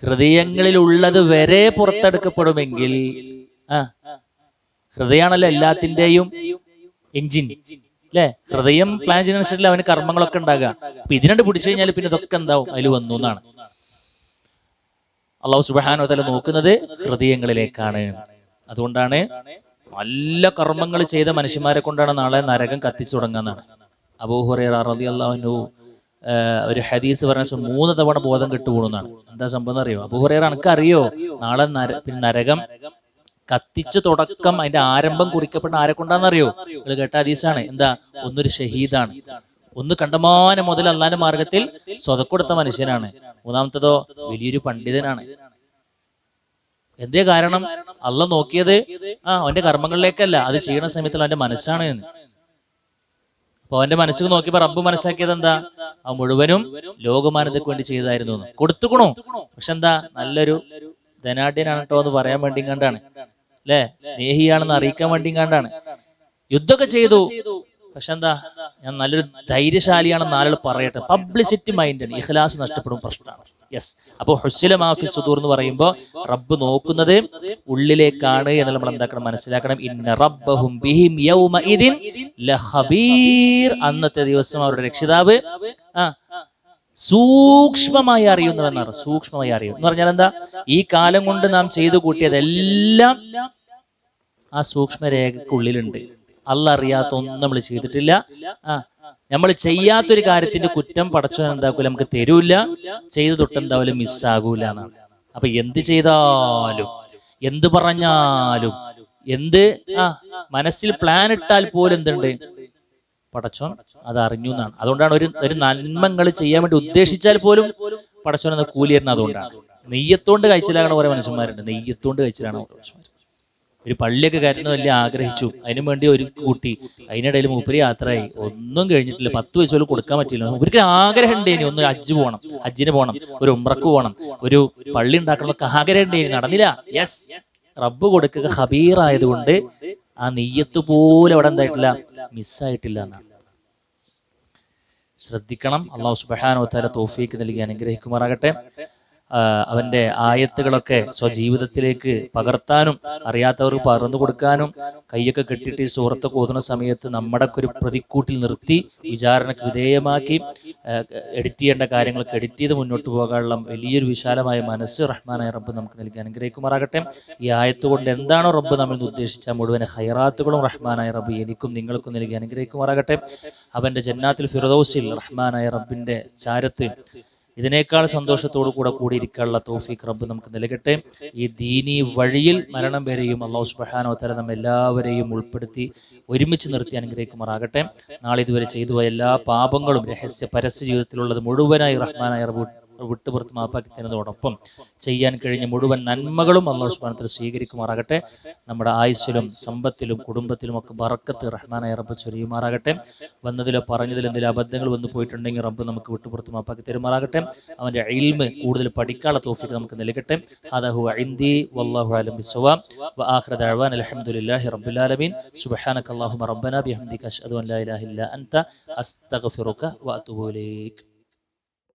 S1: ഹൃദയങ്ങളിലുള്ളത് വരെ പുറത്തെടുക്കപ്പെടുമെങ്കിൽ ഹൃദയമാണല്ലോ എല്ലാത്തിന്റെയും എഞ്ചിൻ അല്ലെ? ഹൃദയം പ്ലാൻ ചെയ്യുന്നതനുസരിച്ച് അവന് കർമ്മങ്ങളൊക്കെ ഉണ്ടാകുക. അപ്പൊ ഇതിനോട് പിടിച്ചു കഴിഞ്ഞാൽ പിന്നെ ഇതൊക്കെ എന്താവും? അതിൽ വന്നു എന്നാണ്. അല്ലാഹു സുബ്ഹാനഹു വ തആല നോക്കുന്നത് ഹൃദയങ്ങളിലേക്കാണ്. അതുകൊണ്ടാണ് നല്ല കർമ്മങ്ങൾ ചെയ്ത മനുഷ്യന്മാരെ കൊണ്ടാണ് നാളെ നരകം കത്തിച്ചു തുടങ്ങുന്നതാണ്. അബൂ ഹുറൈറ റളിയല്ലാഹു അൻഹു ഒരു ഹദീസ് പറഞ്ഞ 3 തവണ ബോധം കെട്ടുപോകുന്നതാണ്. എന്താ സംഭവം എന്നറിയോ? അബൂ ഹുറൈറ, അനക്കറിയോ നാളെ നരകം കത്തിച്ച് തുടക്കം, അതിന്റെ ആരംഭം കുറിക്കപ്പെട്ട ആരെ കൊണ്ടാണെന്നറിയോ? ഇത് കേട്ട ഹദീസാണ്. എന്താ? ഒന്നൊരു ഷഹീദാണ്, ഒന്ന് കണ്ടമാനം മുതൽ അള്ളാന്റെ മാർഗത്തിൽ സ്വതക്ക കൊടുത്ത മനുഷ്യനാണ്, മൂന്നാമത്തതോ വലിയൊരു പണ്ഡിതനാണ്. എന്തേ കാരണം? അള്ള നോക്കിയത് അവന്റെ കർമ്മങ്ങളിലേക്കല്ല, അത് ചെയ്യണ സമയത്തുള്ള അവന്റെ മനസ്സാണ് എന്ന്. അപ്പൊ അവന്റെ മനസ്സിൽ നോക്കിയപ്പോ റബ്ബ് മനസ്സാക്കിയത് എന്താ? ആ മുഴുവനും ലോകമാനതയ്ക്ക് വേണ്ടി ചെയ്തതായിരുന്നു. കൊടുത്തുക്കണു, പക്ഷെ എന്താ? നല്ലൊരു ധനാഢ്യനാണ് കേട്ടോ എന്ന് പറയാൻ വേണ്ടി കണ്ടാണ് അല്ലെ? സ്നേഹിയാണെന്ന് അറിയിക്കാൻ വേണ്ടി കണ്ടാണ്. യുദ്ധമൊക്കെ ചെയ്തു, പക്ഷെ എന്താ, ഞാൻ നല്ലൊരു ധൈര്യശാലിയാണെന്ന് ആളുകൾ പറയട്ടെ. പബ്ലിസിറ്റി മൈൻഡാണ്, ഇഖ്ലാസ് നഷ്ടപ്പെടും, പ്രശ്നമാണ്. യെസ്. അപ്പോൾ ഹുസ്സില മാഫി സുദൂർ എന്ന് പറയുമ്പോൾ റബ്ബ് നോക്കുന്നത് ഉള്ളിലേക്കാണ് എന്ന് നമ്മൾ എന്താക്കണം, മനസ്സിലാക്കണം. ഇന്ന റബ്ബഹും ബിഹിം യൗമഇദിൻ ലഖബീർ. അന്നത്തെ ദിവസം അവരുടെ രക്ഷിതാവ് സൂക്ഷ്മമായി അറിയുന്നവെന്നാണ്. സൂക്ഷ്മമായി അറിയും എന്ന് പറഞ്ഞാൽ എന്താ, ഈ കാലം കൊണ്ട് നാം ചെയ്തു കൂട്ടിയതെല്ലാം ആ സൂക്ഷ്മരേഖക്കുള്ളിലുണ്ട്. അള്ളാഹ് അറിയാത്ത ഒന്നും നമ്മൾ ചെയ്തിട്ടില്ല. നമ്മൾ ചെയ്യാത്തൊരു കാര്യത്തിന്റെ കുറ്റം പടച്ചവൻ എന്താക്കൂല, നമുക്ക് തരൂല. ചെയ്തു തൊട്ടെന്തായാലും മിസ്സാകൂല എന്നാണ്. അപ്പൊ എന്ത് ചെയ്താലും, എന്ത് പറഞ്ഞാലും, എന്ത് മനസ്സിൽ പ്ലാൻ ഇട്ടാൽ പോലും എന്തുണ്ട്, പടച്ചോൻ അത് അറിഞ്ഞു എന്നാണ്. അതുകൊണ്ടാണ് ഒരു നന്മകൾ ചെയ്യാൻ വേണ്ടി ഉദ്ദേശിച്ചാൽ പോലും പടച്ചോൻ എന്ന കൂലി തരുന്നത്. അതുകൊണ്ടാണ് നെയ്യത്തോണ്ട് കഴിച്ചിലാകണ കുറെ മനുഷ്യന്മാരുണ്ട്. നെയ്യത്തോണ്ട് കഴിച്ചിലാണ് മനുഷ്യന്മാർ. ഒരു പള്ളിയൊക്കെ കയറ്റുന്ന വലിയ ആഗ്രഹിച്ചു, അതിനു വേണ്ടി ഒരു കൂട്ടി, അതിനിടയിൽ മൂപ്പര് യാത്രയായി, ഒന്നും കഴിഞ്ഞിട്ടില്ല. 10 പൈസ പോലും കൊടുക്കാൻ പറ്റില്ല. മൂപ്പർക്ക് ആഗ്രഹം ഉണ്ടേനി, ഒന്ന് ഹജ്ജ് പോകണം, ഹജ്ജിന് പോകണം, ഒരു ഉംറക്ക് പോകണം, ഒരു പള്ളി ഉണ്ടാക്കണമൊക്കെ ആഗ്രഹം ഉണ്ടേനി, നടന്നില്ല. യെസ്, റബ്ബ് കൊടുക്കുക ഖബീറായതുകൊണ്ട് ആ നെയ്യത്ത് പോലും അവിടെ എന്തായിട്ടില്ല, മിസ്സായിട്ടില്ല എന്നാണ്. ശ്രദ്ധിക്കണം. അള്ളാഹു സുബ്ഹാനഹു വ തആല തൗഫീഖ് നൽകി അനുഗ്രഹിക്കുമാറാകട്ടെ. അവന്റെ ആയത്തുകളൊക്കെ സ്വജീവിതത്തിലേക്ക് പകർത്താനും അറിയാത്തവർക്ക് പകർന്നു കൊടുക്കാനും, കൈയൊക്കെ കെട്ടിയിട്ട് ഈ സൂറത്തൊക്കെ ഓതുന്ന സമയത്ത് നമ്മുടെ ഒരു പ്രതിക്കൂട്ടിൽ നിർത്തി വിചാരണക്ക് വിധേയമാക്കി എഡിറ്റ് ചെയ്യേണ്ട കാര്യങ്ങളൊക്കെ എഡിറ്റ് ചെയ്ത് മുന്നോട്ട് പോകാനുള്ള വലിയൊരു വിശാലമായ മനസ്സ് റഹ്മാനായ റബ്ബ് നമുക്ക് നൽകി അനുഗ്രഹിക്കുമാറാകട്ടെ. ഈ ആയത്ത് കൊണ്ട് എന്താണോ റബ്ബ് നമ്മൾ ഉദ്ദേശിച്ച മുഴുവൻ ഖൈറാത്തുകളും റഹ്മാനായ റബ്ബ് എനിക്കും നിങ്ങൾക്കും നൽകി അനുഗ്രഹിക്കുമാറാകട്ടെ. അവന്റെ ജന്നാത്തിൽ ഫിർദൗസിൽ റഹ്മാനായ റബ്ബിന്റെ ചാരത്ത് ഇതിനേക്കാൾ സന്തോഷത്തോടു കൂടെ കൂടിയിരിക്കാനുള്ള തൗഫീഖ് റബ്ബ് നമുക്ക് നൽകട്ടെ. ഈ ദീനി വഴിയിൽ മരണം വരെയും അല്ലാഹു സുബ്ഹാനഹു വ തആല നമ്മെ എല്ലാവരെയും ഉൾപ്പെടുത്തി ഒരുമിച്ച് നിർത്തി അനുഗ്രഹിക്കുമാറാകട്ടെ. നാളെ ഇതുവരെ ചെയ്തു പോയ എല്ലാ പാപങ്ങളും രഹസ്യ പരസ്യ ജീവിതത്തിലുള്ളത് മുഴുവനായി റഹ്മാനായ റബ്ബ് വിട്ടുപുറത്ത് മാപ്പാക്കി തരുന്നതോടൊപ്പം ചെയ്യാൻ കഴിഞ്ഞ മുഴുവൻ നന്മകളും അല്ലാഹു സുബ്ഹാനഹു വ തആല സ്വീകരിക്കുമാറാകട്ടെ. നമ്മുടെ ആയുസ്സിലും സമ്പത്തിലും കുടുംബത്തിലും ഒക്കെ ബറക്കത്ത് റഹ്മാനായ റബ്ബ് ചൊരിയുമാറാകട്ടെ. വന്നതിലോ പറഞ്ഞതിലോ എന്തെങ്കിലും അബദ്ധങ്ങൾ വന്നു പോയിട്ടുണ്ടെങ്കിൽ റബ്ബ് നമുക്ക് വിട്ടുപുറത്ത് മാപ്പാക്കി തരുമാറാകട്ടെ. അവന്റെ ഇൽമ് കൂടുതൽ പഠിക്കാനുള്ള തൗഫീഖ് നമുക്ക് നൽകട്ടെ. ഹദാ ഹുവ ഇൻദി വല്ലാഹു അലം ബിസ്സവാബ് വ ആഖിറു ദഅവാന അൽഹംദുലില്ലാഹി റബ്ബിൽ ആലമീൻ. സുബ്ഹാനക അല്ലാഹുമ്മ റബ്ബനാ ബിഹംദിക അശ്ഹദു അൻ ലാ ഇലാഹ ഇല്ലാ അൻത അസ്തഗ്ഫിറുക വ അതൂബു ഇലൈക്.